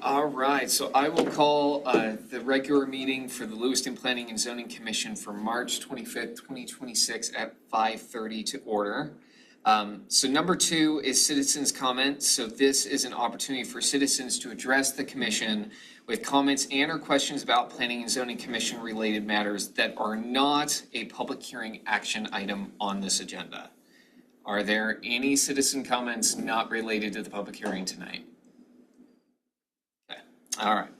All right, so I will call the regular meeting for the Lewiston Planning and Zoning Commission for March 25th, 2026 at 5:30 to order. So number 2 is citizens' comments. So this is an opportunity for citizens to address the commission with comments and or questions about Planning and Zoning Commission related matters that are not a public hearing action item on this agenda. Are there any citizen comments not related to the public hearing tonight? Okay, all right.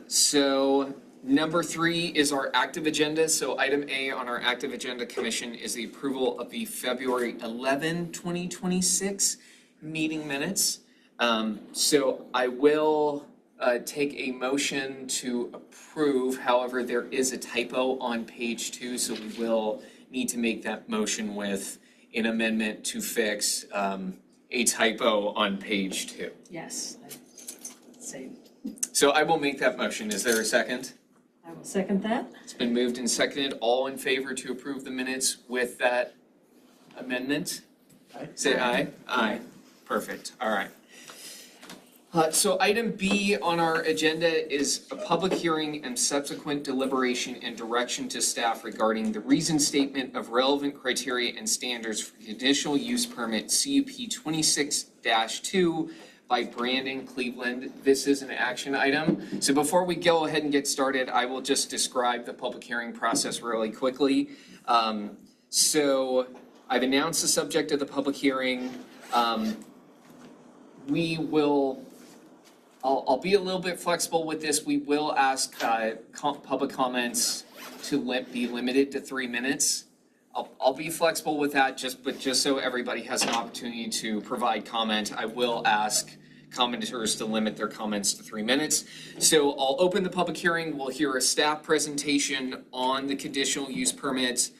So number 3 is our active agenda. So item A on our active agenda commission is the approval of the February 11, 2026 meeting minutes. So I will take a motion to approve. However, there is a typo on page 2, so we will need to make that motion with an amendment to fix a typo on page 2. Yes, same. So I will make that motion. Is there a second? I will second that. It's been moved and seconded. All in favor to approve the minutes with that amendment? Aye. Say aye. Aye. Perfect. All right. So item B on our agenda is a public hearing and subsequent deliberation and direction to staff regarding the reason statement of relevant criteria and standards for conditional use permit CUP 26-2 by Brandon Cleveland. This is an action item. So before we go ahead and get started, I will just describe the public hearing process really quickly. So I've announced the subject of the public hearing. I'll be a little bit flexible with this. We will ask public comments to be limited to 3 minutes. I'll be flexible with that, but just so everybody has an opportunity to provide comment, I will ask commenters to limit their comments to 3 minutes. So I'll open the public hearing. We'll hear a staff presentation on the conditional use permit.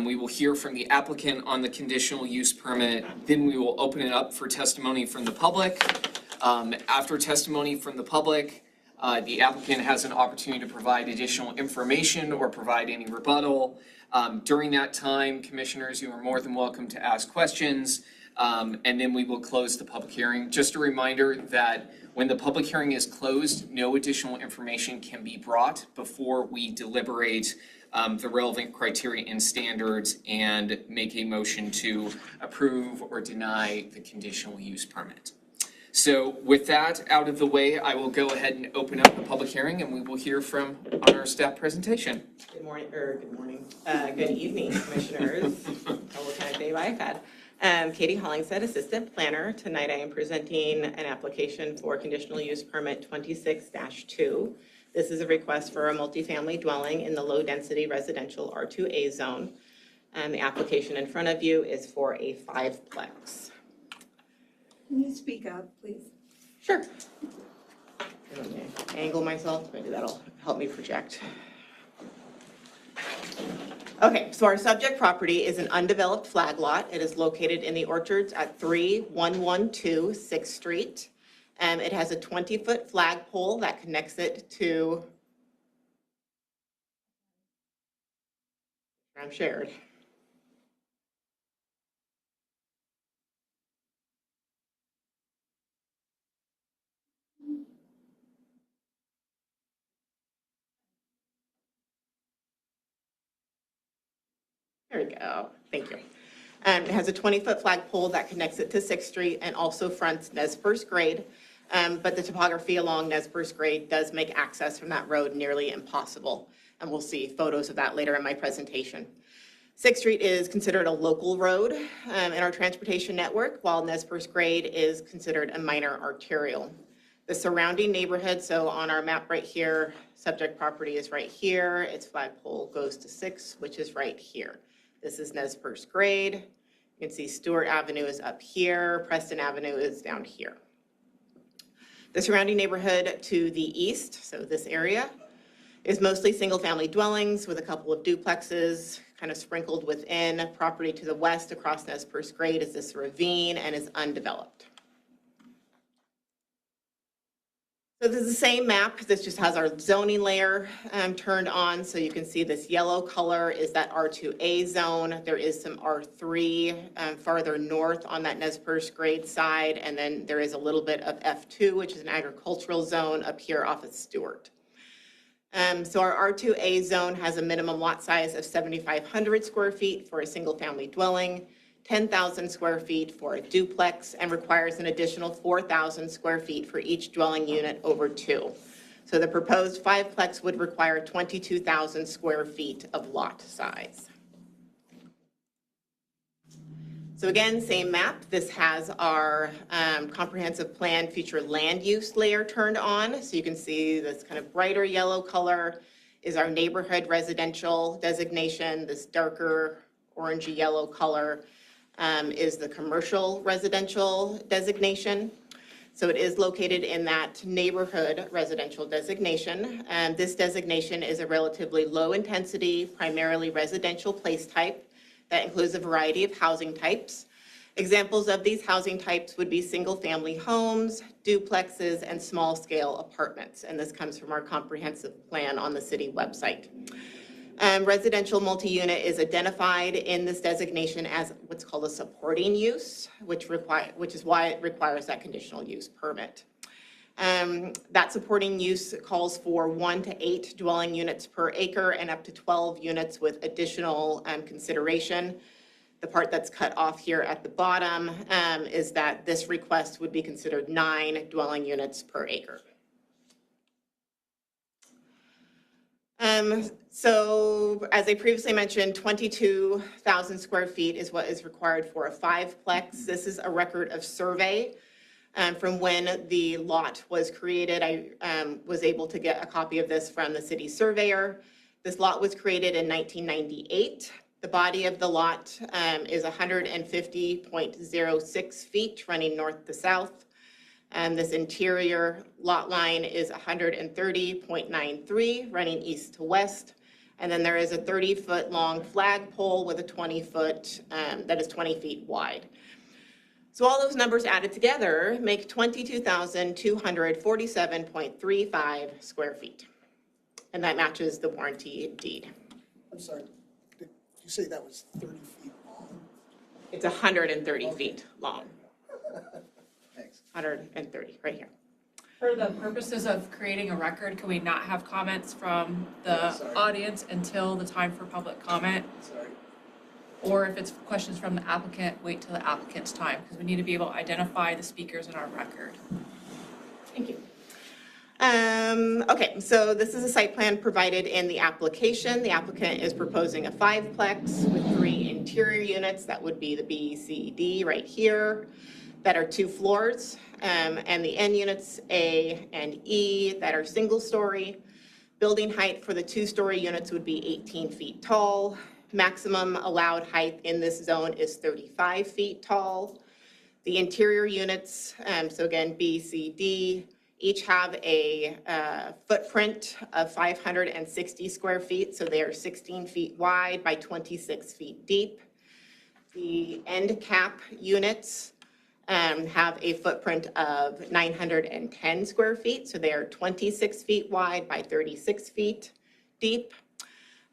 We will hear from the applicant on the conditional use permit. Then we will open it up for testimony from the public. After testimony from the public, the applicant has an opportunity to provide additional information or provide any rebuttal. During that time, commissioners, you are more than welcome to ask questions, and then we will close the public hearing. Just a reminder that when the public hearing is closed, no additional information can be brought before we deliberate the relevant criteria and standards and make a motion to approve or deny the conditional use permit. So with that out of the way, I will go ahead and open up the public hearing and we will hear from our staff presentation. Good evening, commissioners. What kind of day I've had. Katie Hollingshead, assistant planner. Tonight I am presenting an application for conditional use permit 26-2. This is a request for a multifamily dwelling in the low density residential R2A zone. And the application in front of you is for a 5-plex. Can you speak up, please? Sure. Let me angle myself, maybe that'll help me project. Okay, so our subject property is an undeveloped flag lot. It is located in the orchards at 3112 6th Street. It has a 20-foot flagpole that connects it to, I'm shared. There we go. Thank you. It has a 20-foot flagpole that connects it to 6th Street and also fronts Nez Perce Grade. But the topography along Nez Perce Grade does make access from that road nearly impossible. And we'll see photos of that later in my presentation. 6th Street is considered a local road in our transportation network, while Nez Perce Grade is considered a minor arterial. The surrounding neighborhood, so on our map right here, subject property is right here. Its flagpole goes to 6, which is right here. This is Nez Perce Grade. You can see Stewart Avenue is up here. Preston Avenue is down here. The surrounding neighborhood to the east, so this area, is mostly single-family dwellings with a couple of duplexes kind of sprinkled within. Property to the west across Nez Perce Grade is this ravine and is undeveloped. So this is the same map. This just has our zoning layer turned on. So you can see this yellow color is that R2A zone. There is some R3 farther north on that Nez Perce grade side. And then there is a little bit of F2, which is an agricultural zone up here off of Stewart. So our R2A zone has a minimum lot size of 7,500 square feet for a single family dwelling, 10,000 square feet for a duplex, and requires an additional 4,000 square feet for each dwelling unit over 2. So the proposed 5-plex would require 22,000 square feet of lot size. So again, same map. This has our comprehensive plan future land use layer turned on. So you can see this kind of brighter yellow color is our neighborhood residential designation. This darker orangey yellow color is the commercial residential designation. So it is located in that neighborhood residential designation. And this designation is a relatively low intensity, primarily residential place type that includes a variety of housing types. Examples of these housing types would be single family homes, duplexes, and small scale apartments. And this comes from our comprehensive plan on the city website. Residential multi-unit is identified in this designation as what's called a supporting use, which is why it requires that conditional use permit. That supporting use calls for 1 to 8 dwelling units per acre and up to 12 units with additional consideration. The part that's cut off here at the bottom is that this request would be considered 9 dwelling units per acre. So as I previously mentioned, 22,000 square feet is what is required for a 5-plex. This is a record of survey from when the lot was created. I was able to get a copy of this from the city surveyor. This lot was created in 1998. The body of the lot is 150.06 feet running north to south. And this interior lot line is 130.93 running east to west. And then there is a 30-foot long flagpole with a 20-foot that is 20 feet wide. So all those numbers added together make 22,247.35 square feet. And that matches the warranty deed. I'm sorry, did you say that was 30 feet long? It's 130 feet long, Thanks. 130 right here. For the purposes of creating a record, can we not have comments from the Sorry. audience until the time for public comment? Sorry. Or if it's questions from the applicant, wait till the applicant's time, because we need to be able to identify the speakers in our record. Thank you. Okay, so this is a site plan provided in the application. The applicant is proposing a 5-plex with 3 interior units. That would be the B, C, D right here, that are 2 floors. And the N units, A and E, that are single story. Building height for the 2-story units would be 18 feet tall. Maximum allowed height in this zone is 35 feet tall. The interior units, so again, B, C, D, each have a footprint of 560 square feet, so they are 16 feet wide by 26 feet deep. The end cap units have a footprint of 910 square feet, so they are 26 feet wide by 36 feet deep.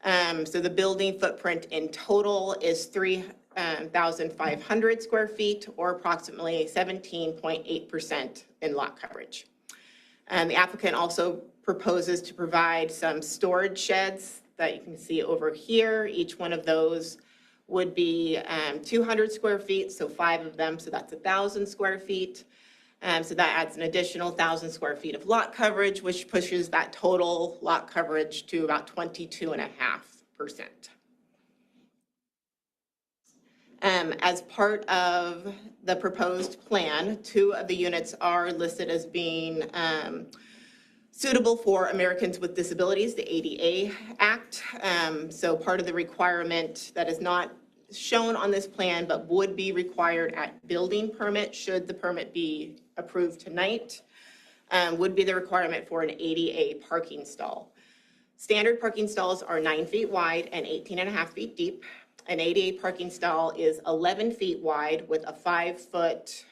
So the building footprint in total is 3,500 square feet, or approximately 17.8% in lot coverage. The applicant also proposes to provide some storage sheds that you can see over here. Each one of those would be 200 square feet, so 5 of them, so that's 1,000 square feet. So that adds an additional 1,000 square feet of lot coverage, which pushes that total lot coverage to about 22.5%. As part of the proposed plan, 2 of the units are listed as being suitable for Americans with Disabilities, the ADA Act. So part of the requirement that is not shown on this plan but would be required at building permit, should the permit be approved tonight, would be the requirement for an ADA parking stall. Standard parking stalls are 9 feet wide and 18.5 feet deep. An ADA parking stall is 11 feet wide with a 5-foot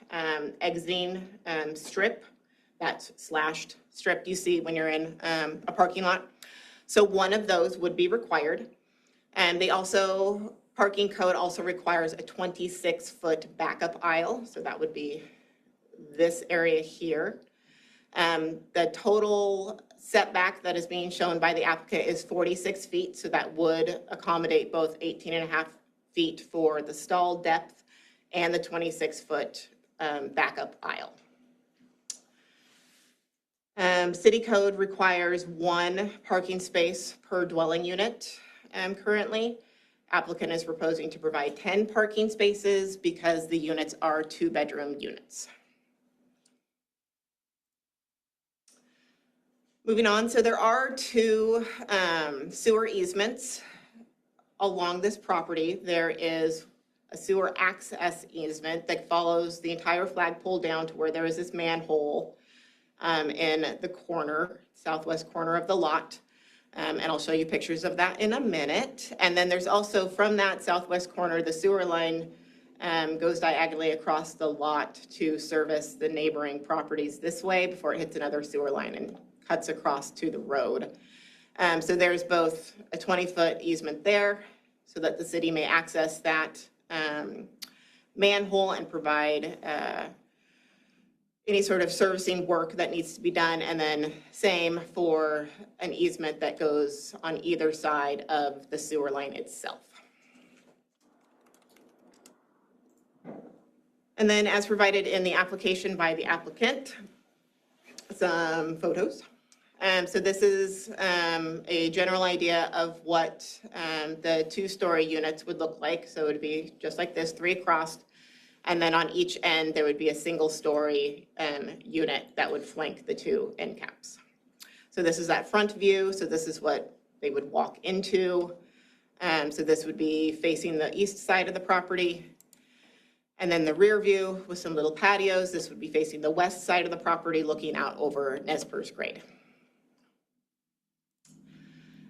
exiting strip that slashed strip you see when you're in a parking lot. So one of those would be required. And parking code also requires a 26-foot backup aisle. So that would be this area here. The total setback that is being shown by the applicant is 46 feet. So that would accommodate both 18.5 feet for the stall depth and the 26-foot backup aisle. City code requires 1 parking space per dwelling unit currently. Applicant is proposing to provide 10 parking spaces because the units are 2-bedroom units. Moving on, so there are 2 sewer easements along this property. There is a sewer access easement that follows the entire flagpole down to where there is this manhole in the corner, southwest corner of the lot. And I'll show you pictures of that in a minute. And then there's also from that southwest corner, the sewer line goes diagonally across the lot to service the neighboring properties this way before it hits another sewer line and cuts across to the road. So there's both a 20-foot easement there so that the city may access that manhole and provide any sort of servicing work that needs to be done, and then same for an easement that goes on either side of the sewer line itself. And then as provided in the application by the applicant, some photos. So this is a general idea of what the 2-story units would look like. So it would be just like this, 3 across. And then on each end, there would be a single-story unit that would flank the 2 end caps. So this is that front view. So this is what they would walk into. So this would be facing the east side of the property. And then the rear view with some little patios. This would be facing the west side of the property, looking out over Nez Perce Grade.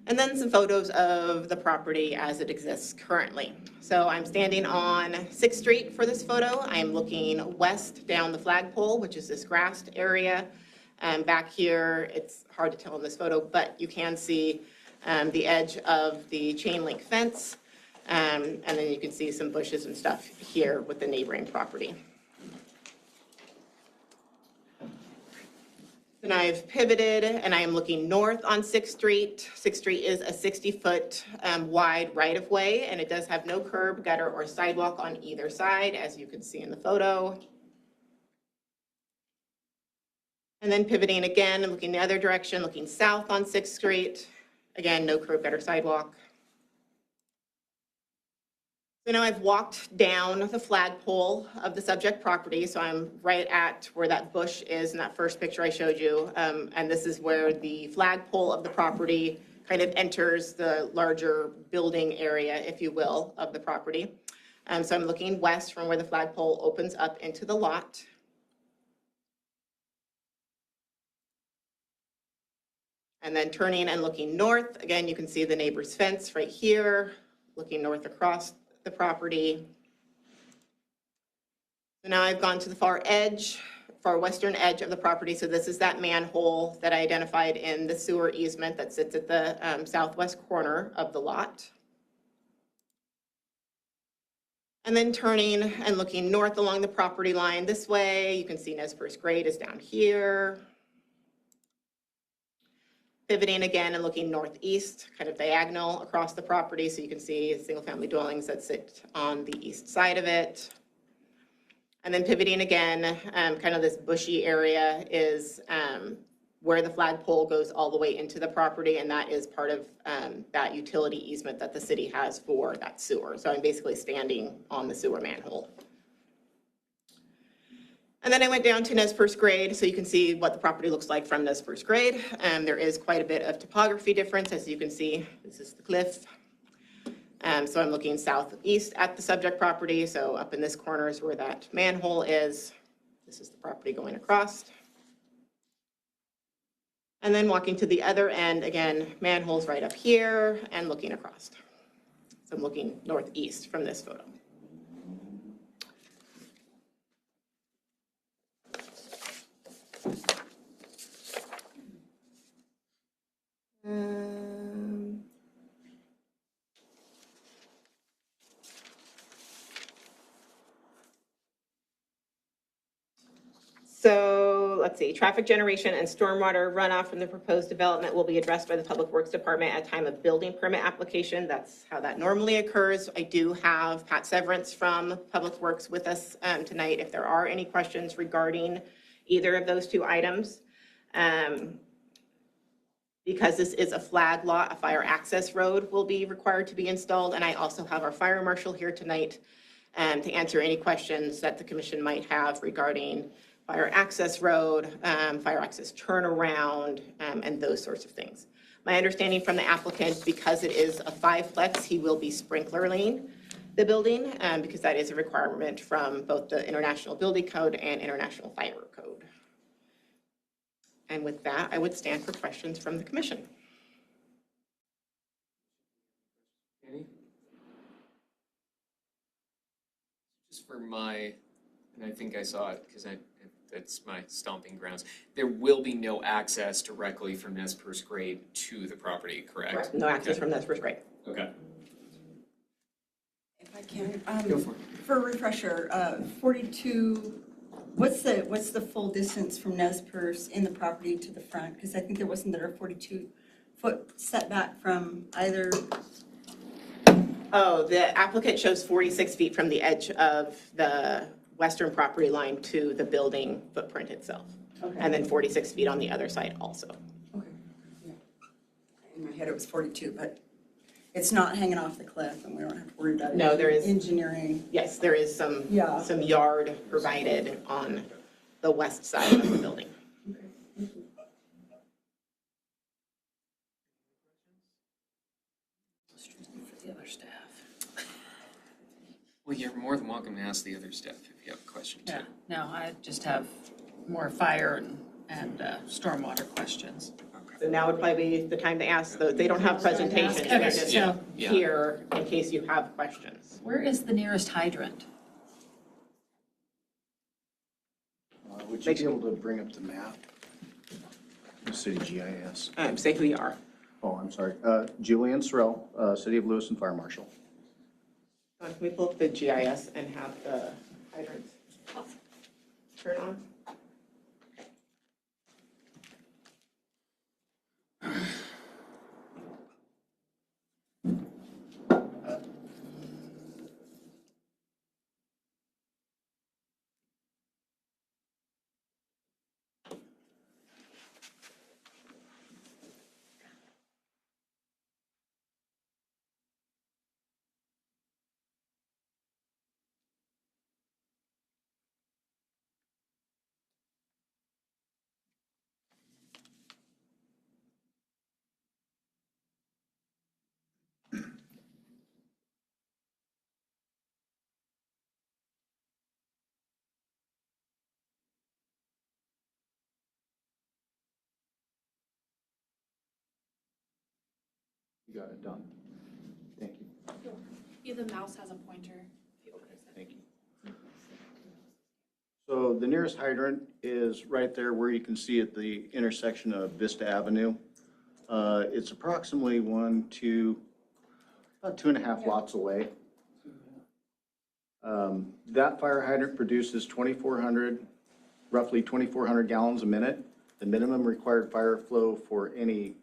And then some photos of the property as it exists currently. So I'm standing on 6th Street for this photo. I'm looking west down the flagpole, which is this grassed area. Back here, it's hard to tell in this photo, but you can see the edge of the chain link fence. And then you can see some bushes and stuff here with the neighboring property. Then I've pivoted and I am looking north on 6th Street. 6th Street is a 60-foot wide right-of-way, and it does have no curb, gutter, or sidewalk on either side, as you can see in the photo. And then pivoting again and looking the other direction, looking south on 6th Street. Again, no curb, gutter, sidewalk. So now I've walked down the flagpole of the subject property, so I'm right at where that bush is in that first picture I showed you, and this is where the flagpole of the property kind of enters the larger building area, if you will, of the property. So I'm looking west from where the flagpole opens up into the lot. And then turning and looking north, again, you can see the neighbor's fence right here, looking north across the property. So now I've gone to the far western edge of the property. So this is that manhole that I identified in the sewer easement that sits at the southwest corner of the lot. And then turning and looking north along the property line this way, you can see Nez Perce Grade is down here. Pivoting again and looking northeast, kind of diagonal across the property, so you can see single-family dwellings that sit on the east side of it. And then pivoting again, kind of this bushy area is where the flagpole goes all the way into the property, and that is part of that utility easement that the city has for that sewer. So I'm basically standing on the sewer manhole. And then I went down to Nez Perce Grade, so you can see what the property looks like from Nez Perce Grade. There is quite a bit of topography difference, as you can see. This is the cliff. So I'm looking southeast at the subject property. So up in this corner is where that manhole is. This is the property going across. And then walking to the other end, again, manhole's right up here and looking across. So I'm looking northeast from this photo. So let's see, traffic generation and stormwater runoff from the proposed development will be addressed by the Public Works Department at time of building permit application. That's how that normally occurs. I do have Pat Severance from Public Works with us tonight if there are any questions regarding either of those two items. Because this is a flag lot, a fire access road will be required to be installed. And I also have our fire marshal here tonight to answer any questions that the commission might have regarding fire access road, fire access turnaround, and those sorts of things. My understanding from the applicant, because it is a 5-plex, he will be sprinklering the building because that is a requirement from both the International Building Code and International Fire Code. And with that, I would stand for questions from the commission. Any? Just for my, and I think I saw it because that's my stomping grounds. There will be no access directly from Nez Perce grade to the property, correct? No access from Nez Perce grade. Okay. If I can, Go for it. for a refresher, 42, what's the full distance from Nez Perce in the property to the front? Because I think there wasn't a 42-foot setback from either. Oh, the applicant shows 46 feet from the edge of the western property line to the building footprint itself. Okay. And then 46 feet on the other side also. Okay. Yeah. In my head, it was 42, but it's not hanging off the cliff, and we don't have to worry about it. No, there is- Engineering. Yes, there is some Yeah. yard provided on the west side of the building. Okay. Thank you. For the other staff. Well, you're more than welcome to ask the other staff if you have a question too. Yeah, no, I just have more fire and stormwater questions. So now would probably be the time to ask, though. They don't have presentations, Okay, they're just so here in case you have questions. where is the nearest hydrant? Would you be able to bring up the map? The city GIS. Say who you are. Oh, I'm sorry. Julian Sorrell, City of Lewiston Fire Marshal. Can we pull up the GIS and have the hydrants turn on? You got it done. Thank you. Yeah, the mouse has a pointer. Thank you. So the nearest hydrant is right there where you can see at the intersection of Vista Avenue. It's approximately about 2.5 lots away. That fire hydrant produces roughly 2,400 gallons a minute. The minimum required fire flow for any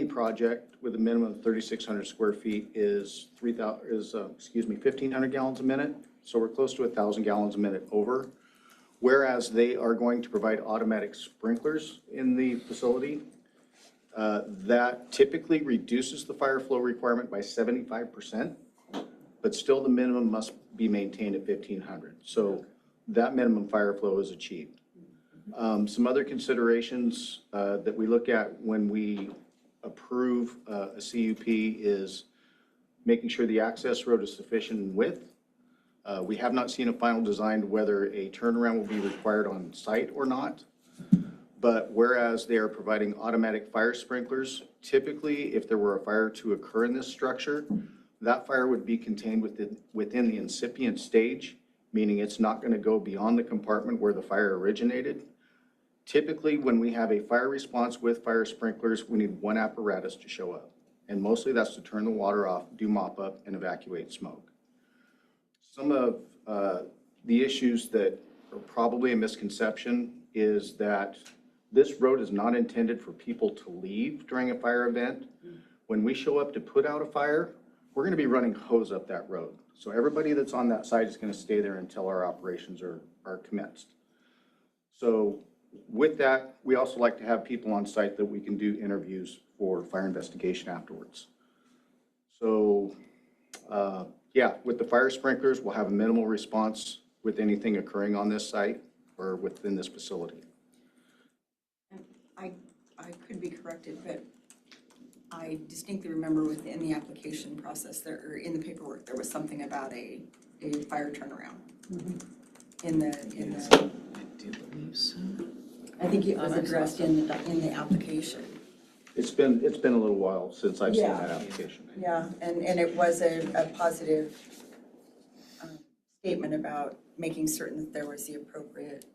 project with a minimum of 3,600 square feet is 1,500 gallons a minute. So we're close to 1,000 gallons a minute over. Whereas they are going to provide automatic sprinklers in the facility, that typically reduces the fire flow requirement by 75%, but still the minimum must be maintained at 1,500. So that minimum fire flow is achieved. Some other considerations that we look at when we approve a CUP is making sure the access road is sufficient in width. We have not seen a final design whether a turnaround will be required on site or not. But whereas they are providing automatic fire sprinklers, typically if there were a fire to occur in this structure, that fire would be contained within the incipient stage, meaning it's not going to go beyond the compartment where the fire originated. Typically, when we have a fire response with fire sprinklers, we need one apparatus to show up. And mostly that's to turn the water off, do mop up, and evacuate smoke. Some of the issues that or probably a misconception, is that this road is not intended for people to leave during a fire event. When we show up to put out a fire, we're gonna be running hose up that road. So everybody that's on that side is gonna stay there until our operations are commenced. So with that, we also like to have people on site that we can do interviews for fire investigation afterwards. So, yeah, with the fire sprinklers, we'll have a minimal response with anything occurring on this site or within this facility. I could be corrected, but I distinctly remember within the application process there, or in the paperwork, there was something about a fire turnaround. In the, I do believe so. I think it was addressed in the application. It's been a little while since I've seen Yeah. that application. Yeah, and it was a positive statement about making certain that there was the appropriate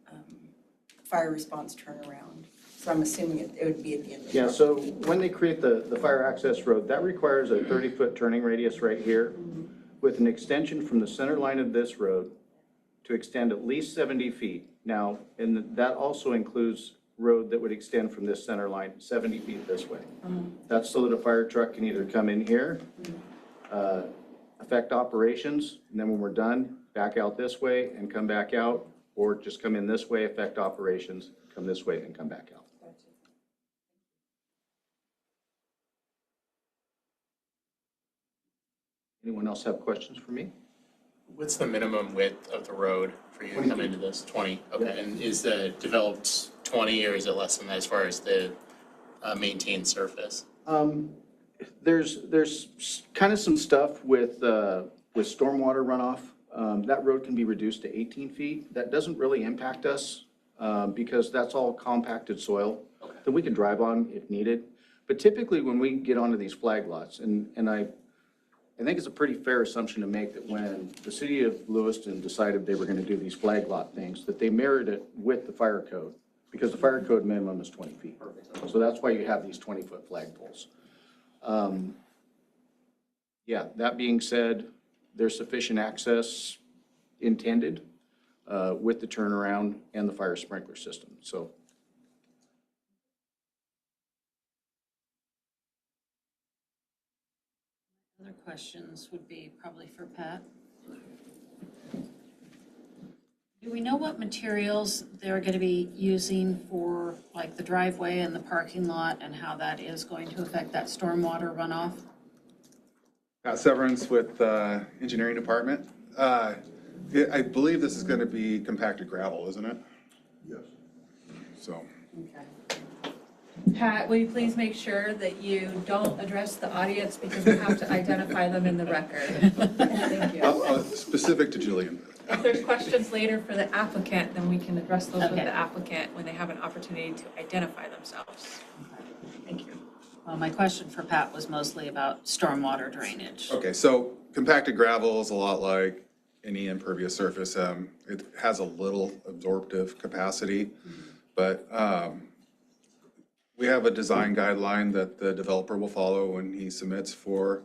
fire response turnaround. So I'm assuming it would be at the end of the Yeah, road. so when they create the fire access road, that requires a 30-foot turning radius right here with an extension from the center line of this road to extend at least 70 feet. Now, and that also includes road that would extend from this center line 70 feet this way. That's so that a fire truck can either come in here, affect operations, and then when we're done, back out this way and come back out, or just come in this way, affect operations, come this way and come back out. Anyone else have questions for me? What's the minimum width of the road for you to come into this? 20, okay, and is the developed 20 or is it less than that as far as the maintained surface? There's kind of some stuff with stormwater runoff. That road can be reduced to 18 feet. That doesn't really impact us because that's all compacted soil that we can drive on if needed. But typically when we get onto these flag lots, and I think it's a pretty fair assumption to make that when the city of Lewiston decided they were going to do these flag lot things, that they mirrored it with the fire code because the fire code minimum is 20 feet. So that's why you have these 20-foot flag poles. Yeah, that being said, there's sufficient access intended with the turnaround and the fire sprinkler system. So Other questions would be probably for Pat. Do we know what materials they're going to be using for like the driveway and the parking lot and how that is going to affect that stormwater runoff? Pat Severance with Engineering Department. I believe this is going to be compacted gravel, isn't it? Yes. So. Okay. Pat, will you please make sure that you don't address the audience because we have to identify them in the record? Thank you. Specific to Julian. If there's questions later for the applicant, then we can address those with Okay. the applicant when they have an opportunity to identify themselves. Thank you. Well, my question for Pat was mostly about stormwater drainage. Okay, so compacted gravel is a lot like any impervious surface. It has a little absorptive capacity, but we have a design guideline that the developer will follow when he submits for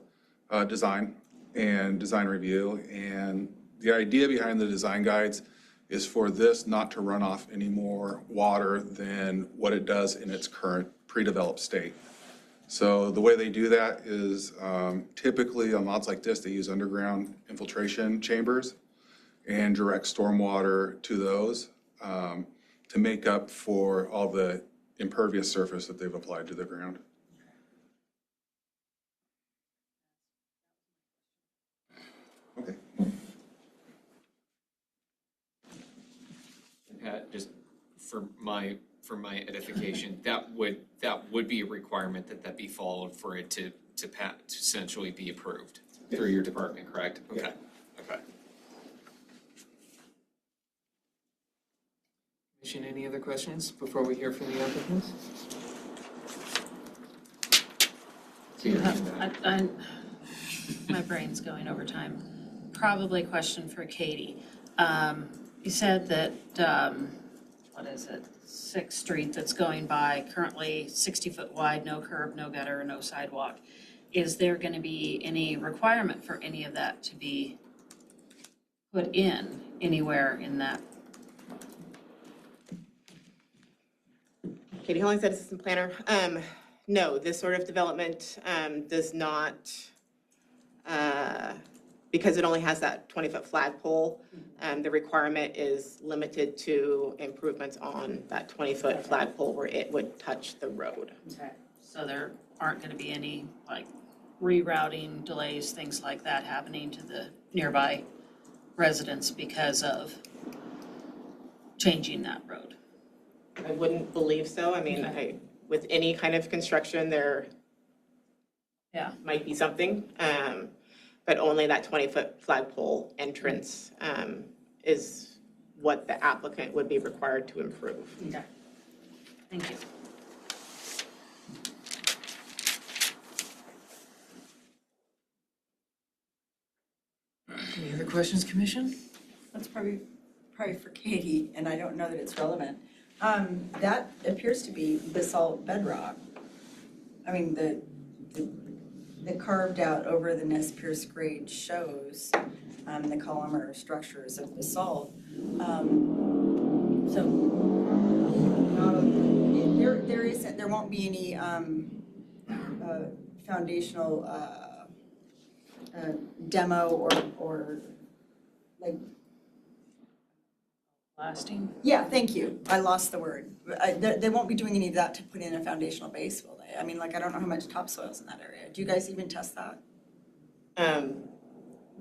design and design review. And the idea behind the design guides is for this not to run off any more water than what it does in its current pre-developed state. So the way they do that is typically on lots like this, they use underground infiltration chambers and direct stormwater to those to make up for all the impervious surface that they've applied to the ground. Okay. Pat, just for my edification, that would be a requirement that be followed for it to essentially be approved through your department, correct? Okay, okay. Commission, any other questions before we hear from the applicants? Do you have, my brain's going over time. Probably a question for Katie. You said that, what is it, 6th Street that's going by, currently 60-foot wide, no curb, no gutter, no sidewalk. Is there going to be any requirement for any of that to be put in anywhere in that Katie Hollingshead, Assistant Planner. No, this sort of development does not, because it only has that 20-foot flagpole, the requirement is limited to improvements on that 20-foot flagpole where it would touch the road. Okay. So there aren't gonna be any, like, rerouting delays, things like that happening to the nearby residents because of changing that road? I wouldn't believe so. I mean, with any kind of construction, there Yeah. might be something, but only that 20-foot flagpole entrance is what the applicant would be required to improve. Okay. Thank you. Any other questions, Commission? That's probably for Katie, and I don't know that it's relevant. That appears to be basalt bedrock. I mean, the carved out over the Nez Perce grade shows, the columnar structures of basalt. So, there won't be any, foundational, demo or like. Lasting? Yeah, thank you. I lost the word. They won't be doing any of that to put in a foundational base, will they? I mean, like, I don't know how much topsoil's in that area. Do you guys even test that?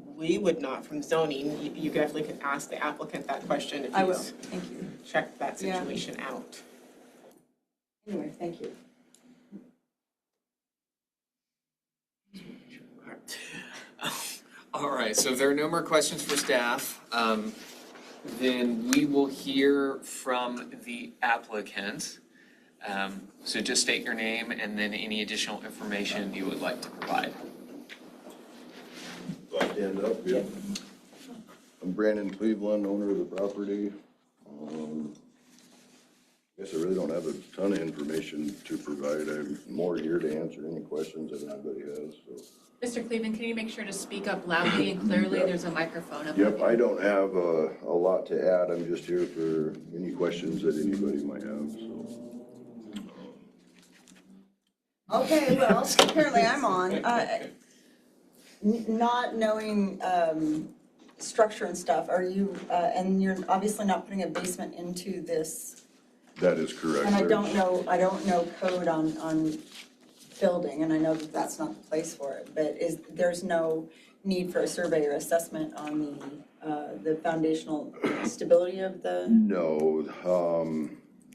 We would not from zoning. You definitely could ask the applicant that question if I will, he's thank you. checked that Yeah. situation out. Anyway, thank you. All right, so if there are no more questions for staff, then we will hear from the applicant. So just state your name and then any additional information you would like to provide. Do I stand up? Yeah. I'm Brandon Cleveland, owner of the property. Guess I really don't have a ton of information to provide. I'm more here to answer any questions that anybody has, so. Mr. Cleveland, can you make sure to speak up loudly and clearly? There's a microphone up Yep, there. I don't have a lot to add. I'm just here for any questions that anybody might have, so. Okay, well, apparently I'm on. Not knowing structure and stuff, are you, and you're obviously not putting a basement into this. That is correct. And I don't know code on building, and I know that that's not the place for it, but there's no need for a survey or assessment on the foundational stability of the? No,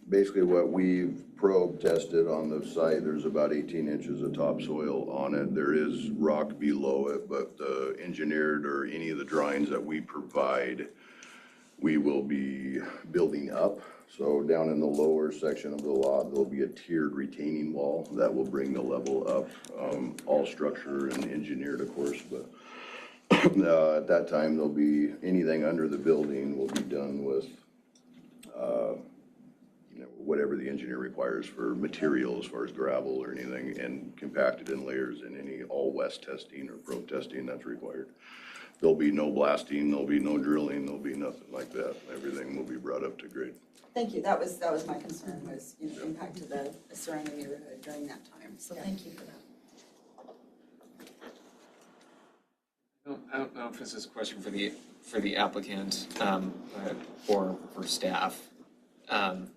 basically what we've probe tested on the site, there's about 18 inches of topsoil on it. There is rock below it, but the engineered or any of the drawings that we provide, we will be building up. So down in the lower section of the lot, there'll be a tiered retaining wall that will bring the level up, all structure and engineered, of course, but at that time, there'll be anything under the building will be done with, whatever the engineer requires for material as far as gravel or anything, and compacted in layers in any all west testing or probe testing that's required. There'll be no blasting, there'll be no drilling, there'll be nothing like that. Everything will be brought up to grade. Thank you, that was my concern, was, impact to the surrounding neighborhood during that time, so thank you for that. I don't know if this is a question for the applicant, or for staff. And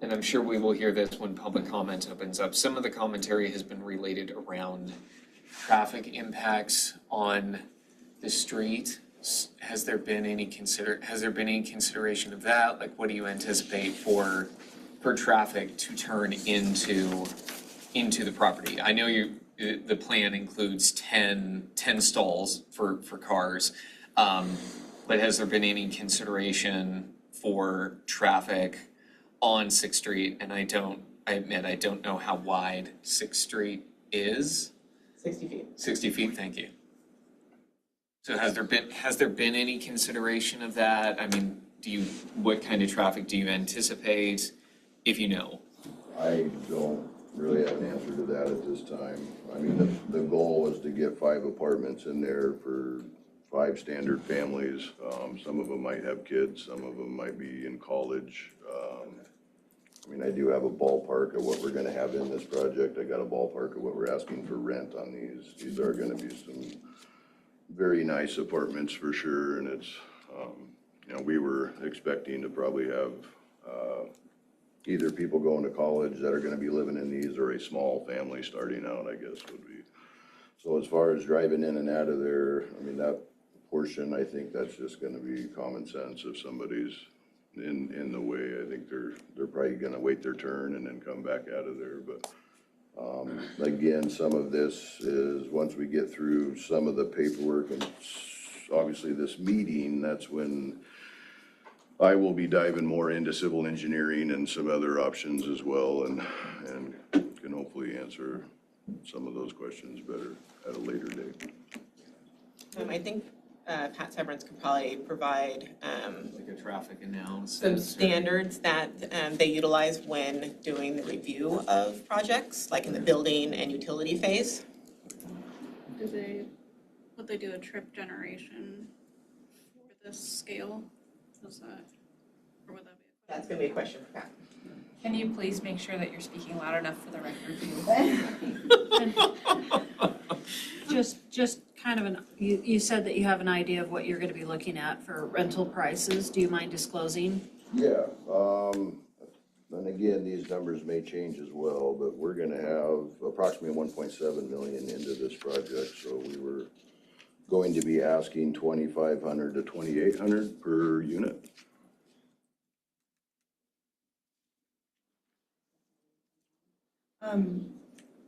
I'm sure we will hear this when public comment opens up, some of the commentary has been related around traffic impacts on the street. Has there been any consideration of that? Like, what do you anticipate for traffic to turn into the property? I know the plan includes 10 stalls for cars, but has there been any consideration for traffic on 6th Street? And I admit I don't know how wide 6th Street is. 60 feet. 60 feet, thank you. So has there been any consideration of that? I mean, what kind of traffic do you anticipate, if you know? I don't really have an answer to that at this time. I mean, the goal was to get 5 apartments in there for 5 standard families. Some of them might have kids, some of them might be in college. I mean, I do have a ballpark of what we're gonna have in this project. I got a ballpark of what we're asking for rent on these. These are gonna be some very nice apartments for sure, and it's, you know, we were expecting to probably have, either people going to college that are gonna be living in these, or a small family starting out, I guess would be. So as far as driving in and out of there, I mean, that portion, I think that's just gonna be common sense. If somebody's in the way, I think they're probably gonna wait their turn and then come back out of there, but, again, some of this is, once we get through some of the paperwork and obviously this meeting, that's when I will be diving more into civil engineering and some other options as well, and can hopefully answer some of those questions better at a later date. I think Pat Severance could probably provide Like a traffic analysis. some or- standards that they utilize when doing the review of projects, like in the building and utility phase. Would they do a trip generation for this scale? Was that, or would that be? That's gonna be a question for Pat. Can you please make sure that you're speaking loud enough for the record view? Just kind of you said that you have an idea of what you're gonna be looking at for rental prices. Do you mind disclosing? Yeah, and again, these numbers may change as well, but we're gonna have approximately 1.7 million into this project, so we were going to be asking 2,500 to 2,800 per unit.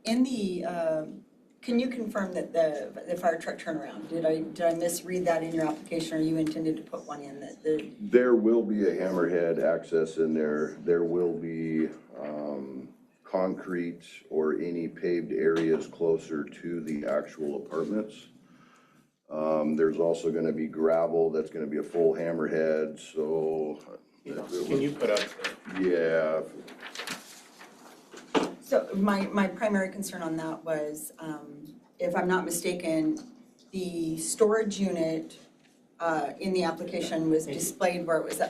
In the, can you confirm that the fire truck turnaround, did I misread that in your application, or you intended to put one in that the? There will be a hammerhead access in there. There will be, concrete or any paved areas closer to the actual apartments. There's also gonna be gravel, that's gonna be a full hammerhead, so. Can you put up Yeah, So my primary concern on that was, if I'm not mistaken, the storage unit in the application was displayed where it was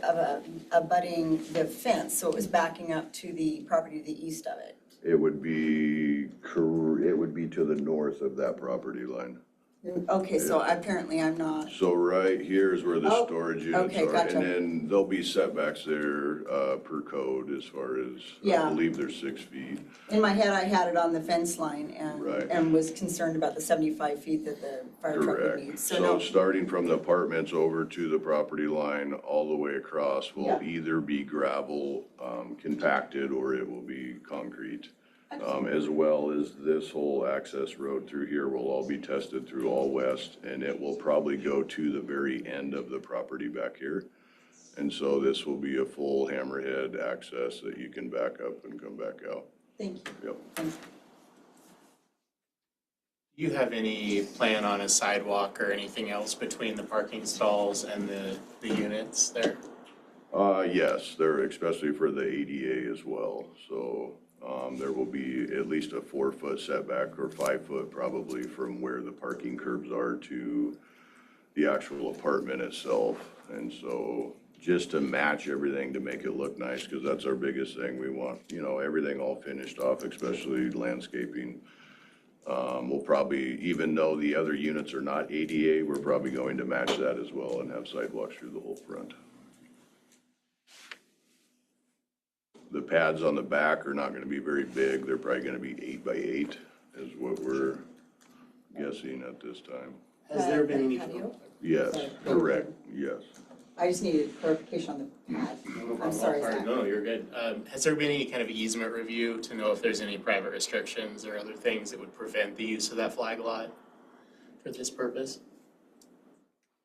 abutting the fence, so it was backing up to the property to the east of it. it would be to the north of that property line. Okay, so apparently I'm not, So right here is where the Oh, storage units okay, are, gotcha. and then there'll be setbacks there, per code as far as, Yeah. I believe they're 6 feet. in my head, I had it on the fence line Right. and was concerned about the 75 feet that the fire truck would Correct. need. So So no, starting from the apartments over to the property line, all the way across will Yeah. either be gravel, compacted, or it will be concrete. As well as this whole access road through here will all be tested through All West, and it will probably go to the very end of the property back here. And so this will be a full hammerhead access that you can back up and come back out. thank you. Yep. Thanks. Do you have any plan on a sidewalk or anything else between the parking stalls and the units there? Yes, there, especially for the ADA as well, so, there will be at least a 4-foot setback, or 5 foot probably, from where the parking curbs are to the actual apartment itself. And so, just to match everything to make it look nice, because that's our biggest thing, we want, you know, everything all finished off, especially landscaping. We'll probably, even though the other units are not ADA, we're probably going to match that as well and have sidewalks through the whole front. The pads on the back are not gonna be very big, they're probably gonna be 8 by 8 is what we're guessing at this time. Has there been any? Patio? Yes, correct, yes. I just needed clarification on the pad. I'm sorry, Zach. No, you're good. Has there been any kind of easement review to know if there's any private restrictions or other things that would prevent the use of that flag lot for this purpose?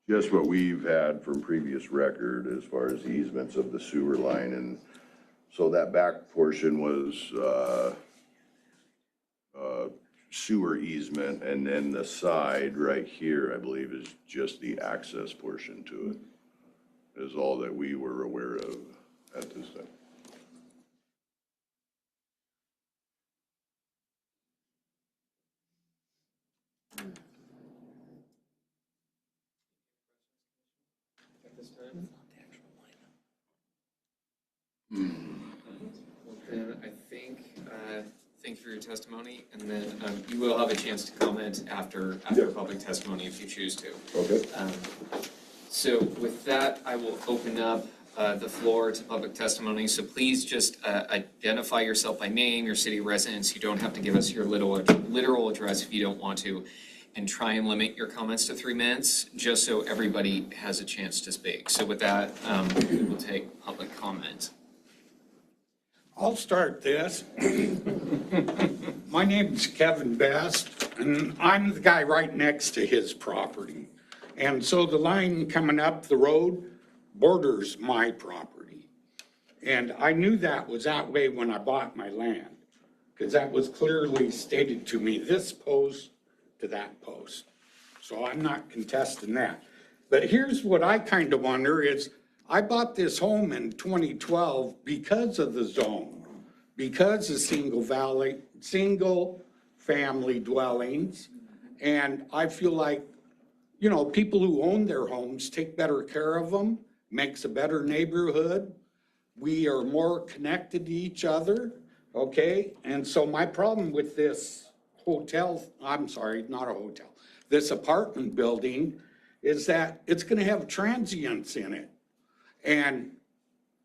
Just what we've had from previous record as far as the easements of the sewer line, and so that back portion was, sewer easement, and then the side right here, I believe, is just the access portion to it, is all that we were aware of at this time. this time? Well, then I think, thank you for your testimony, and then you will have a chance to comment after public testimony if you choose to. Okay. So with that, I will open up the floor to public testimony. So please just identify yourself by name, your city residence. You don't have to give us your literal address if you don't want to, and try and limit your comments to 3 minutes, just so everybody has a chance to speak. So with that, we will take public comment. I'll start this. My name's Kevin Best, and I'm the guy right next to his property. And so the line coming up the road borders my property. And I knew that was that way when I bought my land, because that was clearly stated to me, this post to that post. So I'm not contesting that. But here's what I kind of wonder is, I bought this home in 2012 because of the zone, because of single family dwellings. And I feel like, you know, people who own their homes take better care of them, makes a better neighborhood. We are more connected to each other, okay? And so my problem with this hotel, I'm sorry, not a hotel, this apartment building is that it's gonna have transients in it. And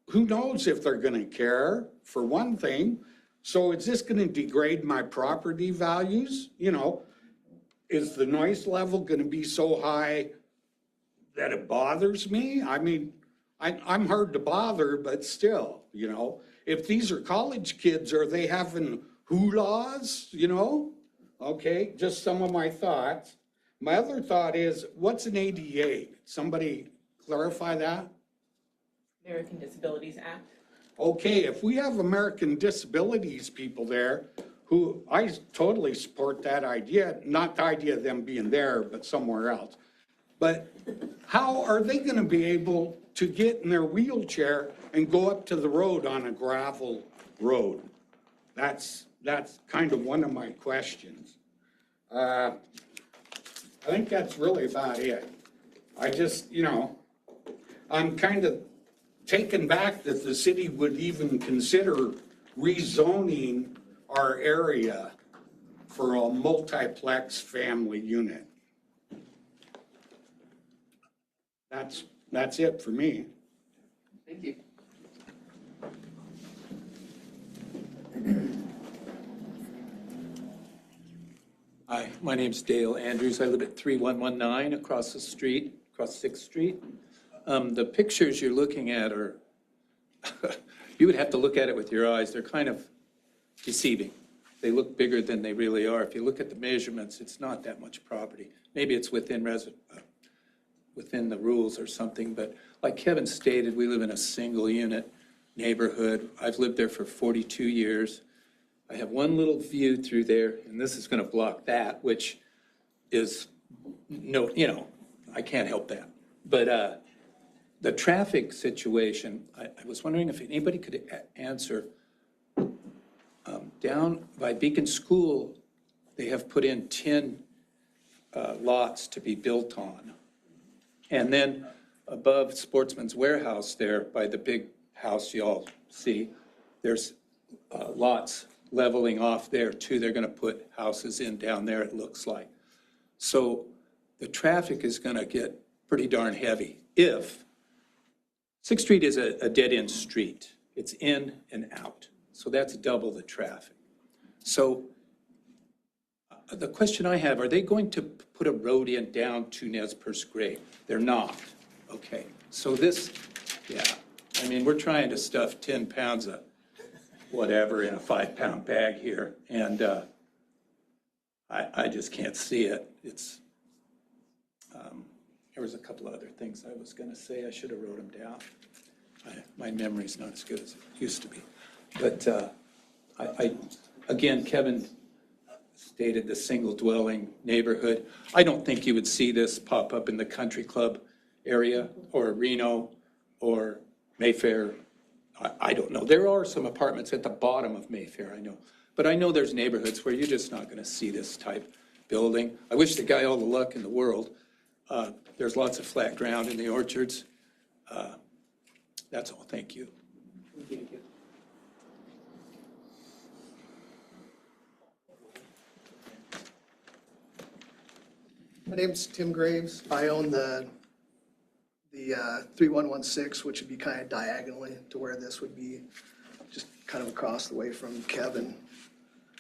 who knows if they're gonna care, for one thing. So is this gonna degrade my property values? You know, is the noise level gonna be so high that it bothers me? I mean, I'm hard to bother, but still, you know, if these are college kids, are they having hoo-laws, you know? Okay, just some of my thoughts. My other thought is, what's an ADA? Somebody clarify that? American Disabilities Act. Okay, if we have American disabilities people there, who, I totally support that idea, not the idea of them being there, but somewhere else. But how are they gonna be able to get in their wheelchair and go up to the road on a gravel road? That's kind of one of my questions. I think that's really about it. I just, you know, I'm kind of taken back that the city would even consider rezoning our area for a multiplex family unit. That's it for me. Thank you. Hi, my name's Dale Andrews. I live at 3119 across the street, across 6th Street. The pictures you're looking at are, you would have to look at it with your eyes. They're kind of deceiving. They look bigger than they really are. If you look at the measurements, it's not that much property. Maybe it's within the rules or something, but like Kevin stated, we live in a single unit neighborhood. I've lived there for 42 years. I have one little view through there, and this is gonna block that, which is, no, you know, I can't help that. But the traffic situation, I was wondering if anybody could answer. Down by Beacon School, they have put in 10 lots to be built on. And then above Sportsman's Warehouse there, by the big house you all see, there's lots leveling off there too. They're gonna put houses in down there, it looks like. So the traffic is gonna get pretty darn heavy if 6th Street is a dead-end street. It's in and out. So that's double the traffic. So the question I have, are they going to put a road in down to Nez Perce grade? They're not. Okay. So this, yeah. I mean, we're trying to stuff 10 pounds of whatever in a 5-pound bag here. And I just can't see it. It's, there was a couple other things I was going to say. I should have wrote them down. My memory's not as good as it used to be. But again, Kevin stated the single dwelling neighborhood. I don't think you would see this pop up in the country club area or Reno or Mayfair. I don't know. There are some apartments at the bottom of Mayfair, I know. But I know there's neighborhoods where you're just not going to see this type building. I wish the guy all the luck in the world. There's lots of flat ground in the orchards. That's all, thank you. My name's Tim Graves. I own the 3116, which would be kind of diagonally to where this would be, just kind of across the way from Kevin.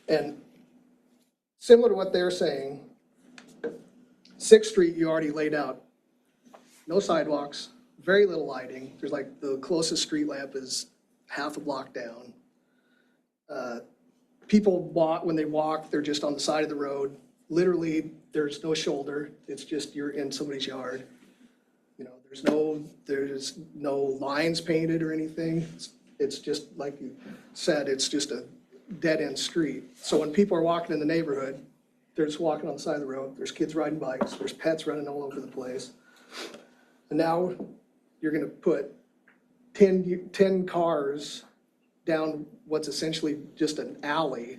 And similar to what they're saying, 6th Street, you already laid out. No sidewalks, very little lighting. There's like, the closest street lamp is half a block down. People walk, when they walk, they're just on the side of the road. Literally, there's no shoulder. It's just you're in somebody's yard. You know, there's no lines painted or anything. It's just, like you said, it's just a dead-end street. So when people are walking in the neighborhood, they're just walking on the side of the road. There's kids riding bikes. There's pets running all over the place. And now you're gonna put 10 cars down what's essentially just an alley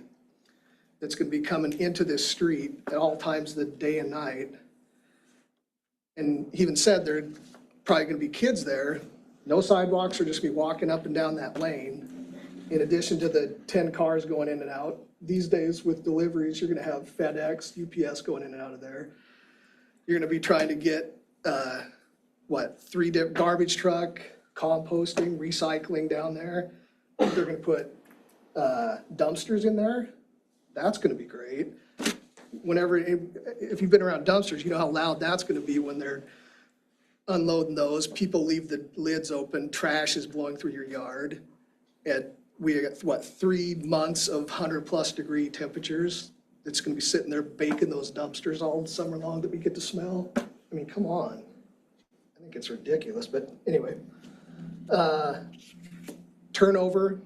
that's gonna be coming into this street at all times of the day and night. And he even said there are probably gonna be kids there. No sidewalks, are just gonna be walking up and down that lane. In addition to the 10 cars going in and out. These days with deliveries, you're gonna have FedEx, UPS going in and out of there. You're gonna be trying to get, 3 garbage truck, composting, recycling down there. They're gonna put dumpsters in there. That's gonna be great. Whenever, if you've been around dumpsters, you know how loud that's gonna be when they're unloading those. People leave the lids open, trash is blowing through your yard. And we got, 3 months of 100+ degree temperatures. It's gonna be sitting there baking those dumpsters all summer long that we get to smell. I mean, come on. I think it's ridiculous, but anyway. Turnover,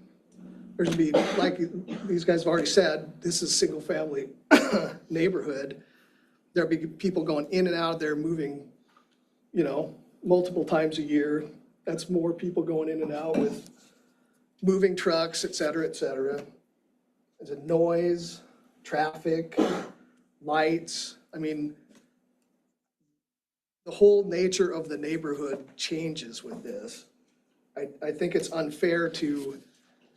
there's gonna be, like these guys have already said, this is a single family neighborhood. There'll be people going in and out of there, moving, multiple times a year. That's more people going in and out with moving trucks, et cetera, et cetera. There's a noise, traffic, lights. I mean, the whole nature of the neighborhood changes with this. I think it's unfair to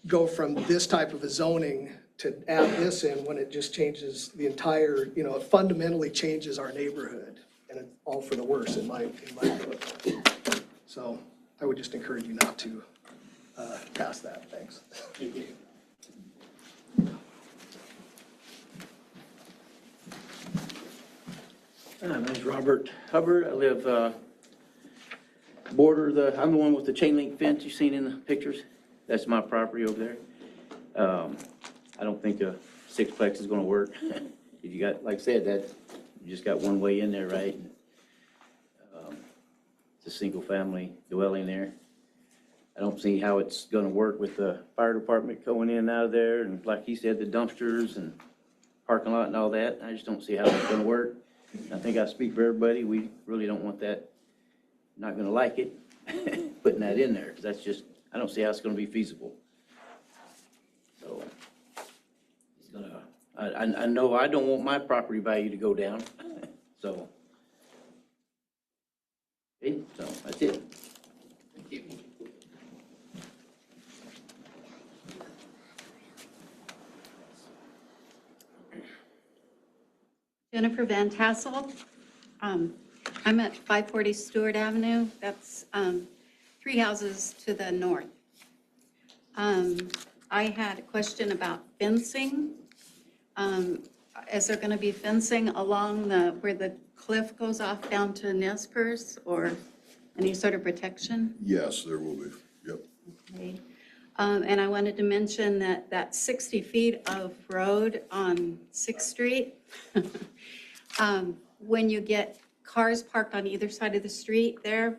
go from this type of a zoning to add this in when it just changes the entire, it fundamentally changes our neighborhood. And it's all for the worse in my book. So I would just encourage you not to pass that. Thanks. My name's Robert Hubbard. I live I'm the one with the chain link fence you've seen in the pictures. That's my property over there. I don't think a sixplex is gonna work. If you got, like I said, you just got one way in there, right? It's a single family dwelling there. I don't see how it's gonna work with the fire department going in and out of there, and like he said, the dumpsters and parking lot and all that. I just don't see how it's gonna work. I think I speak for everybody. We really don't want that. Not gonna like it, putting that in there, because that's just, I don't see how it's gonna be feasible. So, it's gonna, I know I don't want my property value to go down, so. Okay, so that's it. Thank you. Jennifer Van Tassel. I'm at 540 Stewart Avenue. That's 3 houses to the north. I had a question about fencing. Is there going to be fencing along where the cliff goes off down to Nez Perce, or any sort of protection? Yes, there will be. Yep. Okay. And I wanted to mention that 60 feet of road on 6th Street, when you get cars parked on either side of the street there,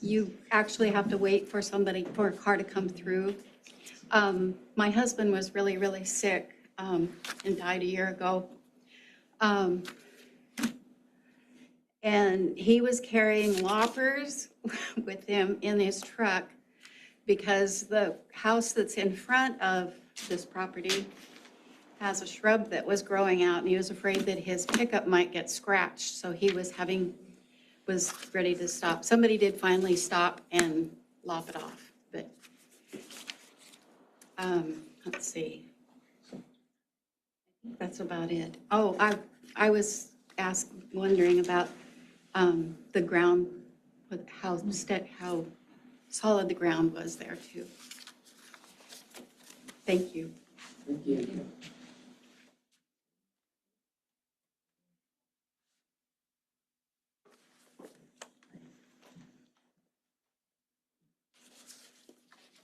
you actually have to wait for a car to come through. My husband was really, really sick and died a year ago. And he was carrying loppers with him in his truck because the house that's in front of this property has a shrub that was growing out, and he was afraid that his pickup might get scratched. So he was having was ready to stop. Somebody did finally stop and lop it off, but, let's see. I think that's about it. Oh, I was wondering about, the ground, with how solid the ground was there too. Thank you.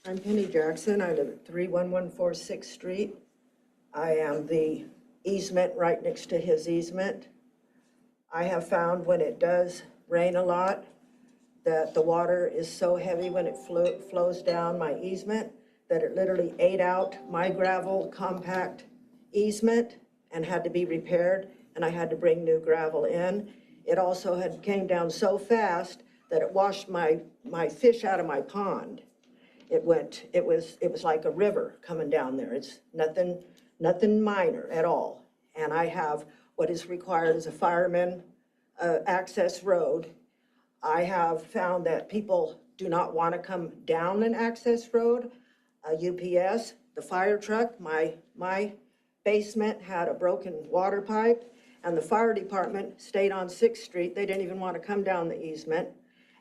I'm Penny Jackson. I live at 31146 6th Street. I am the easement right next to his easement. I have found when it does rain a lot, that the water is so heavy when it flows down my easement, that it literally ate out my gravel compact easement and had to be repaired, and I had to bring new gravel in. It also came down so fast that it washed my fish out of my pond. It was like a river coming down there. It's nothing minor at all. And I have what is required as a fireman access road. I have found that people do not want to come down an access road. UPS, the fire truck, my basement had a broken water pipe, and the fire department stayed on 6th Street. They didn't even want to come down the easement.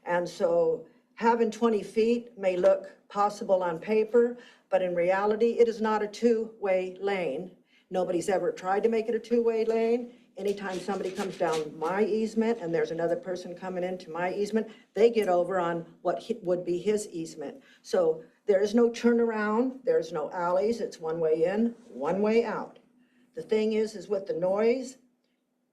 And so having 20 feet may look possible on paper, but in reality, it is not a two-way lane. Nobody's ever tried to make it a two-way lane. Anytime somebody comes down my easement and there's another person coming into my easement, they get over on what would be his easement. So there is no turnaround, there's no alleys, it's one way in, one way out. The thing is with the noise,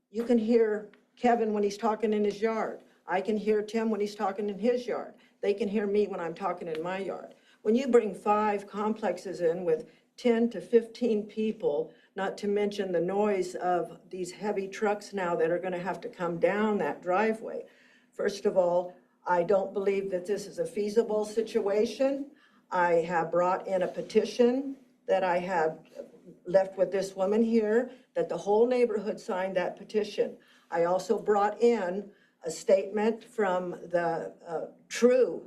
you can hear Kevin when he's talking in his yard. I can hear Tim when he's talking in his yard. They can hear me when I'm talking in my yard. When you bring 5 complexes in with 10 to 15 people, not to mention the noise of these heavy trucks now that are going to have to come down that driveway. First of all, I don't believe that this is a feasible situation. I have brought in a petition that I have left with this woman here, that the whole neighborhood signed that petition. I also brought in a statement from the true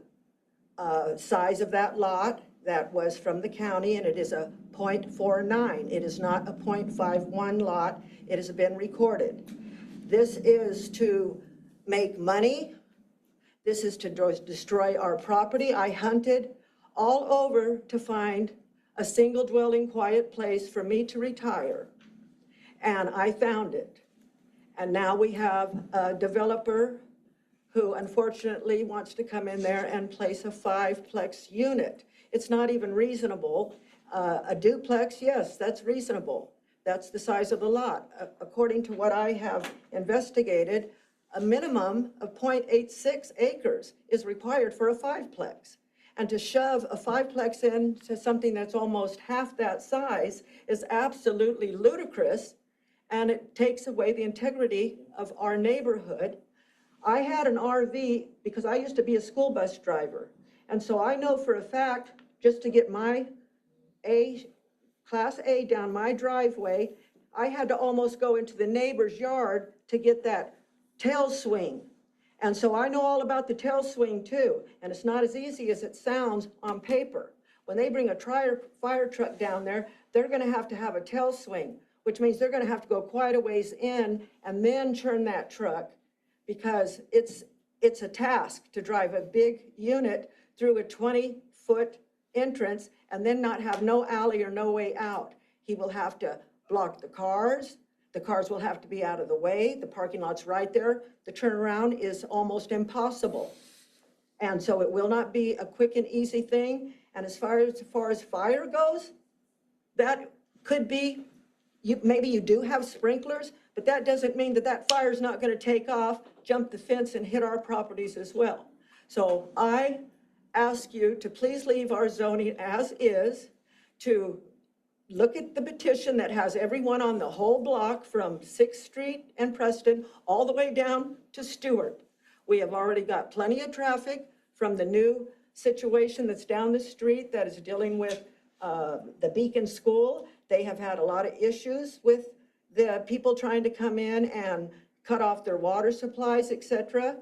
size of that lot that was from the county, and it is a .49. It is not a .51 lot. It has been recorded. This is to make money. This is to destroy our property. I hunted all over to find a single dwelling quiet place for me to retire, and I found it. And now we have a developer who unfortunately wants to come in there and place a 5-plex unit. It's not even reasonable. A duplex, yes, that's reasonable. That's the size of the lot. According to what I have investigated, a minimum of 0.86 acres is required for a 5-plex. And to shove a 5-plex into something that's almost half that size is absolutely ludicrous, and it takes away the integrity of our neighborhood. I had an RV because I used to be a school bus driver. And so I know for a fact, just to get my Class A down my driveway, I had to almost go into the neighbor's yard to get that tail swing. And so I know all about the tail swing too. And it's not as easy as it sounds on paper. When they bring a fire truck down there, they're gonna have a tail swing, which means they're gonna have to go quite a ways in and then turn that truck, because it's a task to drive a big unit through a 20-foot entrance and then not have no alley or no way out. He will have to block the cars will have to be out of the way, the parking lot's right there, the turnaround is almost impossible. And so it will not be a quick and easy thing. And as far as fire goes, that could be, maybe you do have sprinklers, but that doesn't mean that fire's not going to take off, jump the fence, and hit our properties as well. So I ask you to please leave our zoning as is, to look at the petition that has everyone on the whole block from 6th Street and Preston all the way down to Stewart. We have already got plenty of traffic from the new situation that's down the street that is dealing with the Beacon School. They have had a lot of issues with the people trying to come in and cut off their water supplies, etc.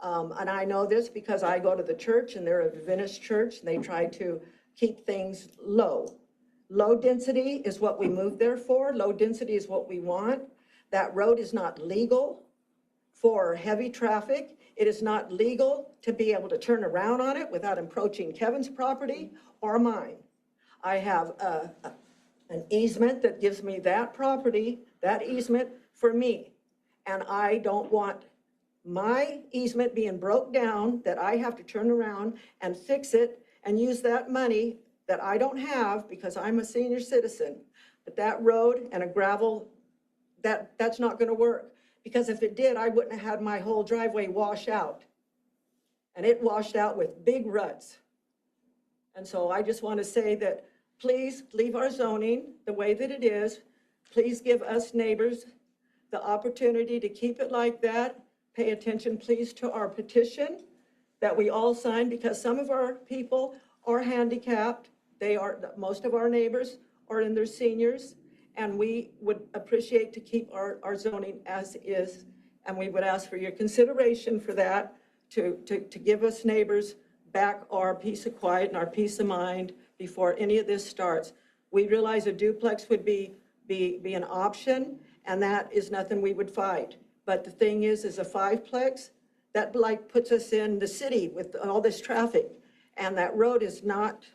And I know this because I go to the church and they're a Adventist church and they try to keep things low. Low density is what we moved there for. Low density is what we want. That road is not legal for heavy traffic. It is not legal to be able to turn around on it without approaching Kevin's property or mine. I have an easement that gives me that property, that easement for me. And I don't want my easement being broke down, that I have to turn around and fix it and use that money that I don't have because I'm a senior citizen. But that road and a gravel, that's not gonna work. Because if it did, I wouldn't have had my whole driveway wash out. And it washed out with big ruts. And so I just want to say that please leave our zoning the way that it is. Please give us neighbors the opportunity to keep it like that. Pay attention, please, to our petition that we all signed, because some of our people are handicapped. Most of our neighbors are in their seniors. And we would appreciate to keep our zoning as is. And we would ask for your consideration for that, to give us neighbors back our peace of quiet and our peace of mind before any of this starts. We realize a duplex would be an option, and that is nothing we would fight. But the thing is a fiveplex, that like puts us in the city with all this traffic. And that road is not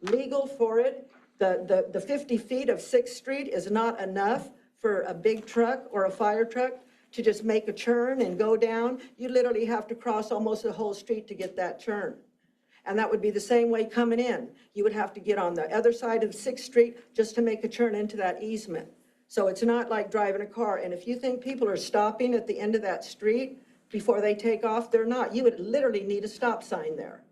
legal for it. The 50 feet of 6th Street is not enough for a big truck or a fire truck to just make a turn and go down. You literally have to cross almost the whole street to get that turn. And that would be the same way coming in. You would have to get on the other side of 6th Street just to make a turn into that easement. So it's not like driving a car. And if you think people are stopping at the end of that street before they take off, they're not. You would literally need a stop sign there.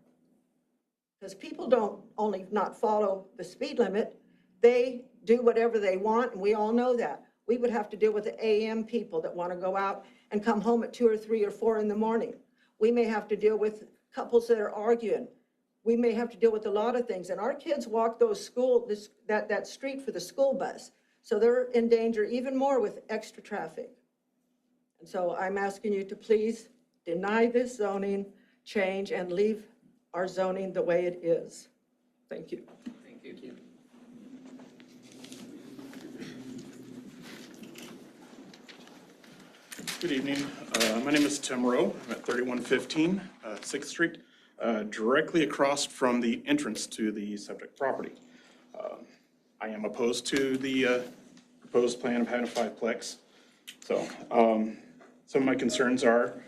Because people don't only not follow the speed limit, they do whatever they want, and we all know that. We would have to deal with the AM people that want to go out and come home at 2 or 3 or 4 in the morning. We may have to deal with couples that are arguing. We may have to deal with a lot of things. And our kids walk that street for the school bus. So they're in danger even more with extra traffic. And so I'm asking you to please deny this zoning change and leave our zoning the way it is. Thank you. Thank you. Good evening. My name is Tim Rowe. I'm at 3115 6th Street, directly across from the entrance to the subject property. I am opposed to the proposed plan of having a fiveplex. So some of my concerns are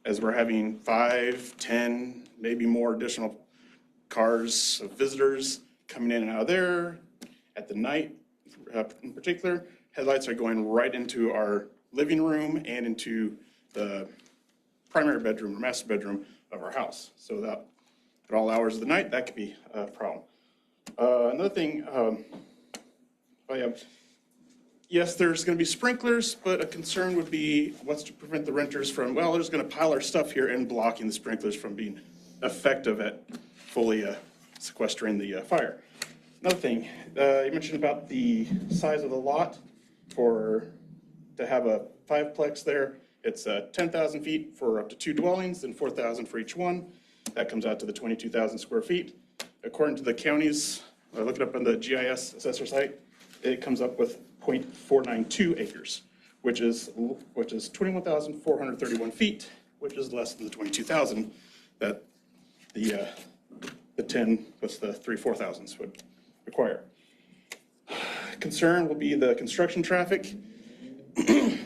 as we're having 5, 10, maybe more additional cars of visitors coming in and out of there at the night, in particular, headlights are going right into our living room and into the primary bedroom or master bedroom of our house. So that at all hours of the night, that could be a problem. Another thing, yes, there's going to be sprinklers, but a concern would be what's to prevent the renters from, well, they're just going to pile our stuff here and blocking the sprinklers from being effective at fully sequestering the fire. Another thing, you mentioned about the size of the lot to have a fiveplex there. It's 10,000 feet for up to 2 dwellings and 4,000 for each one. That comes out to the 22,000 square feet. According to the counties, I looked it up on the GIS assessor site, it comes up with 0.492 acres, which is 21,431 feet, which is less than the 22,000 that the 10 plus the 3/4,000s would require. Concern will be the construction traffic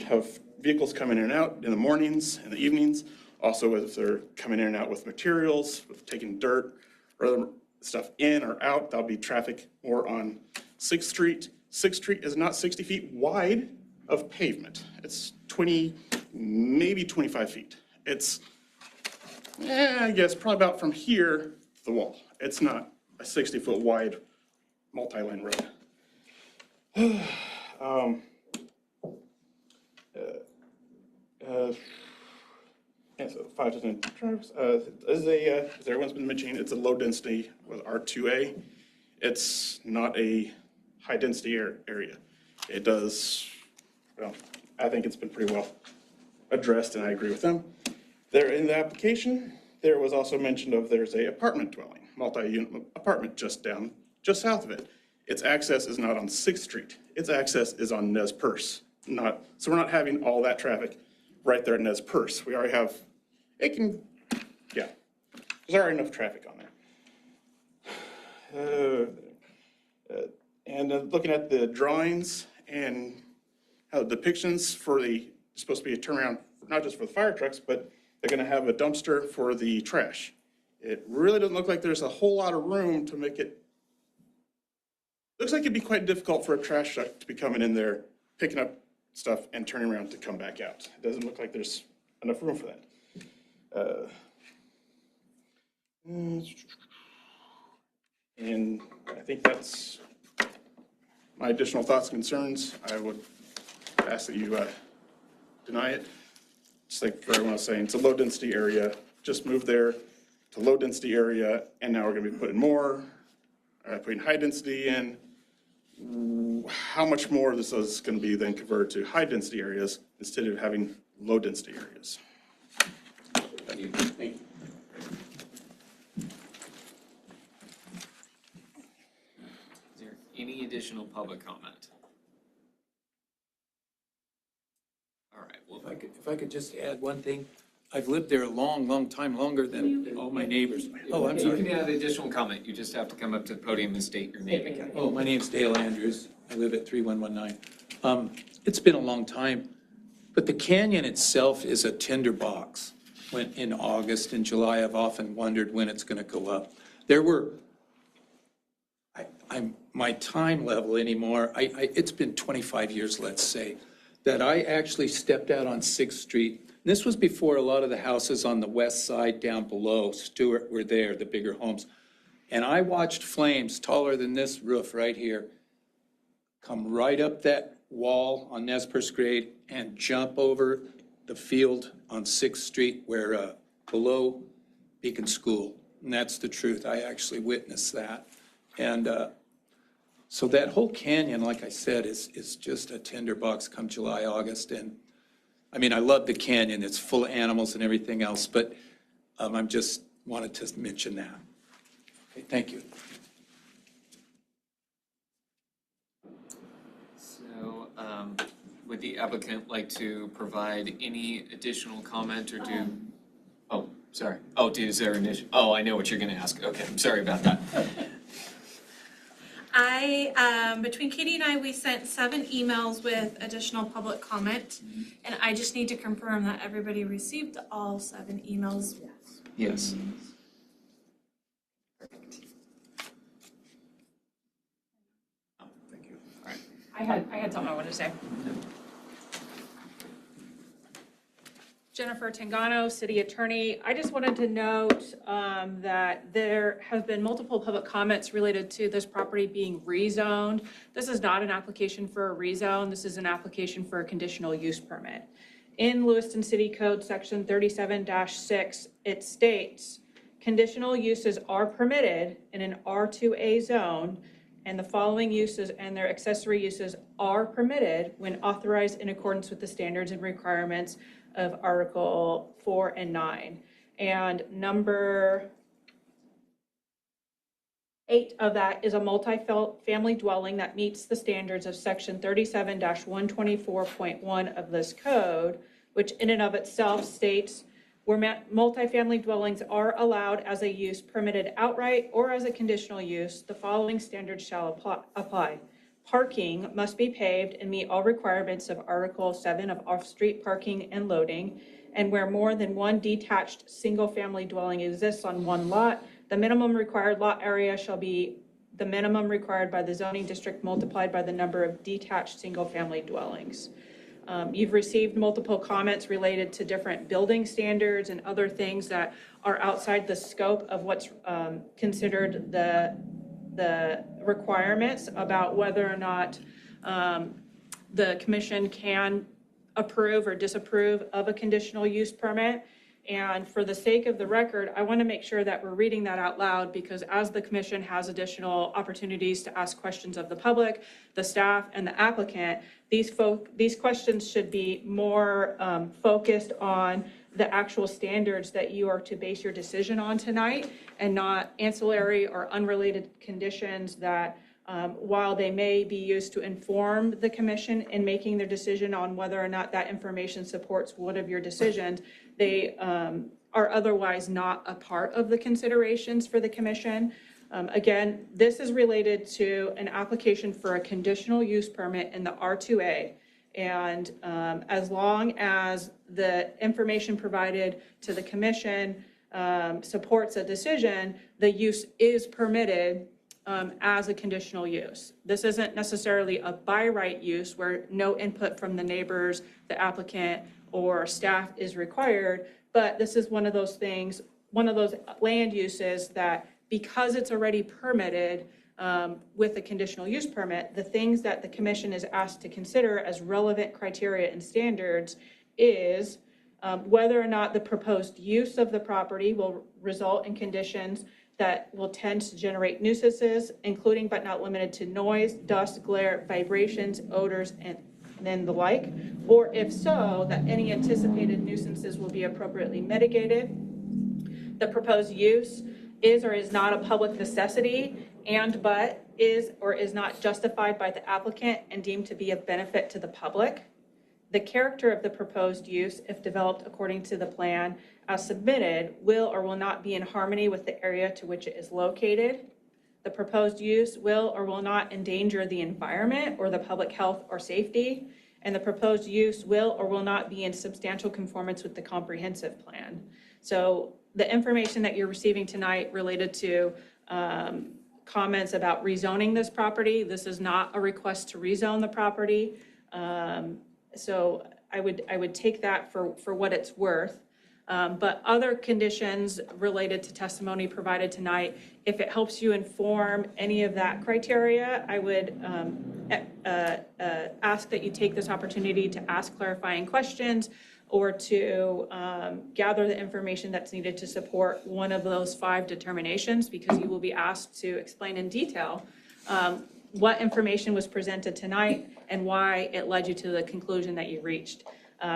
of vehicles coming in and out in the mornings and the evenings. Also, if they're coming in and out with materials, with taking dirt or other stuff in or out, that'll be traffic more on 6th Street. 6th Street is not 60 feet wide of pavement. It's 20, maybe 25 feet. It's, I guess, probably about from here to the wall. It's not a 60-foot wide multi-lane road. And so 5 to 10 drives. As everyone's been mentioning, it's a low density with R2A. It's not a high density area. It does, well, I think it's been pretty well addressed and I agree with them. There in the application, there was also mentioned of there's a apartment dwelling, multi-unit apartment just south of it. Its access is not on 6th Street. Its access is on Nez Perce. So we're not having all that traffic right there at Nez Perce. We already have, there's already enough traffic on there. And looking at the drawings and how the depictions for supposed to be a turnaround, not just for the fire trucks, but they're gonna have a dumpster for the trash. It really doesn't look like there's a whole lot of room to make it. Looks like it'd be quite difficult for a trash truck to be coming in there, picking up stuff and turning around to come back out. It doesn't look like there's enough room for that. And I think that's my additional thoughts and concerns. I would ask that you deny it. Just like everyone was saying, it's a low-density area. Just move there to low-density area, and now we're going to be putting more, putting high density in. How much more this is going to be then converted to high-density areas instead of having low-density areas. Thank you. Is there any additional public comment? All right, well, If I could just add one thing, I've lived there a long, long time, longer than all my neighbors. Oh, I'm you sorry. can add additional comment. You just have to come up to the podium and state your name again. Oh, my name's Dale Andrews. I live at 3119. It's been a long time, but the canyon itself is a tinderbox. When in August and July, I've often wondered when it's going to go up. There were, my time level anymore, it's been 25 years, let's say, that I actually stepped out on 6th Street. And this was before a lot of the houses on the west side down below Stewart were there, the bigger homes. And I watched flames taller than this roof right here come right up that wall on Nez Perce Grade and jump over the field on 6th Street where below Beacon School. And that's the truth. I actually witnessed that. And so that whole canyon, like I said, is just a tinderbox come July, August. And I mean, I love the canyon. It's full of animals and everything else, but I'm just wanted to mention that. Okay, thank you. So, would the applicant like to provide any additional comment or do? Oh, sorry. Oh, is there an issue? Oh, I know what you're gonna ask. Okay, I'm sorry about that. Between Katie and I, we sent 7 emails with additional public comment, and I just need to confirm that everybody received all 7 emails. Yes. Oh, thank you. All right. I had something I wanted to say. Jennifer Tangano, City Attorney. I just wanted to note that there have been multiple public comments related to this property being rezoned. This is not an application for a rezone. This is an application for a conditional use permit. In Lewiston City Code Section 37-6, it states, conditional uses are permitted in an R2A zone, and the following uses and their accessory uses are permitted when authorized in accordance with the standards and requirements of Article 4 and 9. And number 8 of that is a multi-family dwelling that meets the standards of Section 37-124.1 of this code, which in and of itself states where multifamily dwellings are allowed as a use permitted outright or as a conditional use, the following standards shall apply. Parking must be paved and meet all requirements of Article 7 of off-street parking and loading. And where more than one detached single-family dwelling exists on one lot, the minimum required lot area shall be the minimum required by the zoning district multiplied by the number of detached single-family dwellings. You've received multiple comments related to different building standards and other things that are outside the scope of what's considered the requirements about whether or not the commission can approve or disapprove of a conditional use permit. And for the sake of the record, I want to make sure that we're reading that out loud, because as the commission has additional opportunities to ask questions of the public, the staff, and the applicant, these questions should be more focused on the actual standards that you are to base your decision on tonight, and not ancillary or unrelated conditions that, while they may be used to inform the commission in making their decision on whether or not that information supports one of your decisions, they are otherwise not a part of the considerations for the commission. Again, this is related to an application for a conditional use permit in the R2A. And as long as the information provided to the commission supports a decision, the use is permitted as a conditional use. This isn't necessarily a by right use where no input from the neighbors, the applicant, or staff is required, but this is one of those things, one of those land uses that, because it's already permitted with a conditional use permit, the things that the commission is asked to consider as relevant criteria and standards is whether or not the proposed use of the property will result in conditions that will tend to generate nuisances, including but not limited to noise, dust, glare, vibrations, odors, and then the like, or if so, that any anticipated nuisances will be appropriately mitigated. The proposed use is or is not a public necessity, and but is or is not justified by the applicant and deemed to be of benefit to the public. The character of the proposed use, if developed according to the plan as submitted, will or will not be in harmony with the area to which it is located. The proposed use will or will not endanger the environment or the public health or safety, and the proposed use will or will not be in substantial conformance with the comprehensive plan. So the information that you're receiving tonight related to comments about rezoning this property, this is not a request to rezone the property. So I would take that for what it's worth. But other conditions related to testimony provided tonight, if it helps you inform any of that criteria, I would ask that you take this opportunity to ask clarifying questions or to gather the information that's needed to support one of those 5 determinations, because you will be asked to explain in detail what information was presented tonight and why it led you to the conclusion that you reached,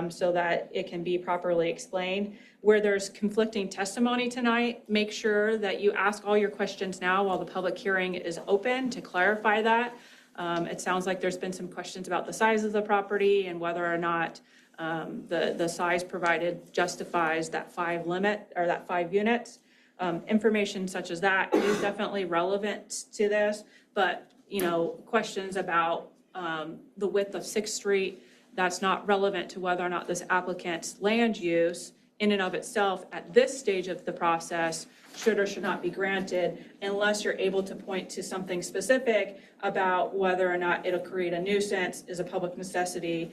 so that it can be properly explained. Where there's conflicting testimony tonight, make sure that you ask all your questions now while the public hearing is open to clarify that. It sounds like there's been some questions about the size of the property and whether or not the size provided justifies that 5 limit or that 5 units. Information such as that is definitely relevant to this, but questions about the width of 6th Street, that's not relevant to whether or not this applicant's land use in and of itself at this stage of the process should or should not be granted, unless you're able to point to something specific about whether or not it'll create a nuisance, is a public necessity,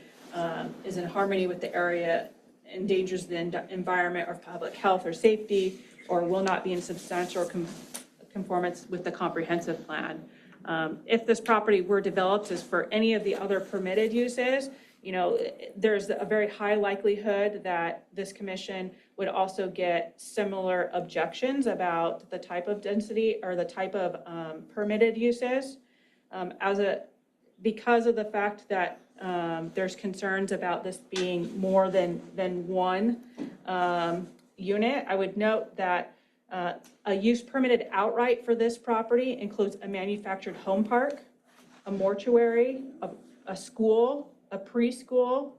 is in harmony with the area, endangers the environment or public health or safety, or will not be in substantial conformance with the comprehensive plan. If this property were developed as for any of the other permitted uses, there's a very high likelihood that this commission would also get similar objections about the type of density or the type of permitted uses. Because of the fact that there's concerns about this being more than one unit, I would note that a use permitted outright for this property includes a manufactured home park, a mortuary, a school, a preschool,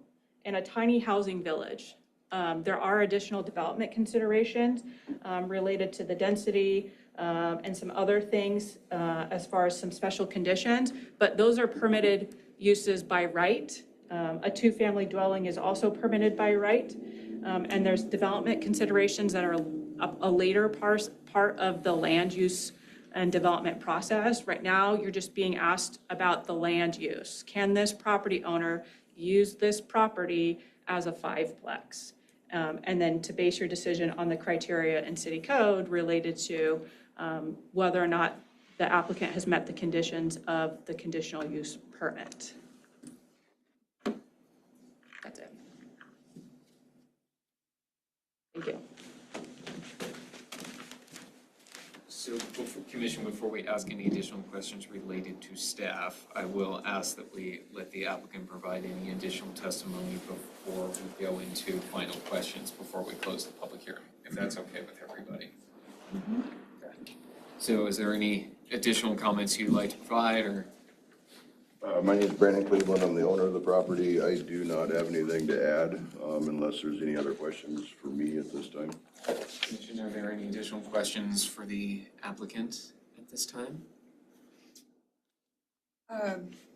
and a tiny housing village. There are additional development considerations related to the density and some other things as far as some special conditions, but those are permitted uses by right. A 2-family dwelling is also permitted by right, and there's development considerations that are a later part of the land use and development process. Right now, you're just being asked about the land use. Can this property owner use this property as a 5-plex? And then to base your decision on the criteria in city code related to whether or not the applicant has met the conditions of the conditional use permit. That's it. Thank you. So, Commission, before we ask any additional questions related to staff, I will ask that we let the applicant provide any additional testimony before we go into final questions, before we close the public hearing, if that's okay with everybody. Okay. So is there any additional comments you'd like to provide, or? My name is Brandon Cleveland. I'm the owner of the property. I do not have anything to add, unless there's any other questions for me at this time. Commission, are there any additional questions for the applicant at this time?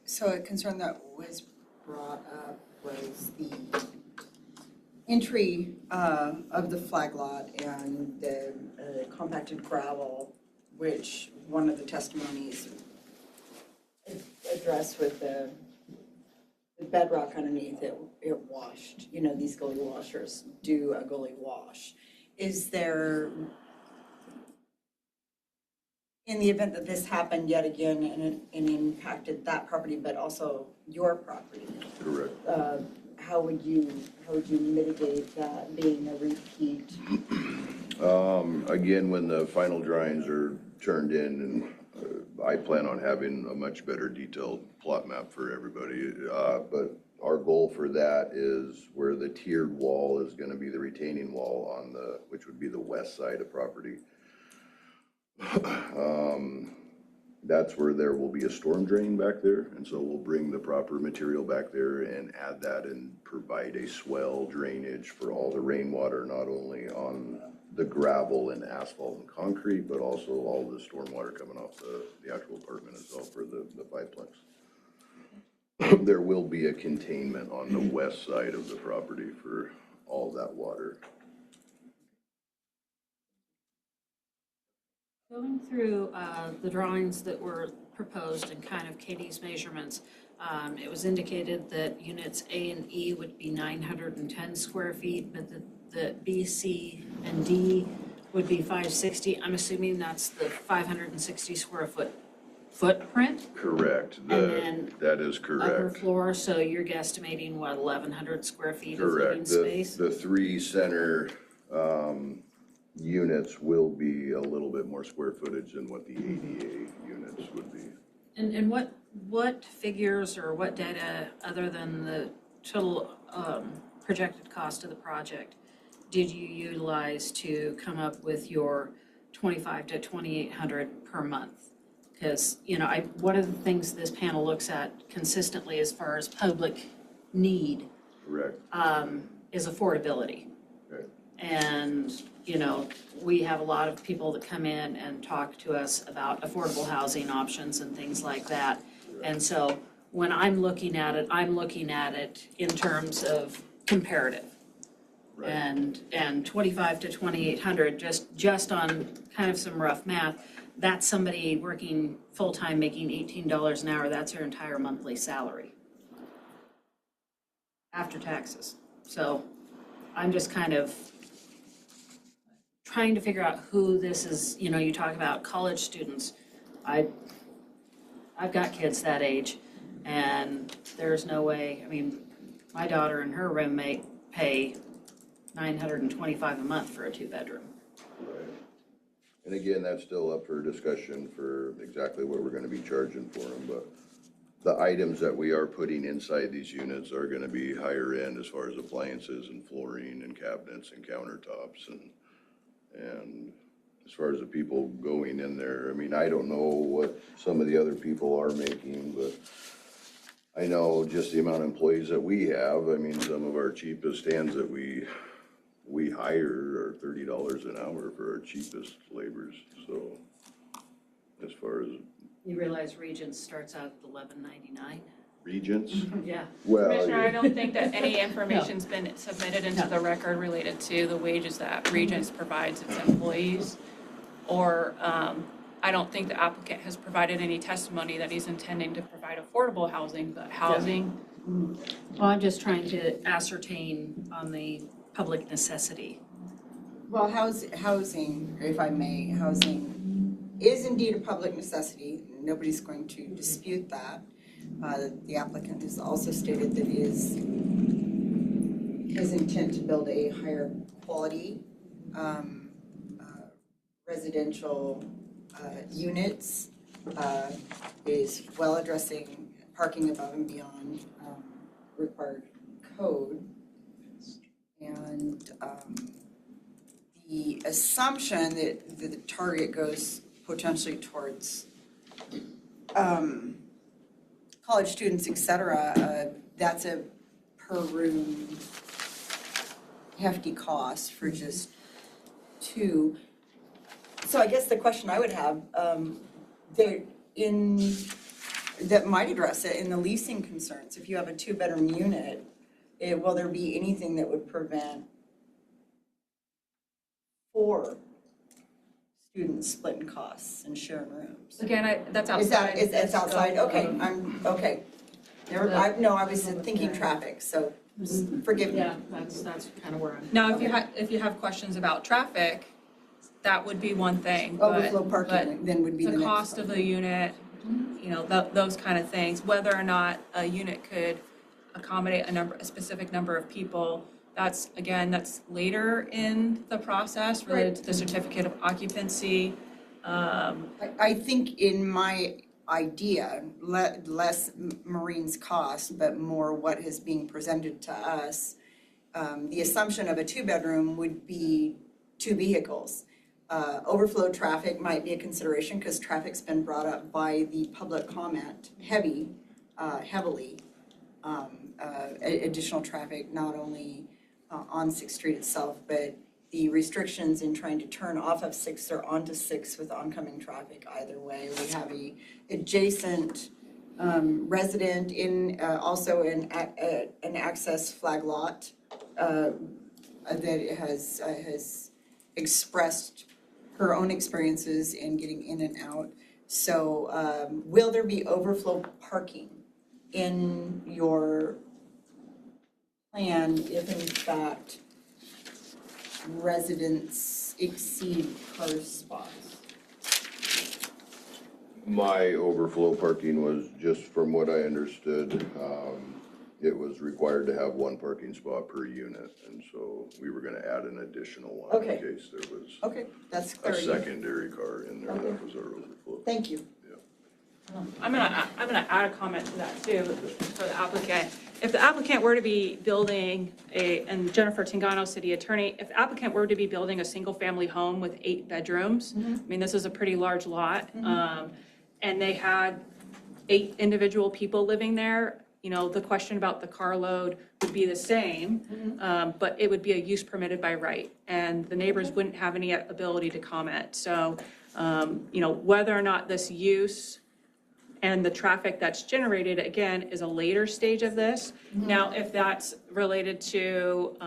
So a concern that was brought up was the entry of the flag lot and the compacted gravel, which one of the testimonies addressed with the bedrock underneath it, it washed. You know, these gully washers do a gully wash. Is there, in the event that this happened yet again and impacted that property, but also your property? Correct. How would you mitigate that being a repeat? Again, when the final drawings are turned in, and I plan on having a much better detailed plot map for everybody. But our goal for that is where the tiered wall is gonna be the retaining wall on which would be the west side of property. That's where there will be a storm drain back there, and so we'll bring the proper material back there and add that and provide a swell drainage for all the rainwater, not only on the gravel and asphalt and concrete, but also all the stormwater coming off the actual apartment itself for the fiveplex. There will be a containment on the west side of the property for all that water. Going through the drawings that were proposed and kind of Katie's measurements, it was indicated that units A and E would be 910 square feet, but the B, C, and D would be 560. I'm assuming that's the 560 square foot footprint? Correct. That is Upper correct. floor, so you're guesstimating, what, 1,100 square feet of living Correct. space? The three center units will be a little bit more square footage than what the ADA units would be. And what figures or what data, other than the total projected cost of the project, did you utilize to come up with your $2,500 to $2,800 per month? Because, you know, one of the things this panel looks at consistently as far as public need Correct. is affordability. Okay. And, you know, we have a lot of people that come in and talk to us about affordable housing options and things like that. And so when I'm looking at it in terms of comparative. Right. And 25 to 2,800, just on kind of some rough math, that's somebody working full-time making $18 an hour. That's their entire monthly salary after taxes. So I'm just kind of trying to figure out who this is. You know, you talk about college students. I've got kids that age, and there's no way. I mean, my daughter and her roommate pay $925 a month for a two-bedroom. Right. And again, that's still up for discussion for exactly what we're gonna be charging for them, but the items that we are putting inside these units are gonna be higher end as far as appliances and flooring and cabinets and countertops and as far as the people going in there, I mean, I don't know what some of the other people are making, but I know just the amount of employees that we have. I mean, some of our cheapest hands that we hire are $30 an hour for our cheapest laborers. So as far as You realize Regents starts out at $11.99? Regents, Yeah. well, Commissioner, I don't think that any information's been submitted into the record related to the wages that Regents provides its employees. Or I don't think the applicant has provided any testimony that he's intending to provide affordable housing, but housing. Well, I'm just trying to ascertain on the public necessity. Well, housing, if I may, housing is indeed a public necessity. Nobody's going to dispute that. The applicant has also stated that his intent to build a higher quality residential units, is well addressing parking above and beyond required code. And the assumption that the target goes potentially towards college students, et cetera, that's a per room hefty cost for just 2. So I guess the question I would have, that might address it in the leasing concerns, if you have a 2-bedroom unit, will there be anything that would prevent 4 students splitting costs and sharing rooms? Again, that's Is that, outside. it's outside, okay, okay. I was thinking traffic, so forgive me. Yeah, that's kind of where I'm. Now, if you have questions about traffic, that would be one thing, but. Overflow parking then would be the next The cost of the unit, those kind of things, whether or not a unit could accommodate a specific number of people, that's later in the process related to the certificate of occupancy. I think in my idea, less Marine's cost, but more what is being presented to us, the assumption of a 2-bedroom would be 2 vehicles. Overflow traffic might be a consideration because traffic's been brought up by the public comment heavily. Additional traffic, not only on 6th Street itself, but the restrictions in trying to turn off of 6th or onto 6th with oncoming traffic either way. We have a adjacent resident in also an access flag lot that has expressed her own experiences in getting in and out. So will there be overflow parking in your plan if in fact residents exceed car spots? My overflow parking was, just from what I understood, it was required to have 1 parking spot per unit. And so we were gonna add an additional one in case there was That's a clarity. secondary car in there. That was our overflow. Thank you. I'm gonna add a comment to that too for the applicant. If the applicant were to be building and Jennifer Tangano, city attorney, if the applicant were to be building a single-family home with 8 bedrooms, I mean, this is a pretty large lot, and they had 8 individual people living there, the question about the car load would be the same, but it would be a use permitted by right, and the neighbors wouldn't have any ability to comment. So, whether or not this use and the traffic that's generated, again, is a later stage of this. Now, if that's related to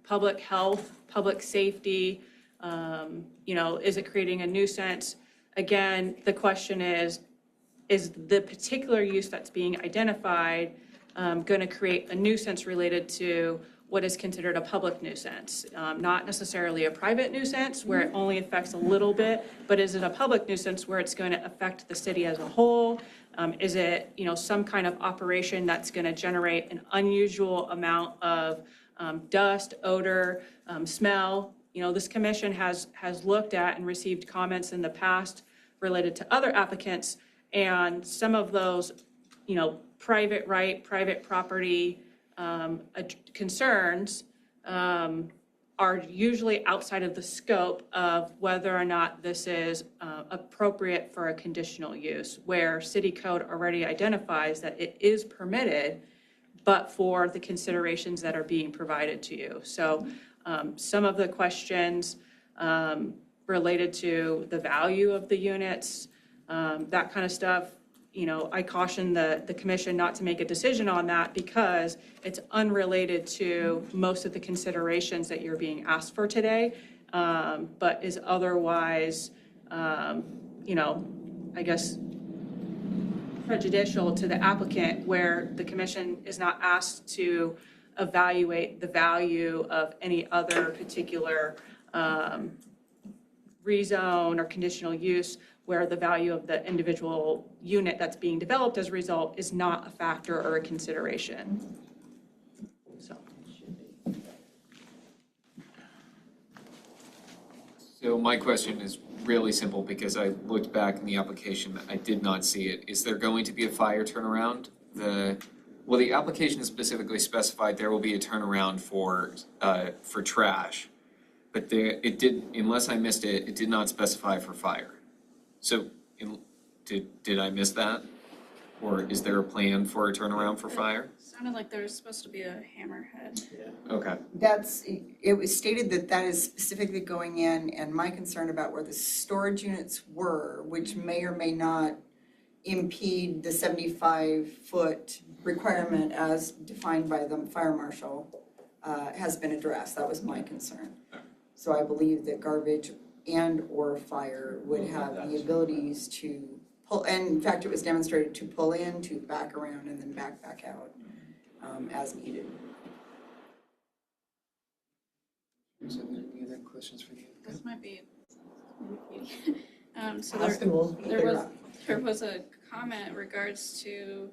public health, public safety, is it creating a nuisance? Again, the question is the particular use that's being identified going to create a nuisance related to what is considered a public nuisance, not necessarily a private nuisance where it only affects a little bit, but is it a public nuisance where it's going to affect the city as a whole? Is it, some kind of operation that's going to generate an unusual amount of dust, odor, smell? This commission has looked at and received comments in the past related to other applicants, and some of those, private right, private property concerns are usually outside of the scope of whether or not this is appropriate for a conditional use, where city code already identifies that it is permitted, but for the considerations that are being provided to you. So some of the questions related to the value of the units, that kind of stuff, I caution the commission not to make a decision on that because it's unrelated to most of the considerations that you're being asked for today, but is otherwise, I guess, prejudicial to the applicant, where the commission is not asked to evaluate the value of any other particular rezone or conditional use, where the value of the individual unit that's being developed as a result is not a factor or a consideration. So my question is, really simple because I looked back in the application, I did not see it. Is there going to be a fire turnaround? Well, the application specifically specified there will be a turnaround for trash. But it did, unless I missed it, it did not specify for fire. So, did I miss that? Or is there a plan for a turnaround for fire? Sounded like there was supposed to be a hammerhead. Okay. It was stated that that is specifically going in, and my concern about where the storage units were, which may or may not impede the 75-foot requirement as defined by the fire marshal, has been addressed. That was my concern. So I believe that garbage and/or fire would have the abilities to pull, and in fact, it was demonstrated to pull in, to back around, and then back out as needed. Is there any other questions for you? This might be, so Ask and we'll there was a comment in regards to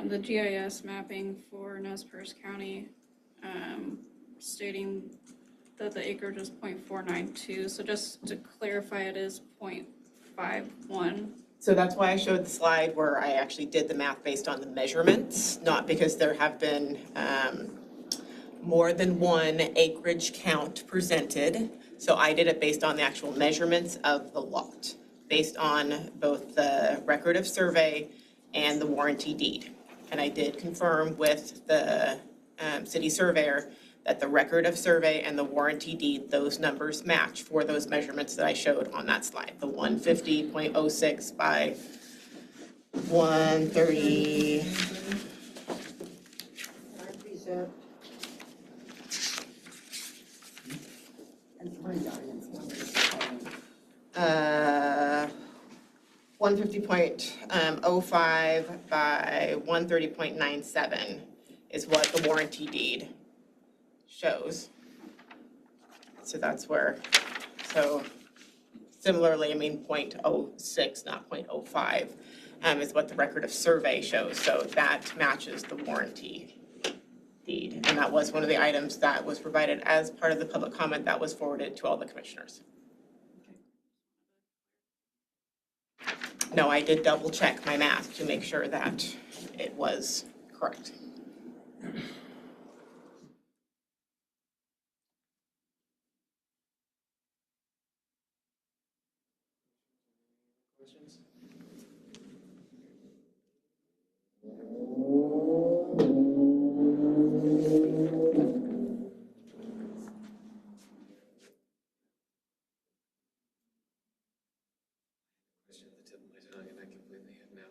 the GIS mapping for Nez Perce County, stating that the acreage is 0.492. So just to clarify, it is 0.51. So that's why I showed the slide where I actually did the math based on the measurements, not because there have been more than one acreage count presented. So I did it based on the actual measurements of the lot, based on both the record of survey and the warranty deed. And I did confirm with the city surveyor that the record of survey and the warranty deed, those numbers match for those measurements that I showed on that slide. The 150.06 by 130. Uh, 150.05 by 130.97 is what the warranty deed shows. So that's where, so similarly, I mean, 0.06, not 0.05, is what the record of survey shows. So that matches the warranty deed. And that was one of the items that was provided as part of the public comment that was forwarded to all the commissioners. No, I did double check my math to make sure that it was correct.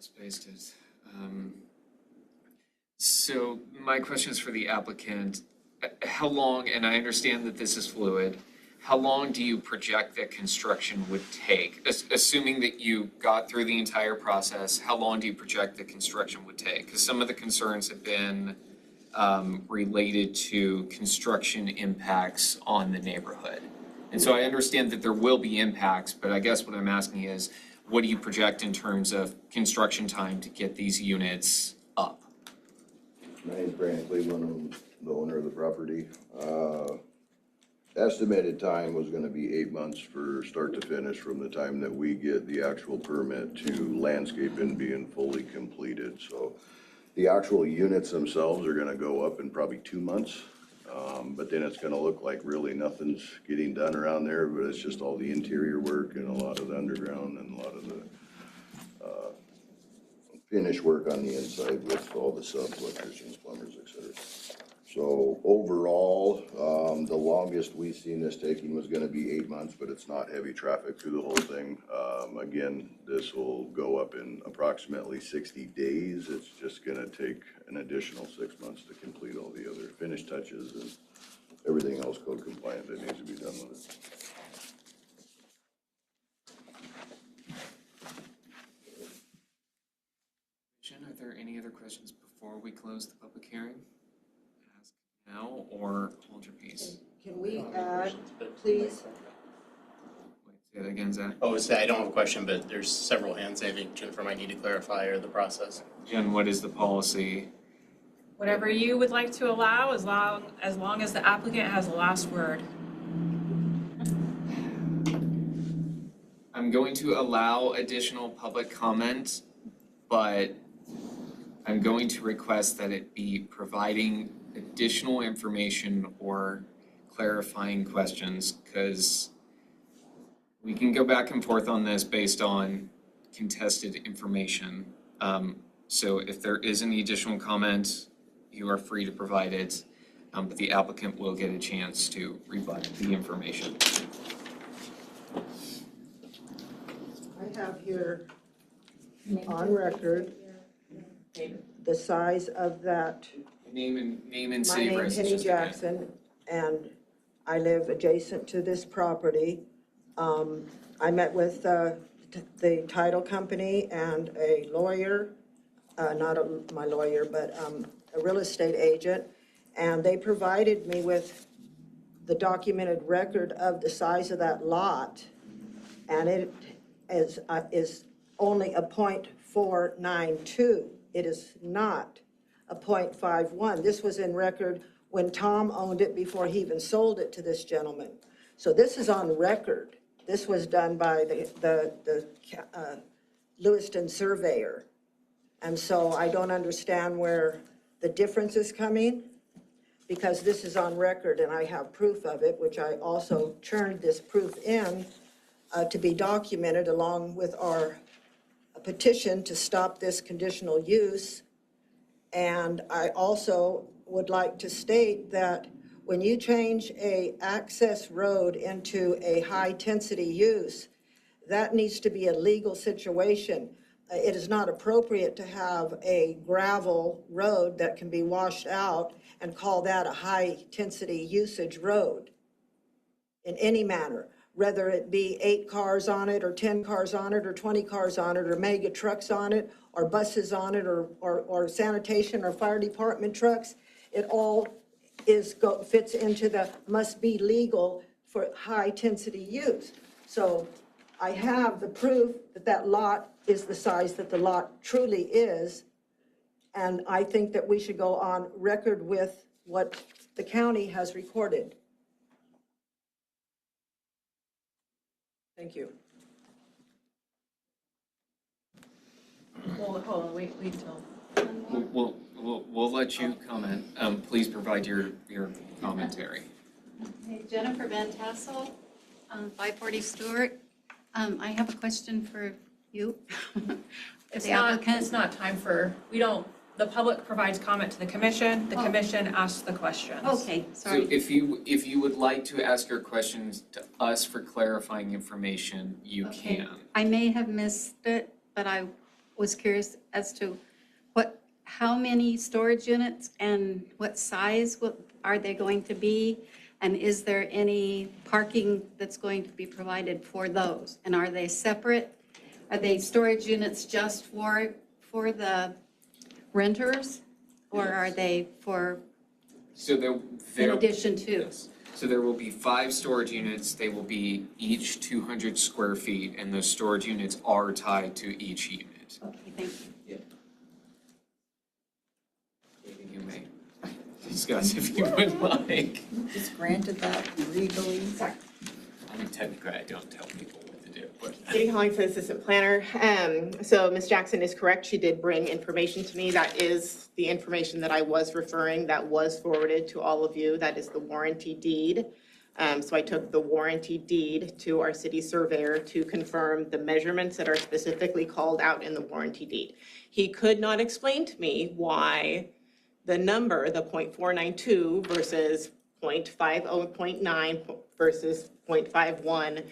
Spaced it. So my question is for the applicant. How long, and I understand that this is fluid, how long do you project that construction would take? Assuming that you got through the entire process, how long do you project the construction would take? Because some of the concerns have been related to construction impacts on the neighborhood. And so I understand that there will be impacts, but I guess what I'm asking is, what do you project in terms of construction time to get these units up? My name's Brandon Cleveland, I'm the owner of the property. Estimated time was gonna be 8 months for start to finish from the time that we get the actual permit to landscaping being fully completed. So the actual units themselves are gonna go up in probably 2 months. But then it's gonna look like really nothing's getting done around there, but it's just all the interior work and a lot of the underground and a lot of the finish work on the inside with all the subs, electricians, plumbers, etc. So overall, the longest we've seen this taking was gonna be 8 months, but it's not heavy traffic through the whole thing. Again, this will go up in approximately 60 days. It's just gonna take an additional 6 months to complete all the other finish touches and everything else code compliant that needs to be done with it. Jen, are there any other questions before we close the public hearing? Ask now or hold your peace. Can we add, please? Say that again, Zach. Oh, I don't have a question, but there's several hands. I think Jennifer might need to clarify or the process. Jen, what is the policy? Whatever you would like to allow, as long as the applicant has the last word. I'm going to allow additional public comment, but I'm going to request that it be providing additional information or clarifying questions, because we can go back and forth on this based on contested information. So if there is any additional comment, you are free to provide it, but the applicant will get a chance to rebut the information. I have here on record the size of that. Name and My city of name residence. Penny just again. Jackson, and I live adjacent to this property. I met with the title company and a lawyer, my lawyer, but a real estate agent, and they provided me with the documented record of the size of that lot, and it is only a .492. It is not a .51. This was in record when Tom owned it before he even sold it to this gentleman. So this is on record. This was done by the Lewiston surveyor. And so I don't understand where the difference is coming, because this is on record and I have proof of it, which I also turned this proof in to be documented along with our petition to stop this conditional use. And I also would like to state that when you change a access road into a high-intensity use, that needs to be a legal situation. It is not appropriate to have a gravel road that can be washed out and call that a high-intensity usage road in any manner, whether it be 8 cars on it or 10 cars on it or 20 cars on it or mega trucks on it or buses on it or sanitation or fire department trucks. It all fits into the must be legal for high-intensity use. So I have the proof that that lot is the size that the lot truly is, and I think that we should go on record with what the county has recorded. Thank you. Hold on, wait till. We'll let you comment. Please provide your commentary. Okay, Jennifer Van Tassel, 540 Stewart. I have a question for you. It's The not, applicant. it's not time for, the public provides comment to the commission asks the questions. Okay, So sorry. if you would like to ask your questions to us for clarifying information, you Okay. can. I may have missed it, but I was curious as to how many storage units and what size are they going to be? And is there any parking that's going to be provided for those? And are they separate? Are they storage units just for the renters? Or are they for, So in addition to? Yes. So there will be 5 storage units. They will be each 200 square feet, and those storage units are tied to each unit. Okay, thank you. You may discuss if you would like. Just granted that legally. I mean, technically, I don't tell people what to do, but. Katie Hollings, Assistant Planner. So Ms. Jackson is correct. She did bring information to me. That is the information that I was referring, that was forwarded to all of you. That is the warranty deed. So I took the warranty deed to our city surveyor to confirm the measurements that are specifically called out in the warranty deed. He could not explain to me why the number, the .492 versus .50, .9 versus .51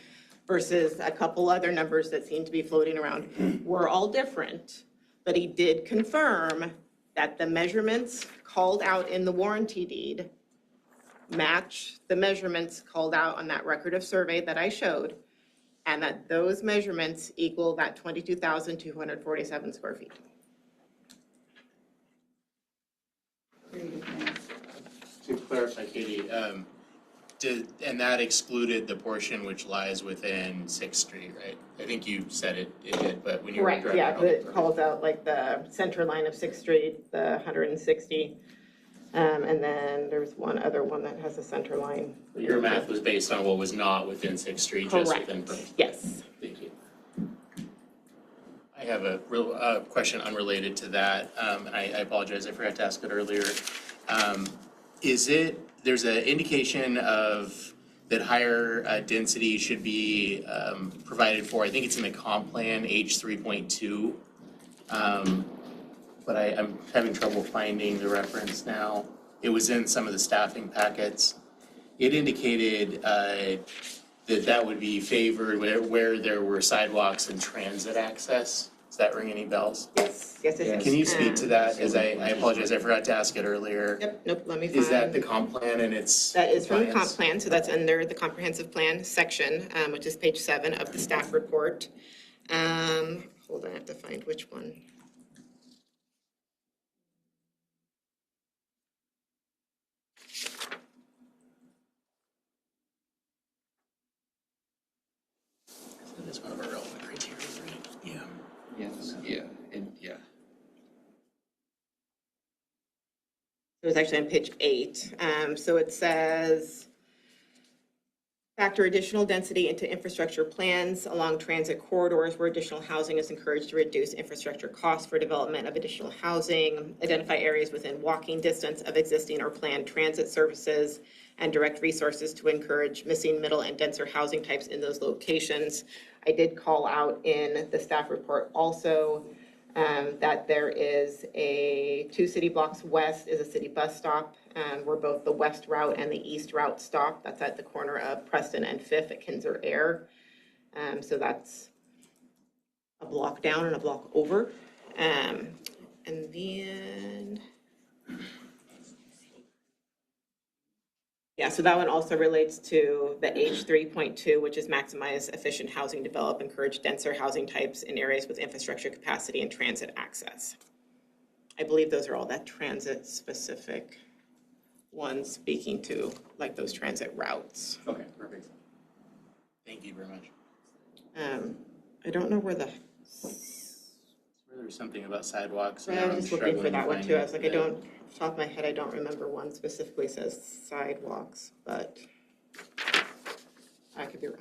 versus a couple other numbers that seem to be floating around were all different. But he did confirm that the measurements called out in the warranty deed match the measurements called out on that record of survey that I showed, and that those measurements equal that 22,247 square feet. To clarify, Katie, and that excluded the portion which lies within 6th Street, right? I think you said it did, but when you were Correct, driving. yeah, it calls out like the center line of 6th Street, the 160. And then there's one other one that has a center line. Your math was based on what was not within 6th Street, just Correct. within. Yes. Thank you. have a real question unrelated to that, and I apologize, I forgot to ask it earlier. There's an indication of that higher density should be provided for, I think it's in the comp plan, H 3.2. But I'm having trouble finding the reference now. It was in some of the staffing packets. It indicated that would be favored where there were sidewalks and transit access. Does that ring any bells? Yes, yes, it is. Can you speak to that? As I apologize, I forgot to ask it earlier. Yep, nope, let me find. Is that the comp plan and it's? That is from the comp compliance? plan, so that's under the comprehensive plan section, which is page 7 of the staff report. Hold on, I have to find which one. That's one of our relevant criteria, right? Yeah. Yes, yeah, and yeah. It was actually on page 8. So it says, factor additional density into infrastructure plans along transit corridors where additional housing is encouraged to reduce infrastructure costs for development of additional housing. Identify areas within walking distance of existing or planned transit services and direct resources to encourage missing middle and denser housing types in those locations. I did call out in the staff report also that there is 2 city blocks west is a city bus stop, where both the west route and the east route stop. That's at the corner of Preston and 5th at Kinzer Air. So that's a block down and a block over. And then, yeah, so that one also relates to the H 3.2, which is maximize efficient housing, develop, encourage denser housing types in areas with infrastructure capacity and transit access. I believe those are all that transit specific ones speaking to like those transit routes. Okay, perfect. Thank you very much. I don't know where There's something about sidewalks. I was just looking for that one too. I was like, off the top of my head, I don't remember one specifically says sidewalks, but I could be wrong.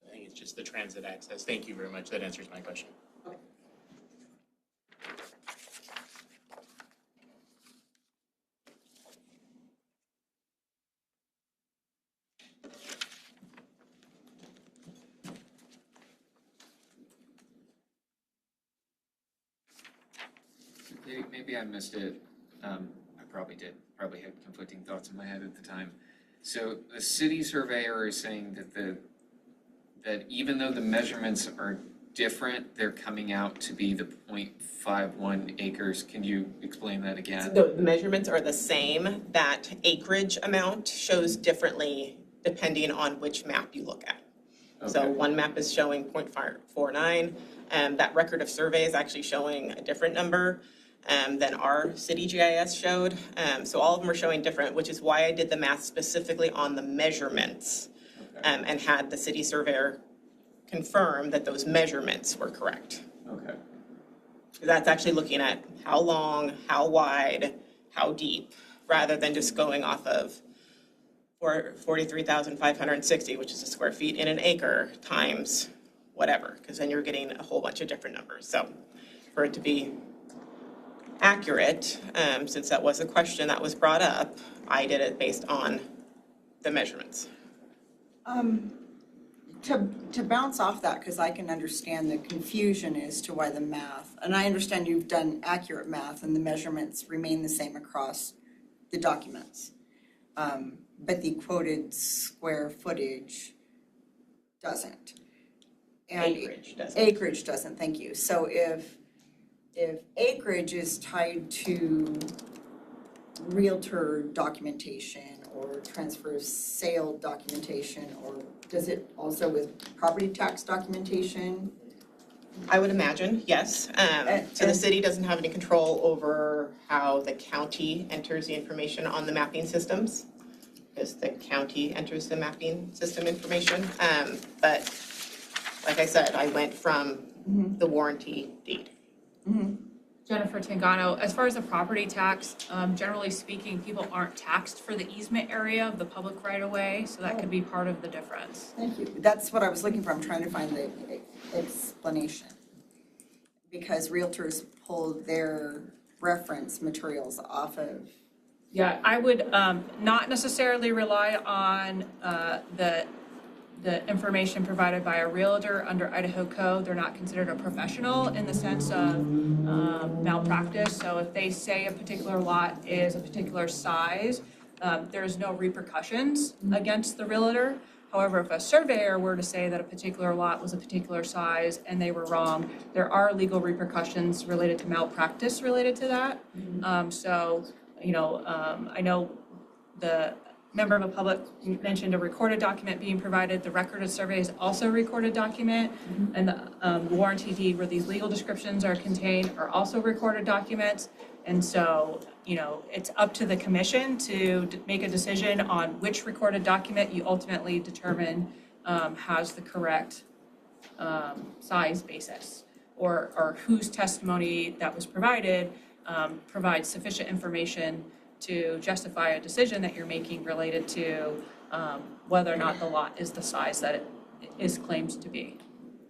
I think it's just the transit access. Thank you very much. That answers my question. Maybe I missed it. I probably did. Probably had conflicting thoughts in my head at the time. So the city surveyor is saying that even though the measurements are different, they're coming out to be the 0.51 acres. Can you explain that again? The measurements are the same. That acreage amount shows differently depending on which map you look at. So Okay. one map is showing 0.549, and that record of survey is actually showing a different number than our city GIS showed. So all of them are showing different, which is why I did the math specifically on the measurements and had the city surveyor confirm that those measurements were correct. Okay. That's actually looking at how long, how wide, how deep, rather than just going off of 43,560, which is a square feet in an acre, times whatever, because then you're getting a whole bunch of different numbers. So for it to be accurate, since that was a question that was brought up, I did it based on the measurements. To bounce off that, because I can understand the confusion as to why the math, and I understand you've done accurate math and the measurements remain the same across the documents. But the quoted square footage doesn't. And Acreage doesn't. Acreage doesn't, thank you. So if acreage is tied to realtor documentation or transfer of sale documentation, or does it also with property tax documentation? I would imagine, yes. So the city doesn't have any control over how the county enters the information on the mapping systems, because the county enters the mapping system information. But like I said, I went from the warranty deed. Jennifer Tangano, as far as the property tax, generally speaking, people aren't taxed for the easement area of the public right-of-way, so that could be part of the difference. Thank you. That's what I was looking for. I'm trying to find the explanation. Because realtors pull their reference materials off of. Yeah, I would not necessarily rely on the information provided by a realtor under Idaho code. They're not considered a professional in the sense of malpractice. So if they say a particular lot is a particular size, there's no repercussions against the realtor. However, if a surveyor were to say that a particular lot was a particular size and they were wrong, there are legal repercussions related to malpractice related to that. I know the member of the public mentioned a recorded document being provided. The record of survey is also a recorded document. And the warranty deed where these legal descriptions are contained are also recorded documents. And so, it's up to the commission to make a decision on which recorded document you ultimately determine has the correct size basis, or whose testimony that was provided provides sufficient information to justify a decision that you're making related to whether or not the lot is the size that it is claimed to be.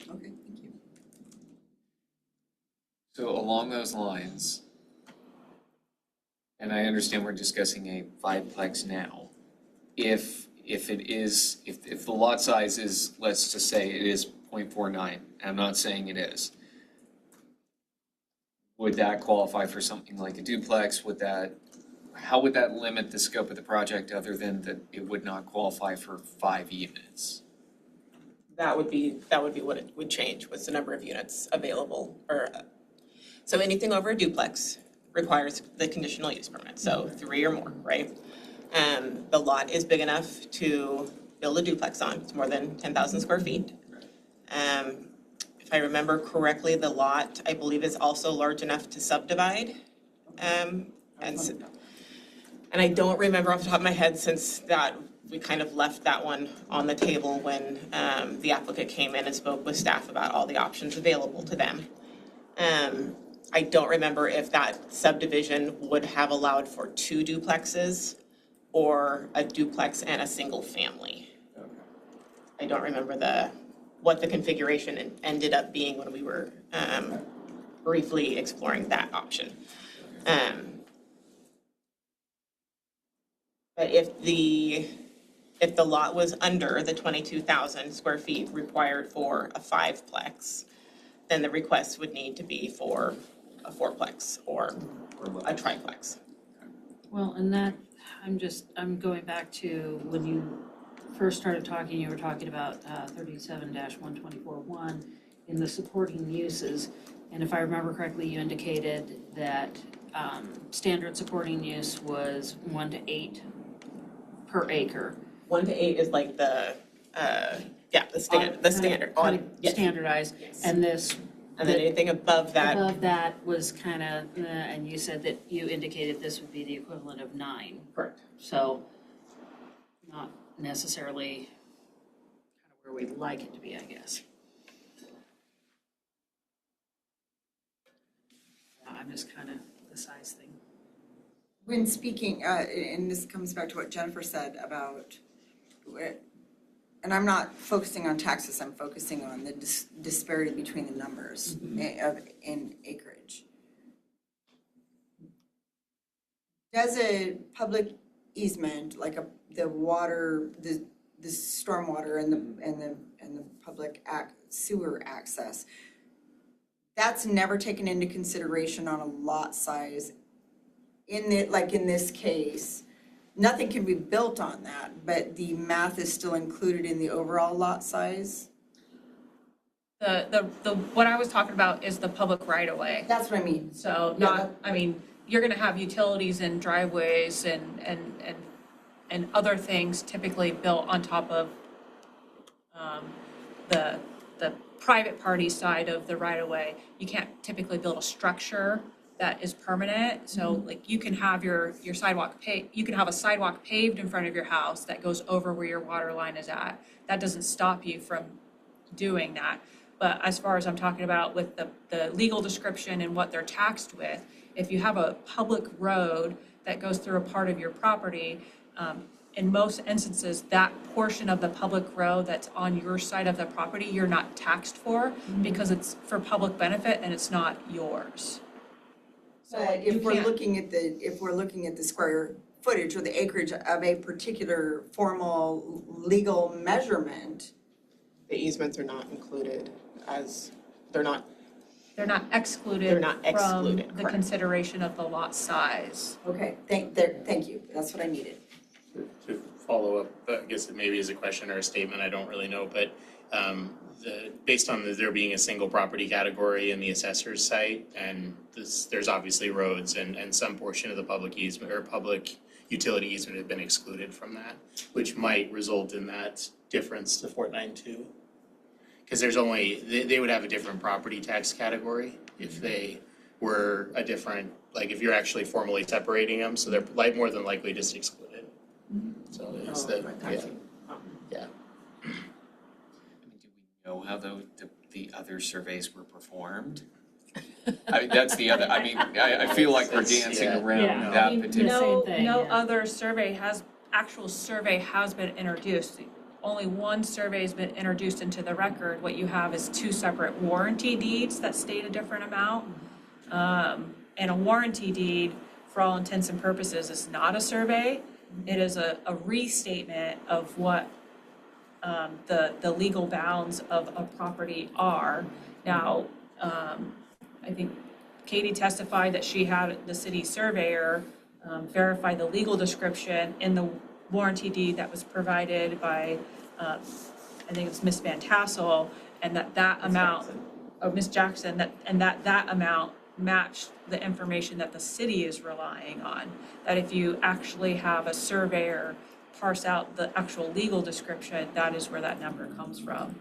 Okay, thank you. So along those lines, and I understand we're discussing a fiveplex now, if the lot size is, let's just say it is 0.49, I'm not saying it is, would that qualify for something like a duplex? How would that limit the scope of the project other than that it would not qualify for 5 units? That would be what it would change, was the number of units available. So anything over a duplex requires the conditional use permit, so 3 or more, right? The lot is big enough to build a duplex on. It's more than 10,000 square feet. If I remember correctly, the lot, I believe, is also large enough to subdivide. And I don't remember off the top of my head, since that we kind of left that one on the table when the applicant came in and spoke with staff about all the options available to them. I don't remember if that subdivision would have allowed for 2 duplexes or a duplex and a single family. I don't remember what the configuration ended up being when we were briefly exploring that option. But if the lot was under the 22,000 square feet required for a 5-plex, then the request would need to be for a 4-plex or a triplex. Well, and that, I'm going back to when you first started talking, you were talking about 37-124-1 in the supporting uses. And if I remember correctly, you indicated that standard supporting use was 1 to 8 per acre. 1 to 8 is like the standard. Yes. Standardized, Yes. and this. And then anything above that. Above that was kind of, and you said that you indicated this would be the equivalent of 9. Correct. So not necessarily kind of where we'd like it to be, I guess. I'm just kind of the size thing. When speaking, and this comes back to what Jennifer said about, and I'm not focusing on taxes, I'm focusing on the disparity between the numbers in acreage. Does a public easement, like the water, the stormwater and the public sewer access, that's never taken into consideration on a lot size? In this case, nothing can be built on that, but the math is still included in the overall lot size? What I was talking about is the public right of way. That's what I mean. So you're gonna have utilities and driveways and other things typically built on top of the private party side of the right of way, you can't typically build a structure that is permanent. So like you can have your sidewalk you can have a sidewalk paved in front of your house that goes over where your water line is at. That doesn't stop you from doing that. But as far as I'm talking about with the legal description and what they're taxed with, if you have a public road that goes through a part of your property, in most instances, that portion of the public road that's on your side of the property, you're not taxed for because it's for public benefit and it's not yours. So But you if we're can't- looking at the square footage or the acreage of a particular formal legal measurement. The easements are not included as, they're not excluded They're not excluded, from the correct. consideration of the lot size. Okay, thank you, that's what I needed. To follow up, I guess it maybe is a question or a statement, I don't really know, but based on there being a single property category in the assessor's site, and there's obviously roads and some portion of the public easement or public utility easement have been excluded from that, which might result in that difference to 492. Because there's only, they would have a different property tax category if they were a different, like if you're actually formally separating them, so they're more than likely just excluded. So it's yeah. Know how the other surveys were performed? I mean, that's the other, I mean, I feel like we're dancing around that particular. No other actual survey has been introduced. Only one survey has been introduced into the record. What you have is two separate warranty deeds that state a different amount. And a warranty deed, for all intents and purposes, is not a survey. It is a restatement of what the legal bounds of a property are. Now, I think Katie testified that she had the city surveyor verify the legal description in the warranty deed that was provided by, I think it's Miss Van Tassel, and that amount, of Miss Jackson, that amount matched the information that the city is relying on. That if you actually have a surveyor parse out the actual legal description, that is where that number comes from.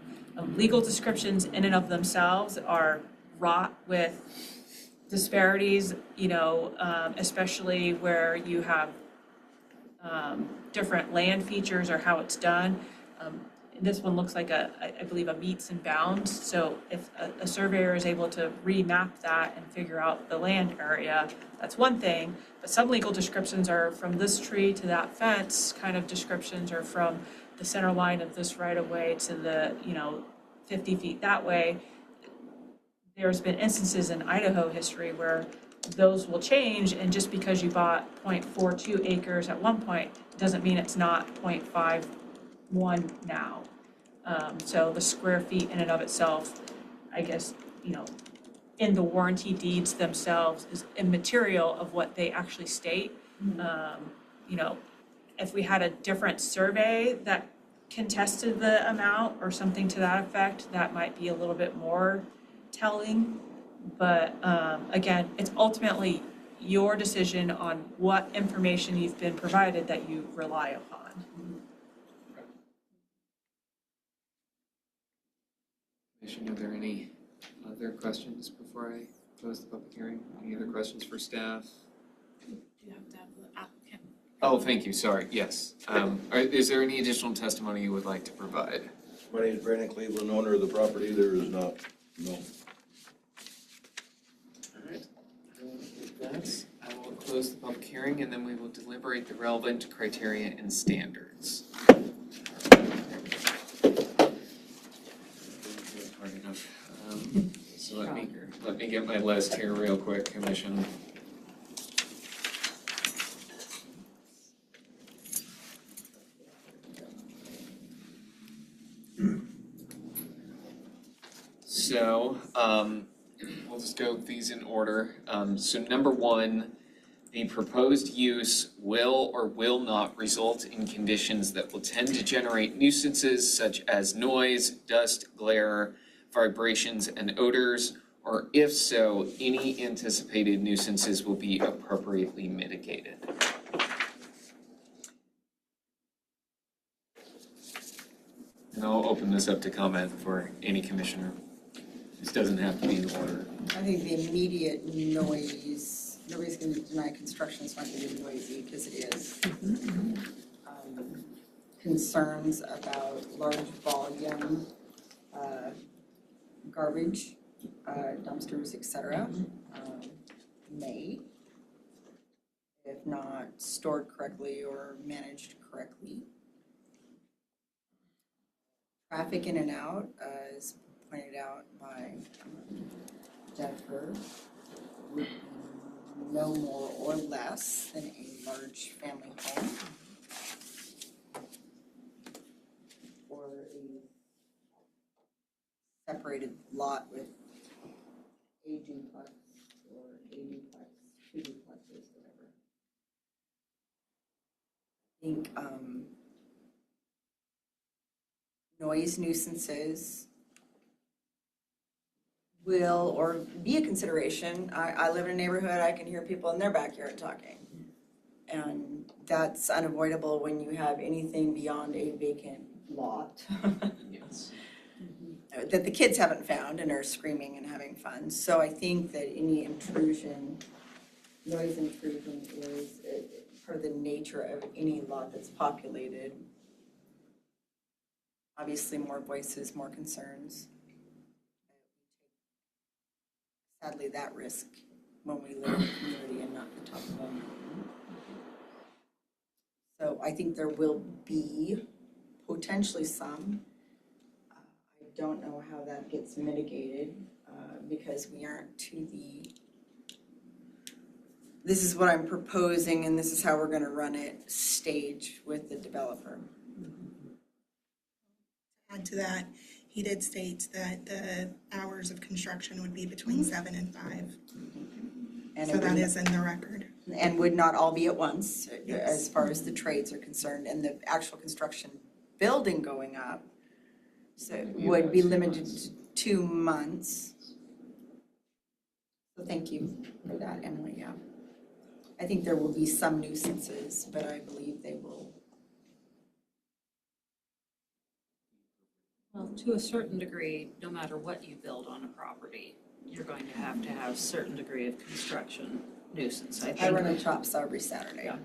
Legal descriptions in and of themselves are wrought with disparities, especially where you have different land features or how it's done. This one looks like I believe a meets and bounds. So if a surveyor is able to remap that and figure out the land area, that's one thing. But some legal descriptions are from this tree to that fence kind of descriptions, or from the center line of this right of way to the, 50 feet that way. There's been instances in Idaho history where those will change, and just because you bought 0.42 acres at one point doesn't mean it's not 0.51 now. So the square feet in and of itself, I guess, in the warranty deeds themselves is immaterial of what they actually state. If we had a different survey that contested the amount or something to that effect, that might be a little bit more telling. But again, it's ultimately your decision on what information you've been provided that you rely upon. Commission, are there any other questions before I close the public hearing? Any other questions for staff? You have to have the applicant. Oh, thank you, sorry, yes. Is there any additional testimony you would like to provide? My name is Brandon Cleveland, owner of the property. There is not, no. All right, with that, I will close the public hearing and then we will deliberate the relevant criteria and standards. Hard enough. So let me get my list here real quick, Commission. So, we'll just go with these in order. So number one, the proposed use will or will not result in conditions that will tend to generate nuisances such as noise, dust, glare, vibrations, and odors, or if so, any anticipated nuisances will be appropriately mitigated. And I'll open this up to comment for any commissioner This doesn't have to be in order. I think the immediate noise, nobody's gonna deny construction is not gonna be noisy, because it is. Concerns about large volume, garbage, dumpsters, et cetera, may, if not stored correctly or managed correctly. Traffic in and out, as pointed out by Jennifer, would be no more or less than a large family home. Or a separated lot with a duplex or a duplex, two duplexes, whatever. I think, noise nuisances will or be a consideration. I live in a neighborhood, I can hear people in their backyard talking. And that's unavoidable when you have anything beyond a vacant lot. Yes. That the kids haven't found and are screaming and having fun. So I think that any intrusion, noise intrusion is part of the nature of any lot that's populated. Obviously, more voices, more concerns. Sadly, that risk when we live in a community and not the top of a mountain. So I think there will be potentially some. I don't know how that gets mitigated because we aren't to the, this is what I'm proposing and this is how we're gonna run it stage with the developer. Add to that, he did state that the hours of construction would be between 7 and 5. And So that is in the record. And would not all be at once, as far as the trades are concerned, and the actual construction building going up. So it would be limited to 2 months. So thank you for that, Emily, yeah. I think there will be some nuisances, but I believe they will. Well, to a certain degree, no matter what you build on a property, you're going to have certain degree of construction nuisance. I run a chop saw every Saturday. Yeah.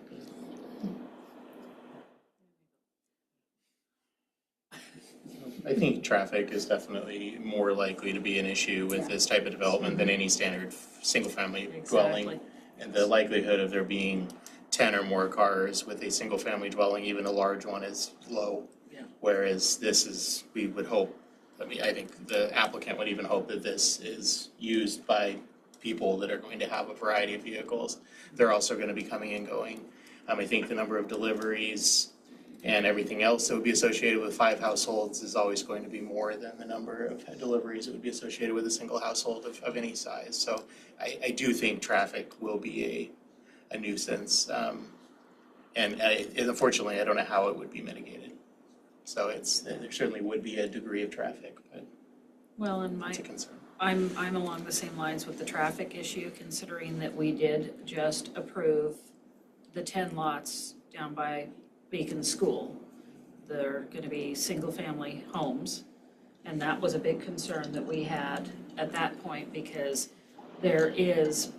I think traffic is definitely more likely to be an issue with this type of development than any standard single-family dwelling. Exactly. And the likelihood of there being 10 or more cars with a single-family dwelling, even a large one, is low. Yeah. Whereas this is, we would hope, I think the applicant would even hope that this is used by people that are going to have a variety of vehicles. They're also going to be coming and going. I think the number of deliveries and everything else that would be associated with 5 households is always going to be more than the number of deliveries that would be associated with a single household of any size. So I do think traffic will be a nuisance. And unfortunately, I don't know how it would be mitigated. So there certainly would be a degree of traffic, but Well, and it's a concern. I'm along the same lines with the traffic issue, considering that we did just approve the 10 lots down by Beacon School. They're gonna be single-family homes, and that was a big concern that we had at that point because there is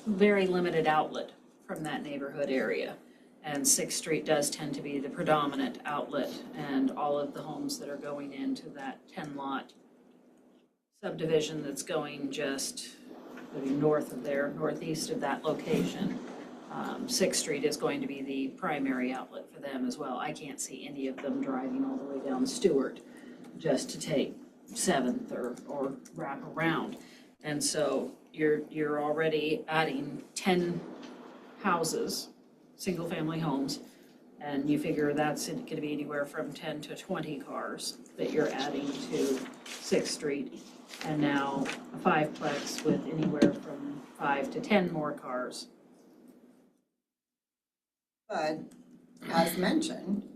very limited outlet from that neighborhood area. And 6th Street does tend to be the predominant outlet, and all of the homes that are going into that 10-lot subdivision that's going just north of there, northeast of that location. 6th Street is going to be the primary outlet for them as well. I can't see any of them driving all the way down Stewart just to take 7th or wrap around. And so you're already adding 10 houses, single-family homes, and you figure that's going to be anywhere from 10 to 20 cars that you're adding to 6th Street. And now a 5-plex with anywhere from 5 to 10 more cars. But as mentioned,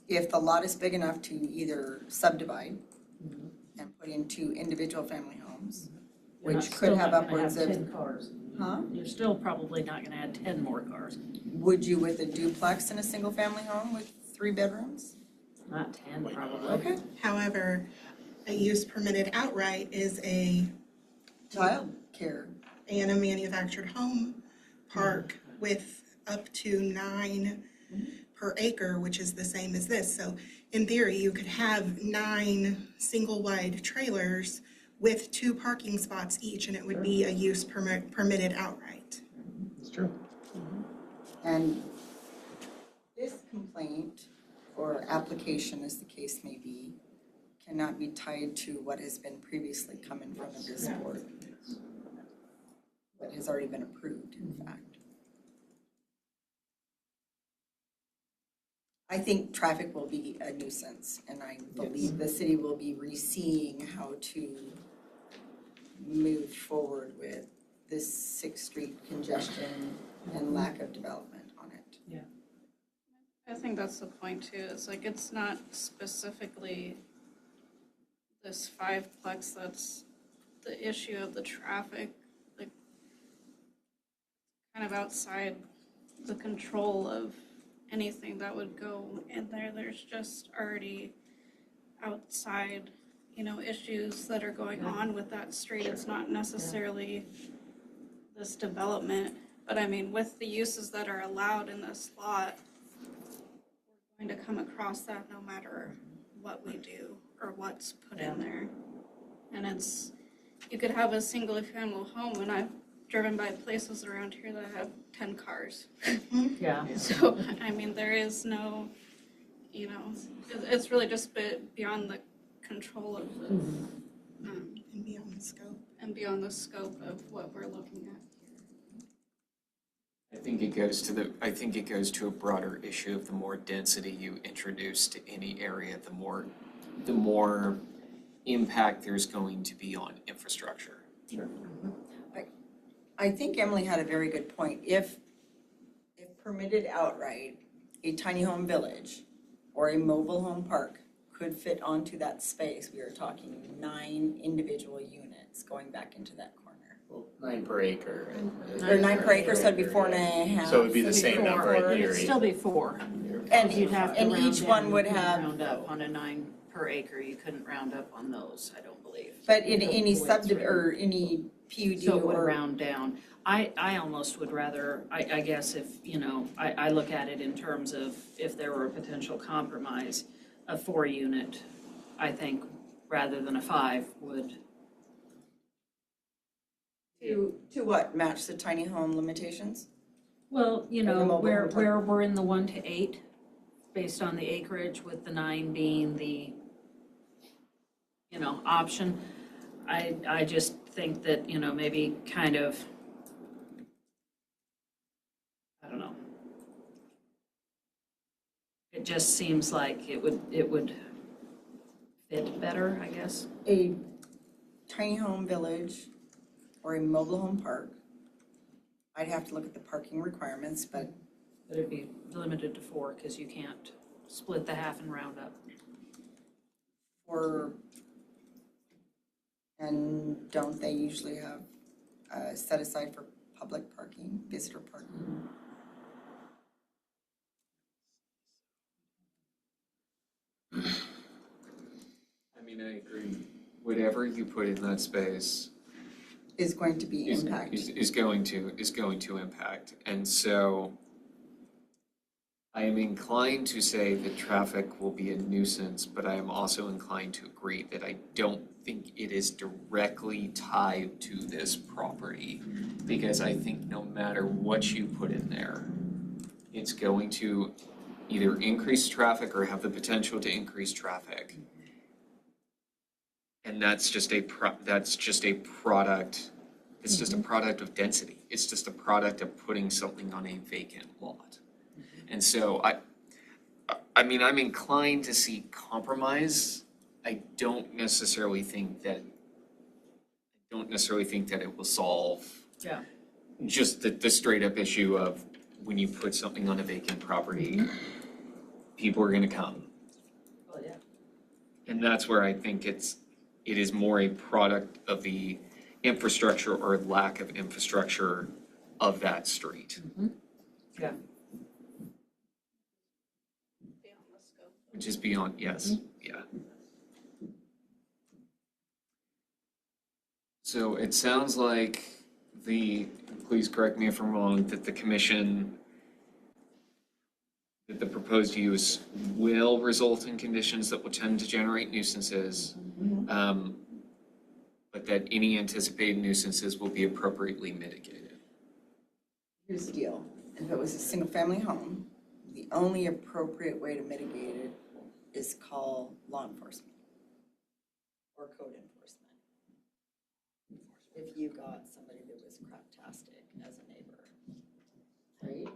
if the lot is big enough to either subdivide and put in 2 individual family homes, which could have upwards of 10 cars. Huh? You're still probably not gonna add 10 more cars. Would you with a duplex in a single family home with 3 bedrooms? Not 10 probably. Okay. However, A use permitted outright is a Childcare. and a manufactured home park with up to 9 per acre, which is the same as this. So in theory, you could have 9 single-wide trailers with 2 parking spots each, and it would be a use permitted outright. It's true. And this complaint or application, as the case may be, cannot be tied to what has been previously come in front of this board. What has already been approved, in fact. I think traffic will be a nuisance, and I believe the city will be re-seeing how to move forward with this 6th Street congestion and lack of development on it. Yeah. I think that's the point too, is like, it's not specifically this 5-plex that's the issue of the traffic, like, kind of outside the control of anything that would go in there. There's just already outside, issues that are going on with that street. It's not necessarily this development, but I mean, with the uses that are allowed in this lot, we're going to come across that no matter what we do or what's put in there. And you could have a single family home, and I've driven by places around here that have 10 cars. Yeah. So, I mean, there is no, it's really just beyond the control of the, And beyond the scope. and beyond the scope of what we're looking at. I think it goes to a broader issue of the more density you introduce to any area, the more impact there's going to be on infrastructure. Sure. I think Emily had a very good point. If permitted outright, a tiny home village or a mobile home park could fit onto that space, we are talking 9 individual units going back into that corner. 9 per acre. Or 9 per acre, so it'd be 4.5. So it would be the same number in theory. It'd still be 4. And You'd have to and round each one down, would you couldn't have- round up on a 9 per acre. You couldn't round up on those, I don't believe. But in any The way it's written. or any PUD So it would or. round down. I almost would rather, I guess if, I look at it in terms of if there were a potential compromise, a 4-unit, I think, rather than a 5 would. To what, match the tiny home limitations? Well, Or the mobile where home park. we're in the 1 to 8, based on the acreage, with the 9 being the, option. I just think that, maybe kind of, I don't know. It just seems like it would fit better, I guess. A tiny home village or a mobile home park, I'd have to look at the parking requirements, but But it'd be limited to 4, because you can't split the half and round up. and don't they usually have set aside for public parking, visitor parking? I mean, I agree. Whatever you put in that space Is going to be impact. is going to impact. And so I am inclined to say that traffic will be a nuisance, but I am also inclined to agree that I don't think it is directly tied to this property. Because I think no matter what you put in there, it's going to either increase traffic or have the potential to increase traffic. And that's just a product, it's just a product of density. It's just a product of putting something on a vacant lot. And so I mean, I'm inclined to see compromise. I don't necessarily think that it will solve just the straight up issue of when you put something on a vacant property, people are gonna come. Well, yeah. And that's where I think it is more a product of the infrastructure or lack of infrastructure of that street. Yeah. Which is beyond, yes, yeah. So it sounds like please correct me if I'm wrong, that the commission, that the proposed use will result in conditions that will tend to generate nuisances, but that any anticipated nuisances will be appropriately mitigated. Here's the deal. If it was a single-family home, the only appropriate way to mitigate it is call law enforcement or code enforcement. If you got somebody that was craptastic as a neighbor, right?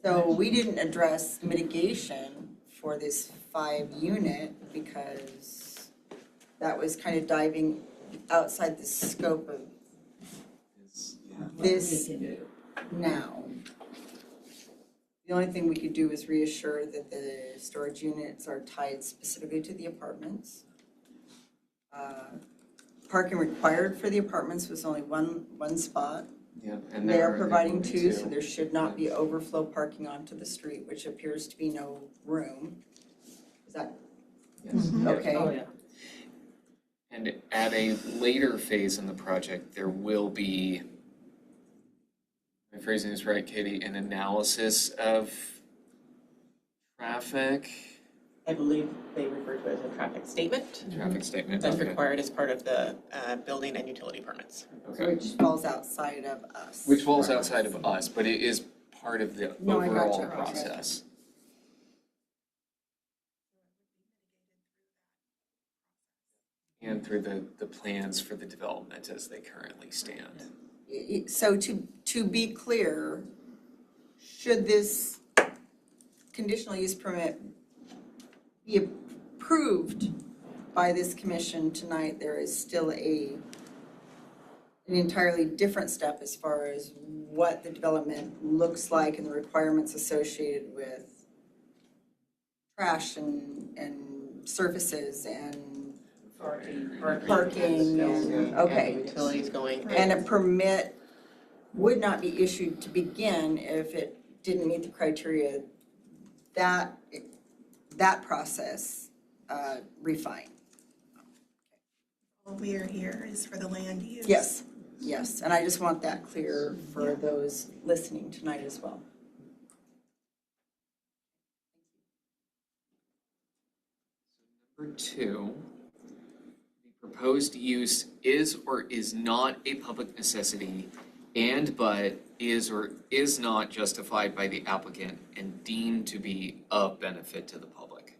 So we didn't address mitigation for this 5-unit because that was kind of diving outside the scope of this now. The only thing we could do is reassure that the storage units are tied specifically to the apartments. Parking required for the apartments was only one spot. Yeah, and They are they're providing moving two, so there should not be overflow parking onto the street, which appears to be no room. Is that? Yes. Okay. Oh, yeah. And at a later phase in the project, there will be, am I phrasing this right, Katie, an analysis of traffic? I believe they refer to it as a traffic statement. Traffic statement, That's okay. required as part of the building and utility permits. Okay. Which falls outside of us. Which falls outside of us, but it is part of the No, I overall gotcha. process. And through the plans for the development as they currently stand. So to be clear, should this conditional use permit be approved by this commission tonight, there is still an entirely different step as far as what the development looks like and the requirements associated with trash and surfaces and parking and, okay. Utilities going. And a permit would not be issued to begin if it didn't meet the criteria. That process refined. All we are here is for the land use. Yes, and I just want that clear for those listening tonight as well. Number 2, the proposed use is or is not a public necessity but is or is not justified by the applicant and deemed to be of benefit to the public.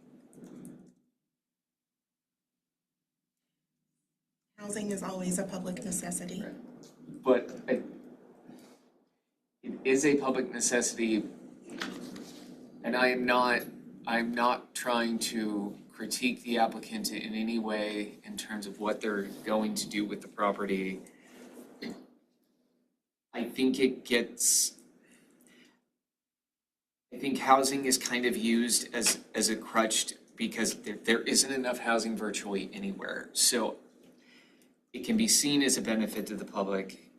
Housing is always a public necessity. But it is a public necessity, and I'm not trying to critique the applicant in any way in terms of what they're going to do with the property. I think housing is kind of used as a crutch because there isn't enough housing virtually anywhere. So it can be seen as a benefit to the public.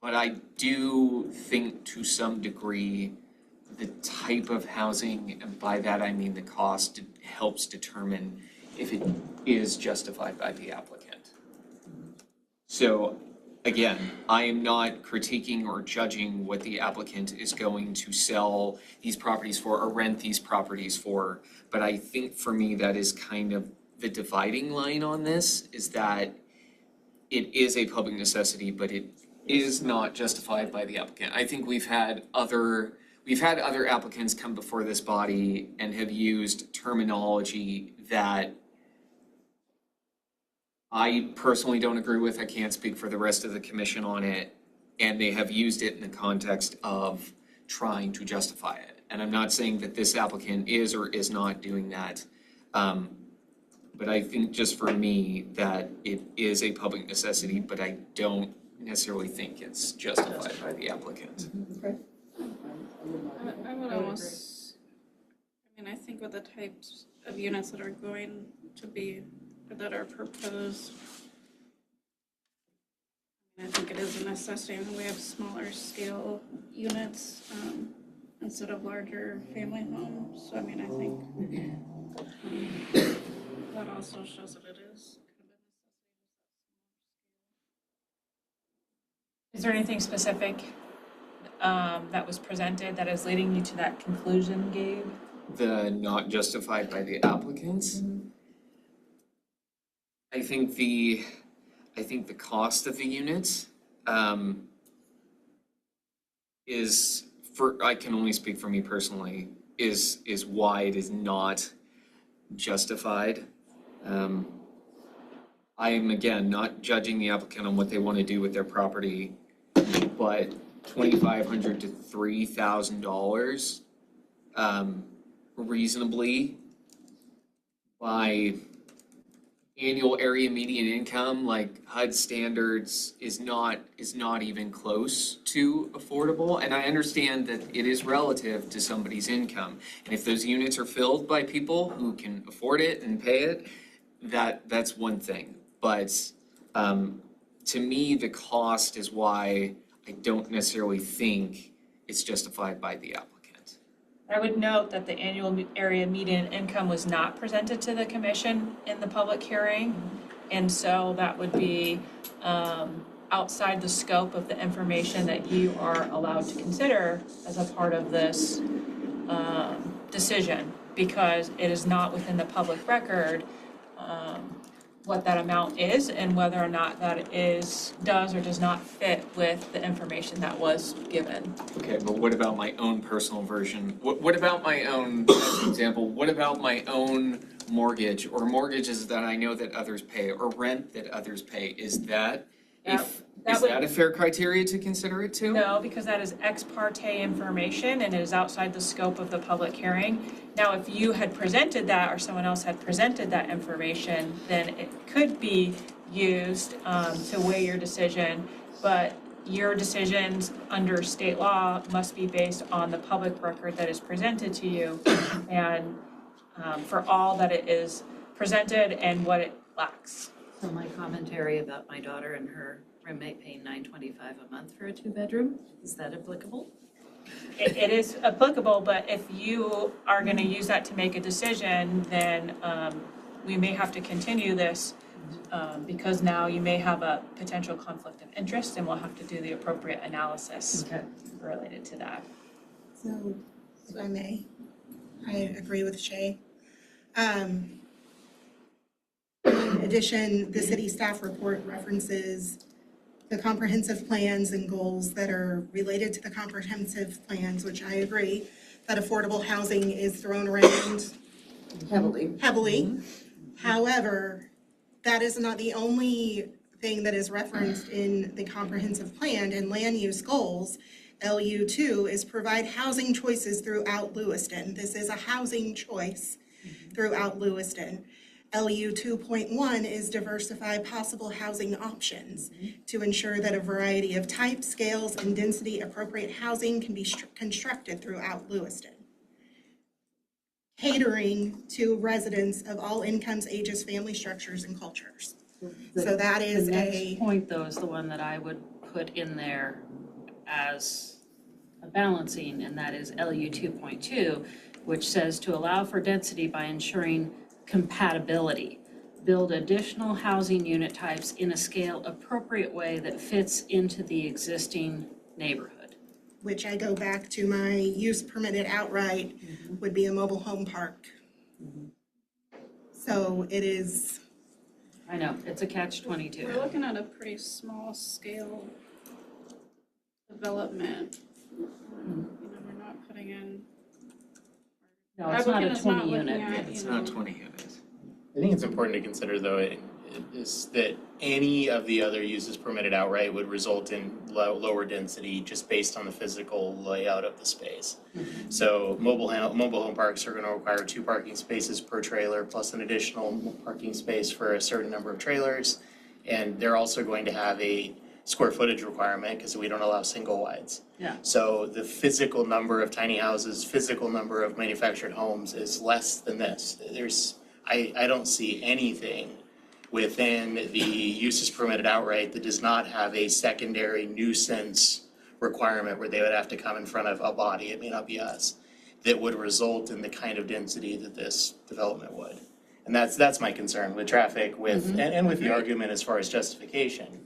But I do think to some degree the type of housing, and by that I mean the cost, helps determine if it is justified by the applicant. So again, I am not critiquing or judging what the applicant is going to sell these properties for or rent these properties for, but I think for me that is kind of the dividing line on this, is that it is a public necessity, but it is not justified by the applicant. I think we've had other applicants come before this body and have used terminology that I personally don't agree with. I can't speak for the rest of the commission on it. And they have used it in the context of trying to justify it. And I'm not saying that this applicant is or is not doing that. But I think just for me that it is a public necessity, but I don't necessarily think it's justified by the applicant. I would almost, I think with the types of units that are going to be, that are proposed, I think it is a necessity. We have smaller scale units instead of larger family homes. So I think that also shows that it is Is there anything specific that was presented that is leading you to that conclusion, Gabe? The not justified by the applicants. I think the cost of the units is, for, I can only speak for me personally, is why it is not justified. I am, again, not judging the applicant on what they want to do with their property, but $2,500 to $3,000 reasonably by annual area median income, like HUD standards, is not even close to affordable. And I understand that it is relative to somebody's income. And if those units are filled by people who can afford it and pay it, that's one thing. But to me, the cost is why I don't necessarily think it's justified by the applicant. I would note that the annual area median income was not presented to the commission in the public hearing. And so that would be outside the scope of the information that you are allowed to consider as a part of this decision, because it is not within the public record what that amount is and whether or not that does or does not fit with the information that was given. Okay, but what about my own personal version? What about my own, as an example, what about my own mortgage or mortgages that I know that others pay or rent that others pay? Is that a fair criteria to consider it too? No, because that is ex parte information and it is outside the scope of the public hearing. Now, if you had presented that or someone else had presented that information, then it could be used to weigh your decision, but your decisions under state law must be based on the public record that is presented to you and for all that it is presented and what it lacks. So my commentary about my daughter and her roommate paying $925 a month for a 2-bedroom, is that applicable? It is applicable, but if you are going to use that to make a decision, then we may have to continue this because now you may have a potential conflict of interest and we'll have to do the appropriate analysis related to that. So, if I may, I agree with Shay. In addition, the city staff report references the comprehensive plans and goals that are related to the comprehensive plans, which I agree, that affordable housing is thrown around heavily. However, that is not the only thing that is referenced in the comprehensive plan and land use goals. LU2 is provide housing choices throughout Lewiston. This is a housing choice throughout Lewiston. LU 2.1 is diversify possible housing options to ensure that a variety of types, scales, and density appropriate housing can be constructed throughout Lewiston. Catering to residents of all incomes, ages, family structures, and cultures. So that is the next point, though, is the one that I would put in there as a balancing, and that is LU 2.2, which says to allow for density by ensuring compatibility. Build additional housing unit types in a scale appropriate way that fits into the existing neighborhood. Which I go back to my use permitted outright would be a mobile home park. So it is. I know, it's a catch-22. We're looking at a pretty small scale development. We're not putting in. No, it's not a 20 unit. It's not 20 units. I think it's important to consider, though, is that any of the other uses permitted outright would result in lower density just based on the physical layout of the space. So mobile home parks are going to require 2 parking spaces per trailer plus an additional parking space for a certain number of trailers. And they're also going to have a square footage requirement because we don't allow single wides. Yeah. So the physical number of tiny houses, physical number of manufactured homes is less than this. I don't see anything within the uses permitted outright that does not have a secondary nuisance requirement where they would have to come in front of a body, it may not be us, that would result in the kind of density that this development would. And that's my concern with traffic, with and with the argument as far as justification.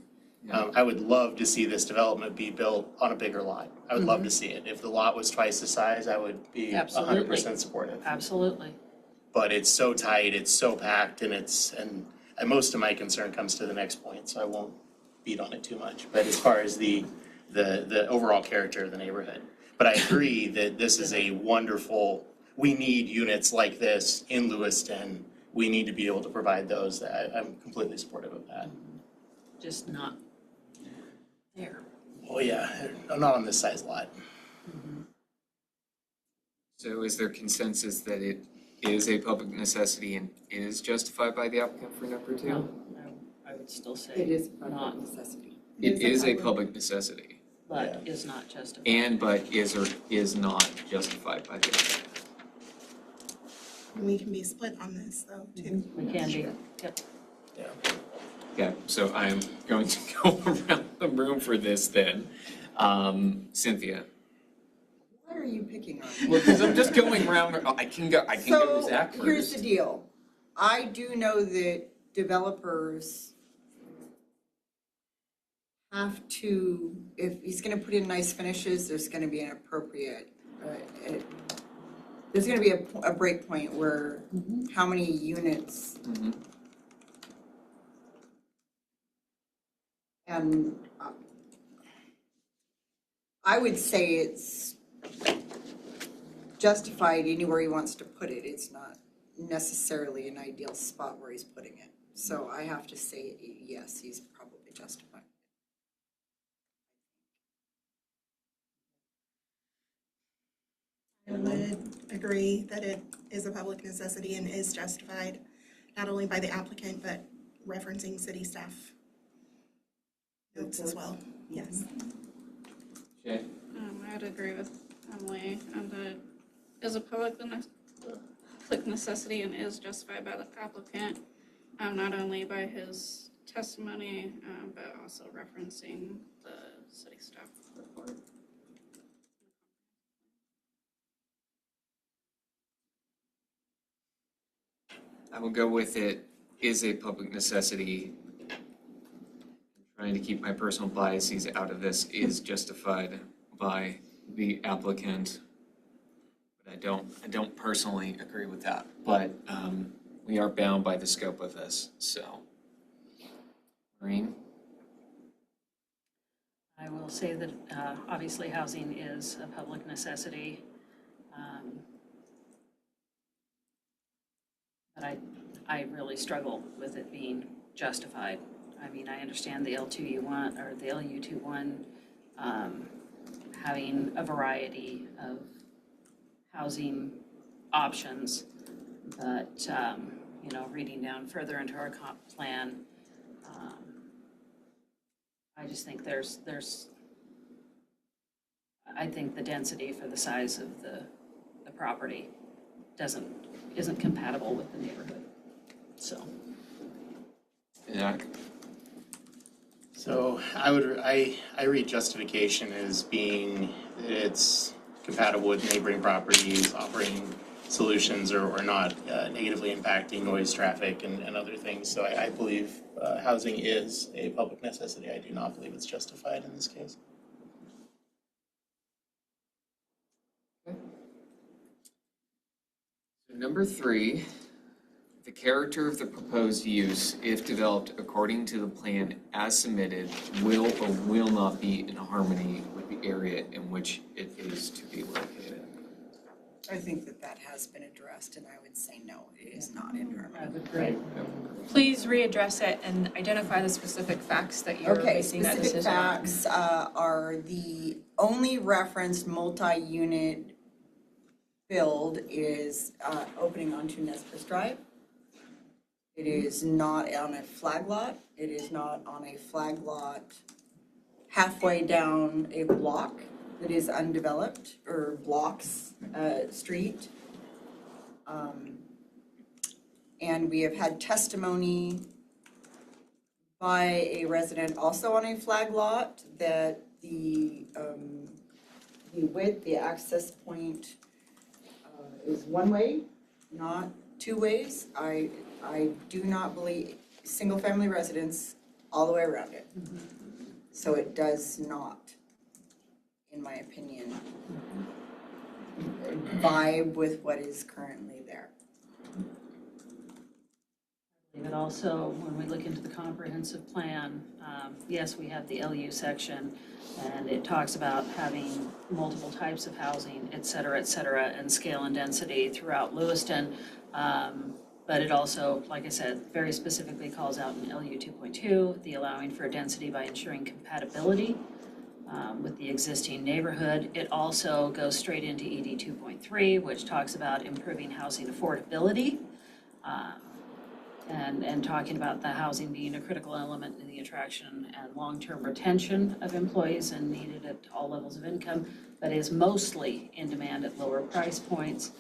I would love to see this development be built on a bigger lot. I would love to see it. If the lot was twice the size, I would be Absolutely. 100% supportive. Absolutely. But it's so tight, it's so packed, and and most of my concern comes to the next point, so I won't beat on it too much. But as far as the overall character of the neighborhood. But I agree that this is a wonderful, we need units like this in Lewiston. We need to be able to provide those. I'm completely supportive of that. Just not there. Oh, yeah, not on this size lot. So is there consensus that it is a public necessity and is justified by the applicant for number two? No, I would still say It is a not, public necessity. It is a public necessity but is not justified. and but is or is not justified by the applicant. We can be split on this though, too. We can be, yep. Okay, so I'm going to go around the room for this then. Cynthia. Why are you picking on me? Well, because I'm just going around, I can go Zach So, here's first. the deal. I do know that developers have to, if he's gonna put in nice finishes, there's gonna be an appropriate, there's gonna be a break point where how many units. And I would say it's justified anywhere he wants to put it. It's not necessarily an ideal spot where he's putting it. So I have to say, yes, he's probably justified. I would agree that it is a public necessity and is justified, not only by the applicant, but referencing city staff notes as well, yes. Okay. I'd agree with Emily, and that is a public necessity and is justified by the applicant, not only by his testimony, but also referencing the city staff report. I will go with it is a public necessity. Trying to keep my personal biases out of this is justified by the applicant. But I don't personally agree with that, but we are bound by the scope of this, so. Maureen? I will say that obviously housing is a public necessity. But I really struggle with it being justified. I mean, I understand the L2U1 or the LU21 having a variety of housing options, but reading down further into our comp plan, I just think I think the density for the size of the property isn't compatible with the neighborhood, so. Zach? So I read justification as being that it's compatible with neighboring properties, offering solutions or not negatively impacting noise, traffic, and other things. So I believe housing is a public necessity. I do not believe it's justified in this case. Number 3, the character of the proposed use, if developed according to the plan as submitted, will or will not be in harmony with the area in which it is to be located. I think that has been addressed, and I would say no, it is not in harmony. Right. Please readdress it and identify the specific facts that you're Okay, basing that decision on. specific facts are the only referenced multi-unit build is opening onto Nez Perce Drive. It is not on a flag lot. It is not on a flag lot halfway down a block that is undeveloped or blocks street. And we have had testimony by a resident also on a flag lot that the width, the access point is one way, not two ways. I do not believe single-family residence all the way around it. So it does not, in my opinion, vibe with what is currently there. But also, when we look into the comprehensive plan, yes, we have the LU section, and it talks about having multiple types of housing, et cetera, and scale and density throughout Lewiston. But it also, like I said, very specifically calls out in LU 2.2, the allowing for density by ensuring compatibility with the existing neighborhood. It also goes straight into ED 2.3, which talks about improving housing affordability. And talking about the housing being a critical element in the attraction and long-term retention of employees and needed at all levels of income, but is mostly in demand at lower price points.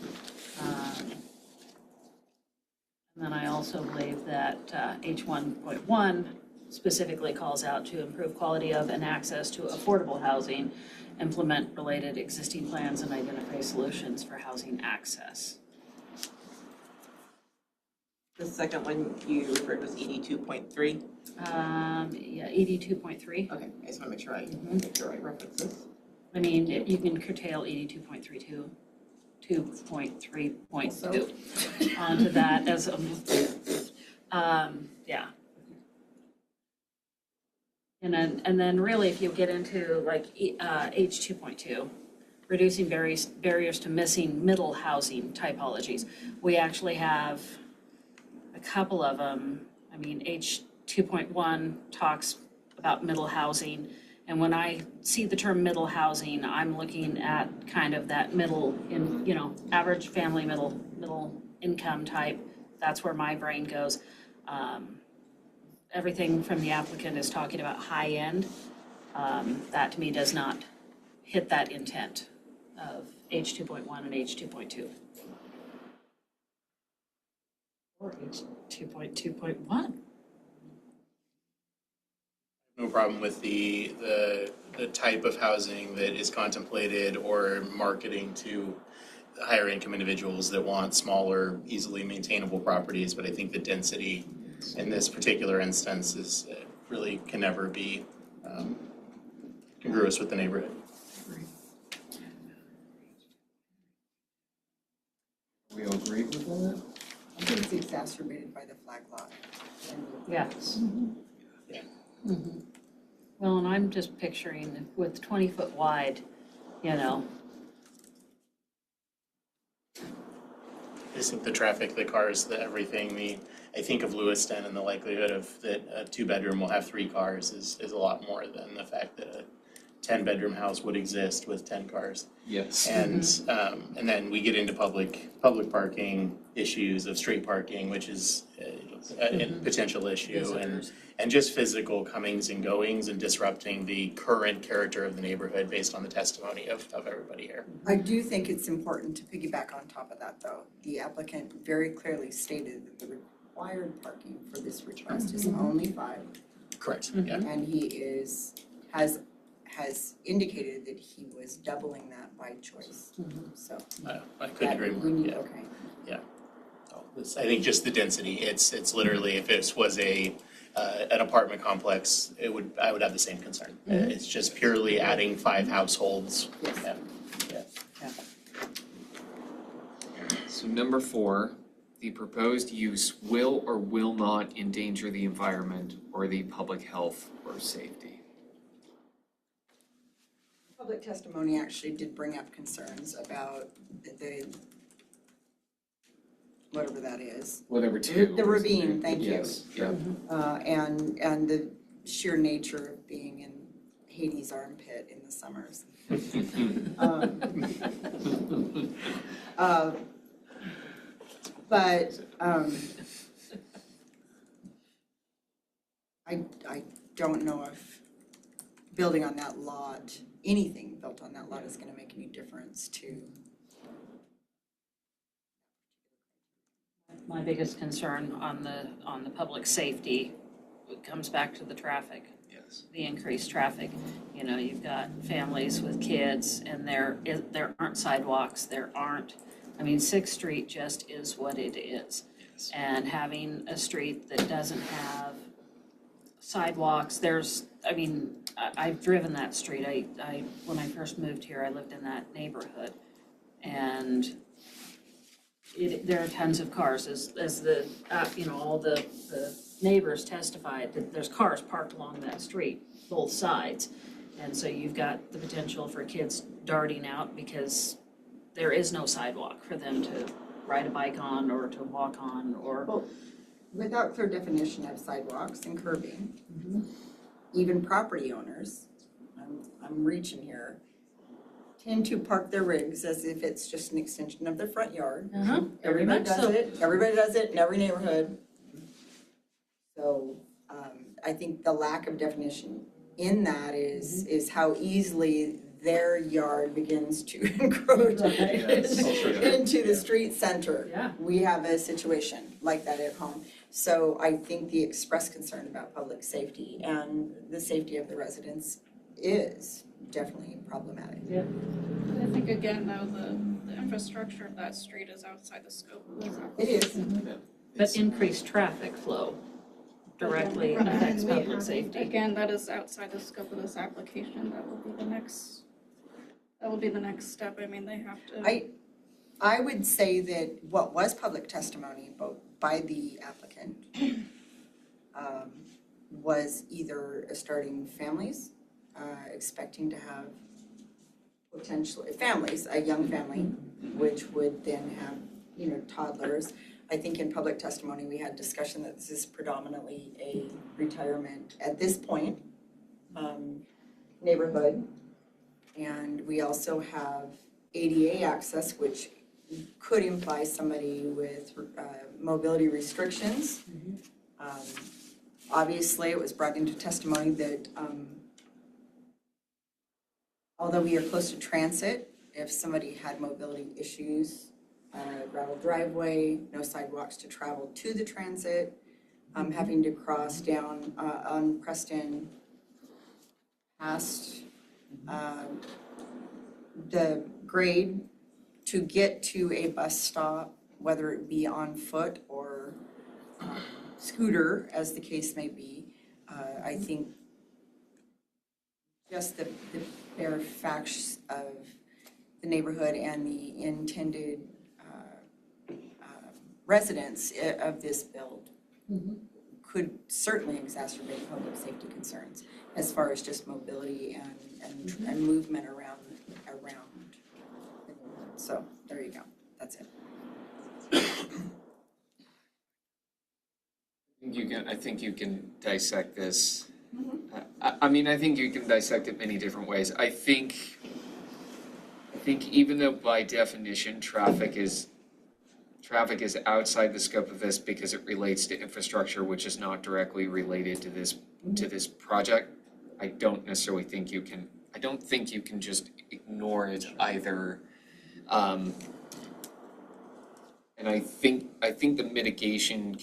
And then I also believe that H1.1 specifically calls out to improve quality of and access to affordable housing, implement related existing plans, and identify solutions for housing access. The second one you referred was ED 2.3? Yeah, ED 2.3. Okay, I just want to make sure I get the right references. I mean, you can curtail ED 2.32, 2.3.2 onto that as a, yeah. And then really, if you get into like H 2.2, reducing barriers to missing middle housing typologies, we actually have a couple of them. I mean, H 2.1 talks about middle housing. And when I see the term middle housing, I'm looking at kind of that middle in, average family middle income type. That's where my brain goes. Everything from the applicant is talking about high end. That to me does not hit that intent of H 2.1 and H 2.2. Or H 2.2.1. No problem with the type of housing that is contemplated or marketing to higher income individuals that want smaller, easily maintainable properties, but I think the density in this particular instance is really can never be congruous with the neighborhood. We all agree with that? I think it's exacerbated by the flag lot. Yes. Yeah. Mm-hmm. Well, and I'm just picturing with 20 foot wide, I just think the traffic, the cars, the everything, I think of Lewiston and the likelihood of that a 2-bedroom will have 3 cars is a lot more than the fact that a 10-bedroom house would exist with 10 cars. Yes. And then we get into public parking issues of street parking, which is a potential issue, and just physical comings and goings and disrupting the current character of the neighborhood based on the testimony of everybody here. I do think it's important to piggyback on top of that, though. The applicant very clearly stated that the required parking for this request is only 5. Correct, yeah. And he has indicated that he was doubling that by choice, so. I couldn't agree more, yeah. Okay. Yeah. I think just the density, it's literally, if this was an apartment complex, I would have the same concern. It's just purely adding 5 households. Yes. Yeah. So number 4, the proposed use will or will not endanger the environment or the public health or safety. Public testimony actually did bring up concerns about the whatever that is. Whatever 2. The ravine, thank you. Yes, yeah. And the sheer nature of being in Hades armpit in the summers. But I don't know if building on that lot, anything built on that lot is gonna make any difference to. my biggest concern on the public safety comes back to the traffic. Yes. The increased traffic. You've got families with kids and there aren't sidewalks, I mean, 6th Street just is what it is. Yes. And having a street that doesn't have sidewalks, I mean, I've driven that street. When I first moved here, I lived in that neighborhood. And there are tons of cars, as the, all the neighbors testified, that there's cars parked along that street, both sides. And so you've got the potential for kids darting out because there is no sidewalk for them to ride a bike on or to walk on or. Well, without clear definition of sidewalks and curbing, even property owners, I'm reaching here, tend to park their rigs as if it's just an extension of their front yard. Everybody does it, everybody does it in every neighborhood. So, I think the lack of definition in that is how easily their yard begins to encroach into the street center. Yeah. We have a situation like that at home. So I think the expressed concern about public safety and the safety of the residents is definitely problematic. Yeah. I think again, though, the infrastructure of that street is outside the scope of this It is. But increased traffic flow directly affects public safety. Again, that is outside the scope of this application. That will be the next step. I mean, they have to. I would say that what was public testimony by the applicant was either starting families, expecting to have potentially families, a young family, which would then have, toddlers. I think in public testimony, we had discussion that this is predominantly a retirement, at this point, neighborhood. And we also have ADA access, which could imply somebody with mobility restrictions. Obviously, it was brought into testimony that although we are close to transit, if somebody had mobility issues, gravel driveway, no sidewalks to travel to the transit, having to cross down on Preston past the grade to get to a bus stop, whether it be on foot or scooter, as the case may be. I think just the bare facts of the neighborhood and the intended residents of this build could certainly exacerbate public safety concerns as far as just mobility and movement around the neighborhood. So there you go. That's it. I think you can dissect this. I mean, I think you can dissect it many different ways. I think even though by definition traffic is outside the scope of this because it relates to infrastructure, which is not directly related to this project, I don't necessarily think you can. I don't think you can just ignore it either. And I think the mitigation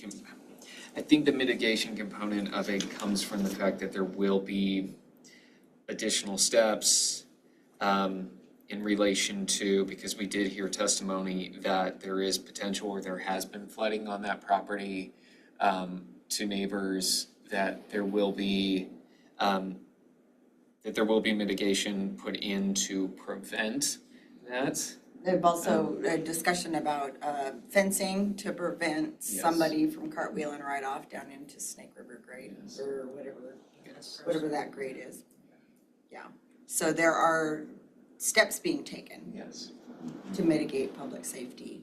component of it comes from the fact that there will be additional steps in relation to, because we did hear testimony that there is potential or there has been flooding on that property, to neighbors, that there will be mitigation put in to prevent that. There's also a discussion about fencing to prevent somebody from cartwheeling right off down into Snake River grade or whatever that grade is. Yeah, so there are steps being taken to mitigate public safety.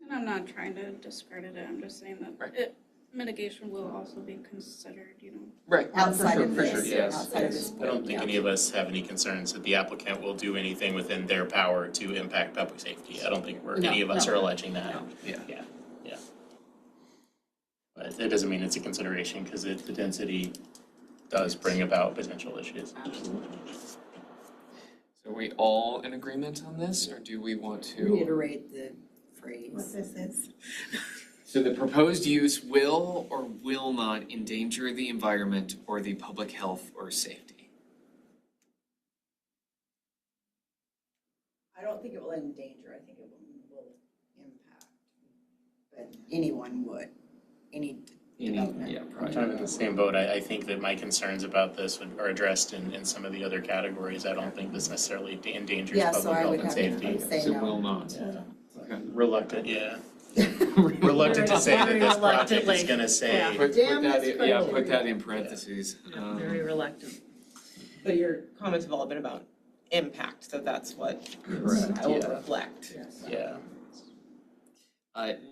And I'm not trying to discredit it. I'm just saying that mitigation will also be considered, Right. Outside of For this, sure, yes. outside of this. I don't think any of us have any concerns that the applicant will do anything within their power to impact public safety. I don't think any of us are alleging that. Yeah. But it doesn't mean it's a consideration because the density does bring about potential issues. Absolutely. So are we all in agreement on this, or do we want to? Reiterate the phrase. What this is. So the proposed use will or will not endanger the environment or the public health or safety? I don't think it will endanger, I think it will impact. But anyone would, any yeah, I'm probably. kind of in the same boat. I think that my concerns about this are addressed in some of the other categories. I don't think this necessarily endangers Yeah, so public I health would and have to safety. say So no. will not. Yeah. Reluctant, yeah. Reluctant to say that this project is gonna say. Put Damn that, this yeah, crazy. put that in parentheses. Very reluctant. But your comments have all been about impact, so that's what Correct, I will yeah. reflect. Yeah.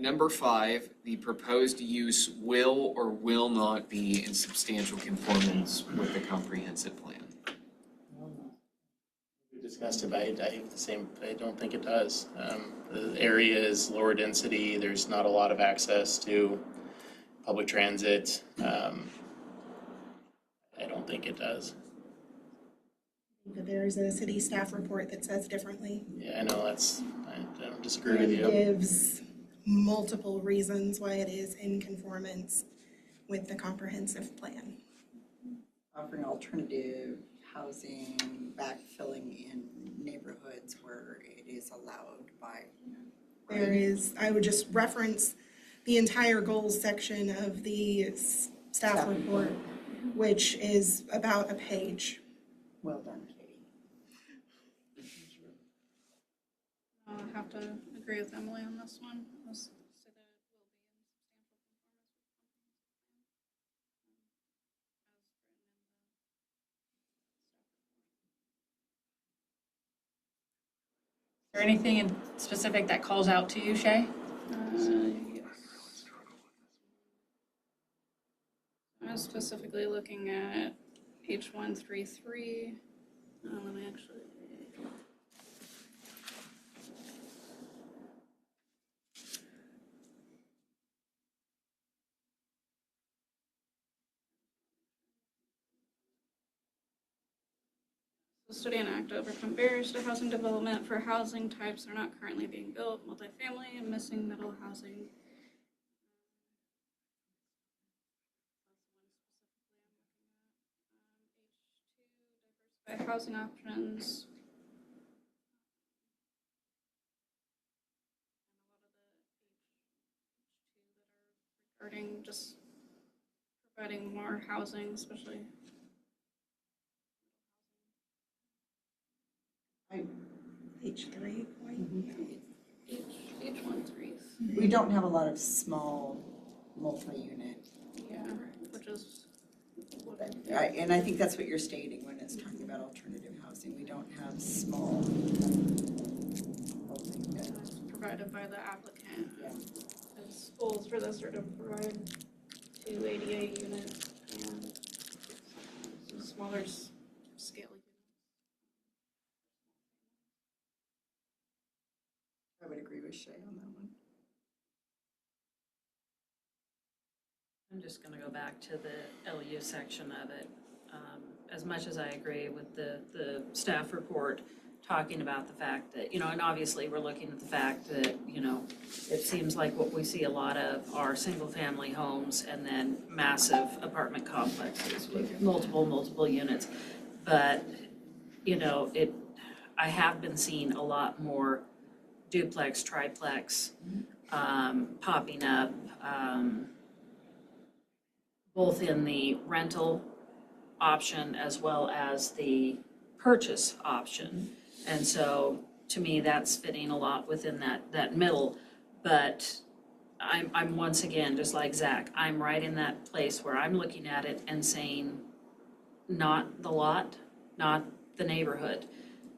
Number 5, the proposed use will or will not be in substantial conformance with the comprehensive plan. We discussed it, but I have the same, I don't think it does. The area is lower density, there's not a lot of access to public transit. I don't think it does. There's a city staff report that says differently. Yeah, I know, I don't disagree with It you. gives multiple reasons why it is in conformance with the comprehensive plan. Offering alternative housing, backfilling in neighborhoods where it is allowed by. There is, I would just reference the entire goals section of the staff report, which is about a page. Well done, Katie. I'll have to agree with Emily on this one. I'll say that it will be in Is there anything in specific that calls out to you, Shay? Yes. I was specifically looking at H133. Let me actually. The study and act overcome barriers to housing development for housing types that are not currently being built, multifamily and missing middle housing. H2, diversify housing options. Regarding just providing more housing, especially. H3, H13. We don't have a lot of small multi-unit. Yeah, which is what Right, and I think that's what you're stating when it's talking about alternative housing. We don't have small. is provided by the applicant. As goals for this are to provide 2 ADA units and some smaller scale. I would agree with Shay on that one. I'm just gonna go back to the LU section of it. As much as I agree with the staff report talking about the fact that, and obviously we're looking at the fact that, it seems like what we see a lot of are single-family homes and then massive apartment complexes with multiple units. But, I have been seeing a lot more duplex, triplex, popping up, both in the rental option as well as the purchase option. And so, to me, that's fitting a lot within that middle. But I'm once again, just like Zach, I'm right in that place where I'm looking at it and saying, not the lot, not the neighborhood.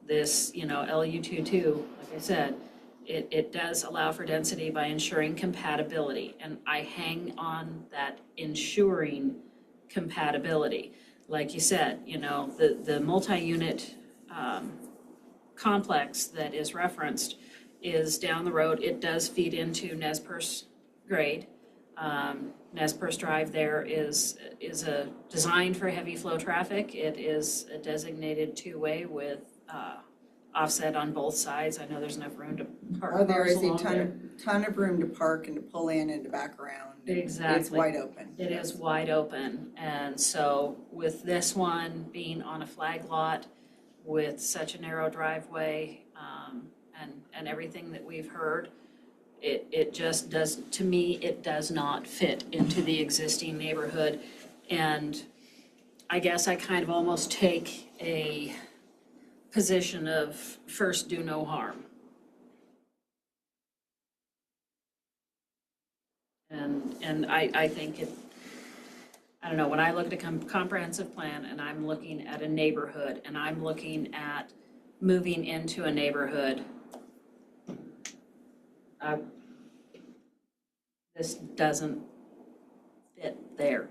This, LU22, like I said, it does allow for density by ensuring compatibility. And I hang on that ensuring compatibility. Like you said, the multi-unit complex that is referenced is down the road. It does feed into Nez Perce grade. Nez Perce Drive there is a designed for heavy flow traffic. It is a designated two-way with offset on both sides. I know there's enough room to park There cars is a along there. ton of room to park and to pull in and to back around. Exactly. It's wide open. It is wide open. And so with this one being on a flag lot with such a narrow driveway, and everything that we've heard, it just does, to me, it does not fit into the existing neighborhood. And I guess I kind of almost take a position of first do no harm. And I think it, I don't know, when I look at a comprehensive plan and I'm looking at a neighborhood and I'm looking at moving into a neighborhood, this doesn't fit there.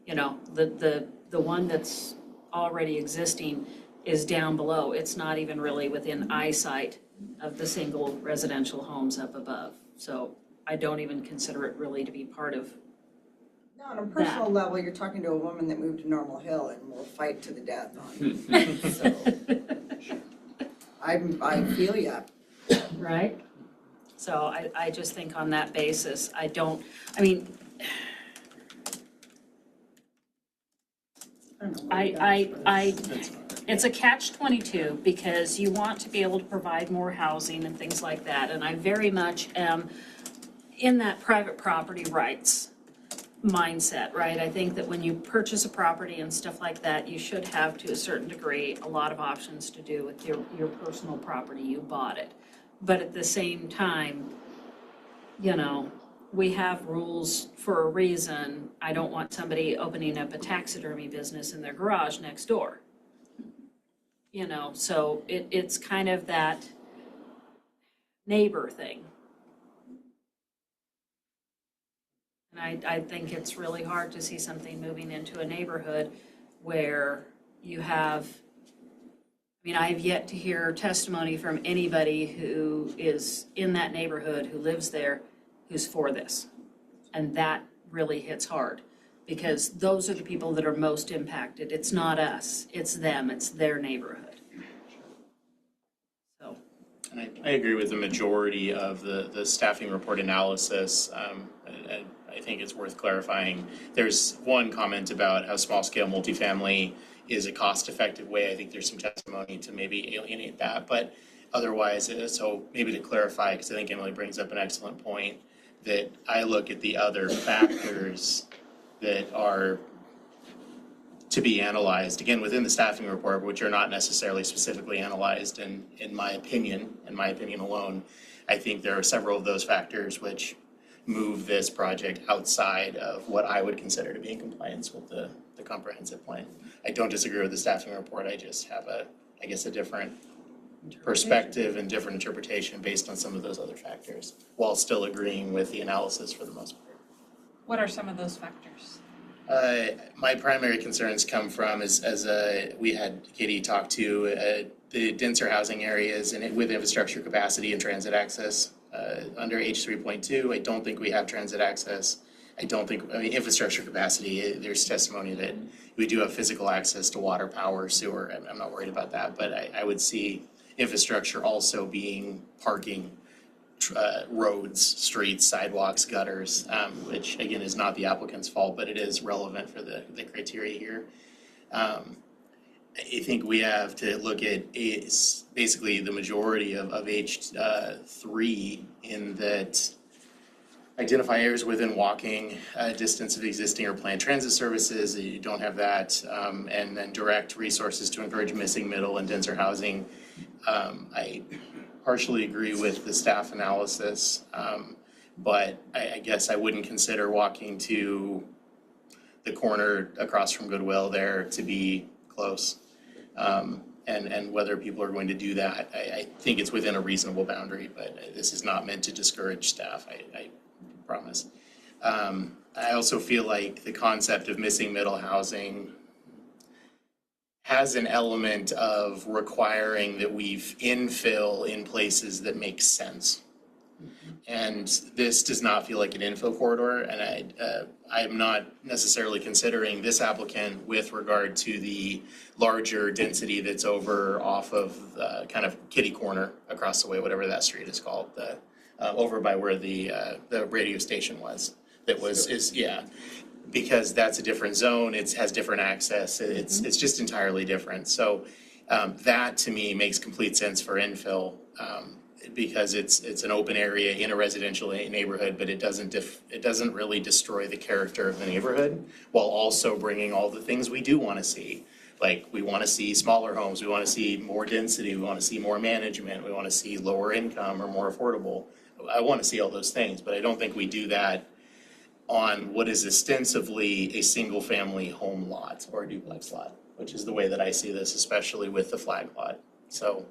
You know, the one that's already existing is down below. It's not even really within eyesight of the single residential homes up above. So I don't even consider it really to be part of. No, on a personal level, you're talking to a woman that moved to Normal Hill and will fight to the death on. So I feel ya. Right? So I just think on that basis, I mean, it's a catch-22 because you want to be able to provide more housing and things like that. And I very much am in that private property rights mindset, right? I think that when you purchase a property and stuff like that, you should have, to a certain degree, a lot of options to do with your personal property. You bought it. But at the same time, you know, we have rules for a reason. I don't want somebody opening up a taxidermy business in their garage next door. You know, so it's kind of that neighbor thing. And I think it's really hard to see something moving into a neighborhood where you have, I mean, I've yet to hear testimony from anybody who is in that neighborhood, who lives there, who's for this. And that really hits hard because those are the people that are most impacted. It's not us, it's them, it's their neighborhood. So. And I agree with the majority of the staffing report analysis. I think it's worth clarifying. There's one comment about how small-scale multifamily is a cost-effective way. I think there's some testimony to maybe alienate that, but otherwise, so maybe to clarify, because I think Emily brings up an excellent point, that I look at the other factors that are to be analyzed, again, within the staffing report, which are not necessarily specifically analyzed in my opinion alone. I think there are several of those factors which move this project outside of what I would consider to be in compliance with the comprehensive plan. I don't disagree with the staffing report, I just have a different perspective and different interpretation based on some of those other factors, while still agreeing with the analysis for the most part. What are some of those factors? My primary concerns come from, as we had Katie talk to, the denser housing areas and with infrastructure capacity and transit access. Under H3.2, I don't think we have transit access. Infrastructure capacity, there's testimony that we do have physical access to water, power, sewer. I'm not worried about that, but I would see infrastructure also being parking, roads, streets, sidewalks, gutters, which again is not the applicant's fault, but it is relevant for the criteria here. I think we have to look at basically the majority of H3 in that identify areas within walking distance of existing or planned transit services. You don't have that, and then direct resources to encourage missing middle and denser housing. I partially agree with the staff analysis, but I guess I wouldn't consider walking to the corner across from Goodwill there to be close. And whether people are going to do that, I think it's within a reasonable boundary, but this is not meant to discourage staff, I promise. I also feel like the concept of missing middle housing has an element of requiring that we've infill in places that make sense. And this does not feel like an infill corridor, and I'm not necessarily considering this applicant with regard to the larger density that's over off of kind of Kitty Corner across the way, whatever that street is called, over by where the radio station was. Because that's a different zone, it has different access, it's just entirely different. So that to me makes complete sense for infill. because it's an open area in a residential neighborhood, but it doesn't really destroy the character of the neighborhood, while also bringing all the things we do want to see. Like, we want to see smaller homes, we want to see more density, we want to see more management, we want to see lower income or more affordable. I want to see all those things, but I don't think we do that on what is ostensibly a single-family home lot or a duplex lot, which is the way that I see this, especially with the flag lot. So,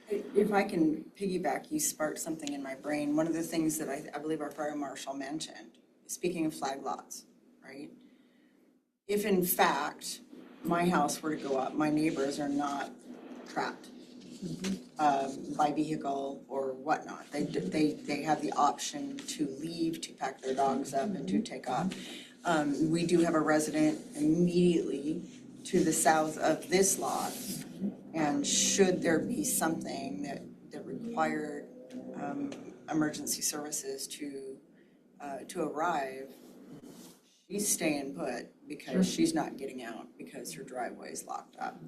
If I can piggyback, you sparked something in my brain. One of the things that I believe our fire marshal mentioned, speaking of flag lots, right? If in fact my house were to go up, my neighbors are not trapped by vehicle or whatnot. They have the option to leave, to pack their dogs up and to take off. We do have a resident immediately to the south of this lot. And should there be something that required emergency services to arrive, she's staying put because she's not getting out because her driveway is locked up.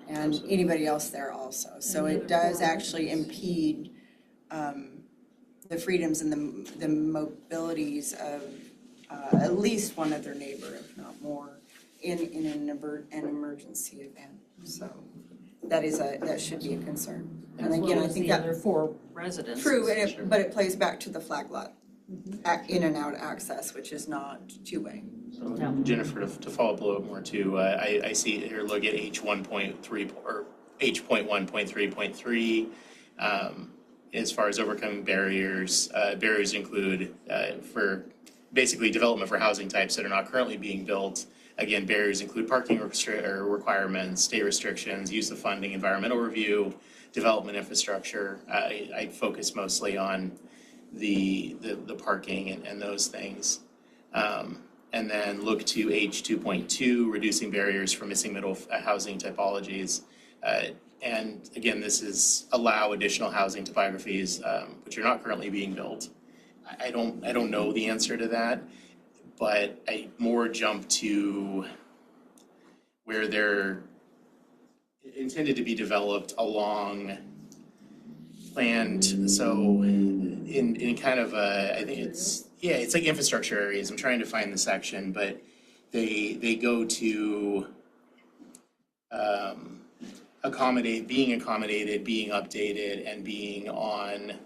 And anybody else there also. So it does actually impede the freedoms and the mobilities of at least one other neighbor, if not more, in an emergency event. So that should be a concern. And again, I think the that other 4 residents. true, but it plays back to the flag lot, in and out access, which is not two-way. Jennifer, to follow up a little bit more too, I see here, look at H1.3 or H.1.3.3. As far as overcoming barriers, barriers include for basically development for housing types that are not currently being built. Again, barriers include parking requirements, state restrictions, use of funding, environmental review, development infrastructure. I focus mostly on the parking and those things. And then look to H2.2, reducing barriers for missing middle housing typologies. And again, this is allow additional housing topographies, which are not currently being built. I don't know the answer to that, but I more jump to where they're intended to be developed along planned, so in kind of a, I think it's like infrastructure areas. I'm trying to find the section, but they go to accommodate, being accommodated, being updated, and being on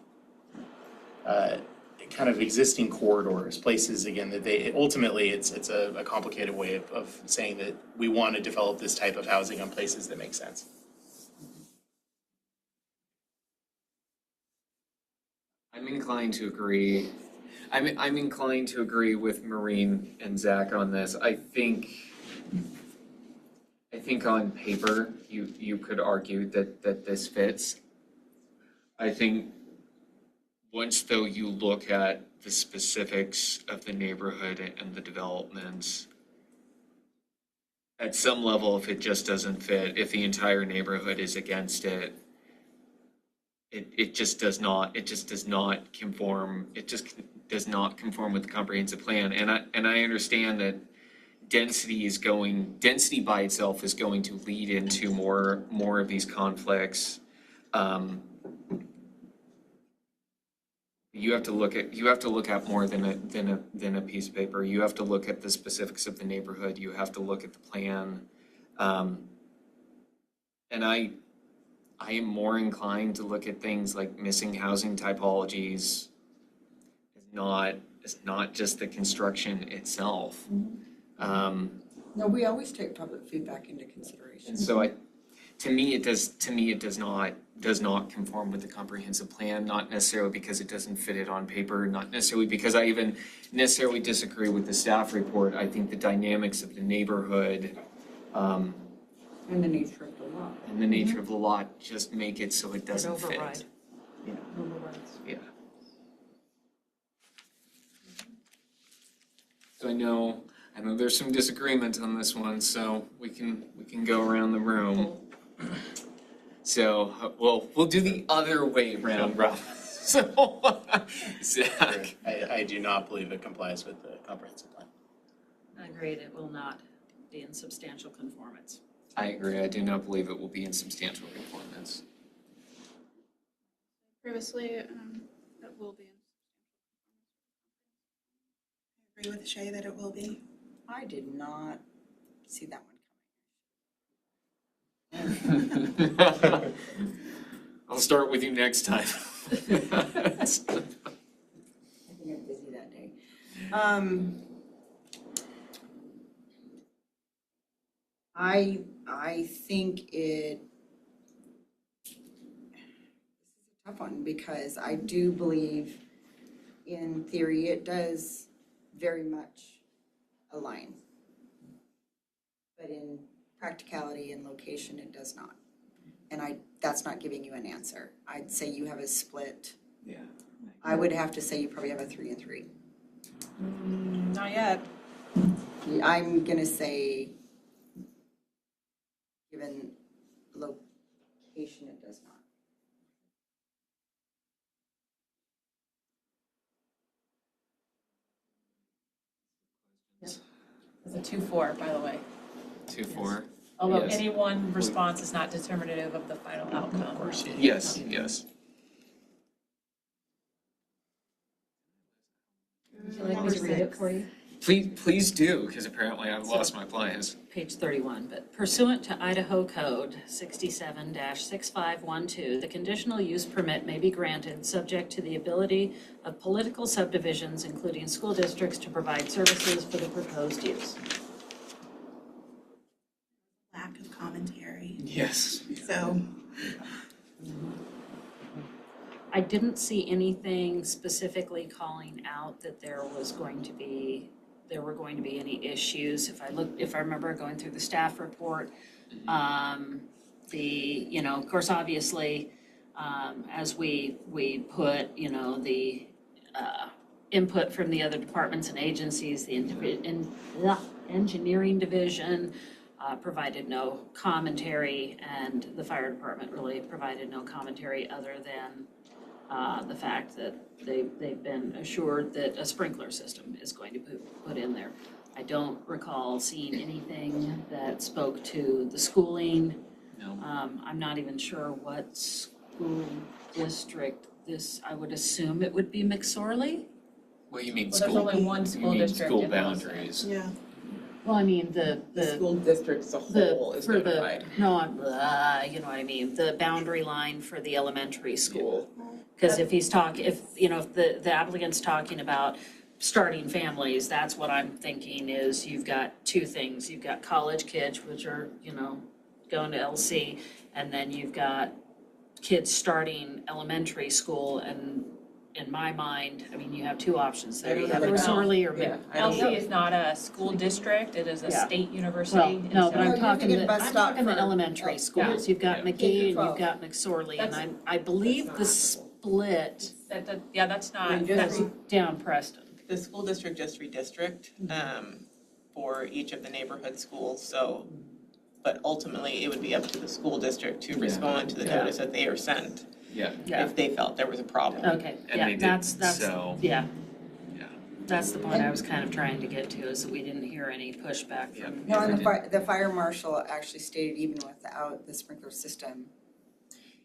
kind of existing corridors, places again that they ultimately it's a complicated way of saying that we want to develop this type of housing on places that make sense. I'm inclined to agree. I'm inclined to agree with Maureen and Zach on this. I think on paper, you could argue that this fits. I think once though you look at the specifics of the neighborhood and the developments, at some level, if it just doesn't fit, if the entire neighborhood is against it, it just does not conform with the comprehensive plan. And I understand that density by itself is going to lead into more of these conflicts. You have to look at more than a piece of paper. You have to look at the specifics of the neighborhood. You have to look at the plan. And I am more inclined to look at things like missing housing typologies. It's not just the construction itself. No, we always take public feedback into consideration. And so to me it does not conform with the comprehensive plan, not necessarily because it doesn't fit it on paper, not necessarily because I even necessarily disagree with the staff report. I think the dynamics of the neighborhood And the nature of the lot. and the nature of the lot just make it so it doesn't fit. Override. Yeah. Yeah. So I know there's some disagreement on this one, so we can go around the room. So, we'll do the other way around, Rob. So, Zach. I do not believe it complies with the comprehensive plan. Agreed, it will not be in substantial conformance. I agree. I do not believe it will be in substantial conformance. previously, it will be. I agree with Shay that it will be. I did not see that one I'll start with you next time. I think I'm busy that day. I think this is a tough one because I do believe in theory it does very much align. But in practicality and location, it does not. And that's not giving you an answer. I'd say you have a split. Yeah. I would have to say you probably have a 3 and 3. Not yet. I'm gonna say, given location, it does not. It's a 2-4, by the way. 2-4. Although Yes. Any one response is not determinative of the final outcome. Of course. Yes, yes. Would you like me to read it for you? Please do, because apparently I've lost my place. Page 31, but pursuant to Idaho Code 67-6512, the conditional use permit may be granted subject to the ability of political subdivisions, including school districts, to provide services for the proposed use. Lack of commentary. Yes. So, I didn't see anything specifically calling out that there were going to be any issues. If I remember going through the staff report, of course, obviously, as we put, the input from the other departments and agencies, the engineering division provided no commentary, and the fire department really provided no commentary other than the fact that they've been assured that a sprinkler system is going to be put in there. I don't recall seeing anything that spoke to the schooling. No. I'm not even sure what school district I would assume it would be McSorley. What do you mean Well, there's school? only one school You mean district school in those boundaries. yeah. Well, I mean, the School district as a whole is notified. you know what I mean, the boundary line for the elementary school. Because if the applicant's talking about starting families, that's what I'm thinking is you've got two things. You've got college kids, which are, going to LC, and then you've got kids starting elementary school, and in my mind, I mean, you have two options there. You have McSorley or LC is not a school district, it is a state university. Well, no, but and so- I'm talking thinking bus stop the for- elementary schools. You've got McGee and you've got McSorley, and That's- I believe the split that's not, that's down Preston. The school district just redistrict for each of the neighborhood schools, so, but ultimately, it would be up to the school district to respond to the notice that they are sent Yeah. if they felt there was a problem. Okay, And yeah, they did, that's, so- yeah. Yeah. That's the point I was kind of trying to get to, is that we didn't hear any pushback from. No, and the fire marshal actually stated even without the sprinkler system,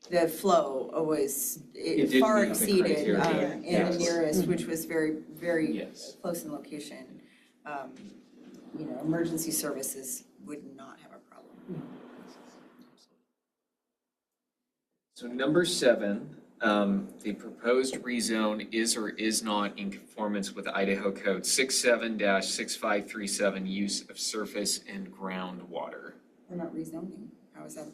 the flow was, It did far meet the exceeded criteria. in the Yes. nearest, which was very, very Yes. close in location. Emergency services would not have a problem. So number 7, the proposed rezone is or is not in conformance with Idaho Code 67-6537, use of surface and groundwater. We're not rezoning. How is that?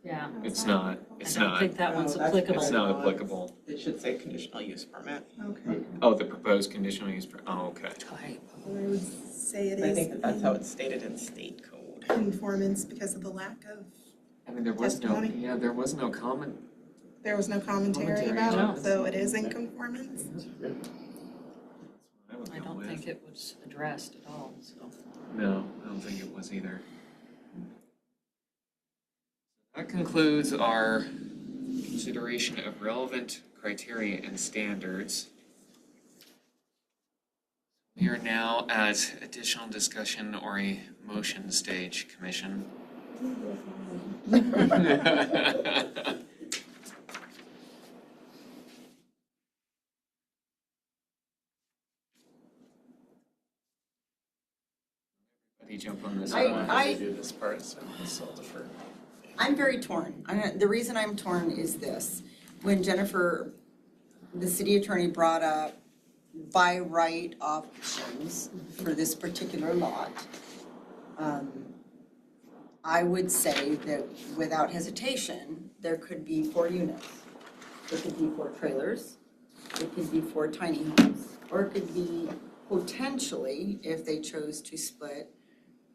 Yeah. It's not, I don't think that one's applicable. It's not applicable. It should say conditional use permit. Okay. Oh, the proposed conditional use, okay. I would say it I is think that's how it's stated in state code. conformance because of the lack of, I mean, there was no comment. there was no commentary about No. it, so it is in conformance. I don't think it was addressed at all, so. No, I don't think it was either. That concludes our consideration of relevant criteria and standards. We are now at additional discussion or a motion stage, Commission. jump on this. I- don't know how I- to do this part, so I'll defer. I'm very torn. The reason I'm torn is this. When Jennifer, the city attorney, brought up by right options for this particular lot, I would say that without hesitation, there could be 4 units. There could be 4 trailers, it could be 4 tiny homes, or it could be potentially, if they chose to split,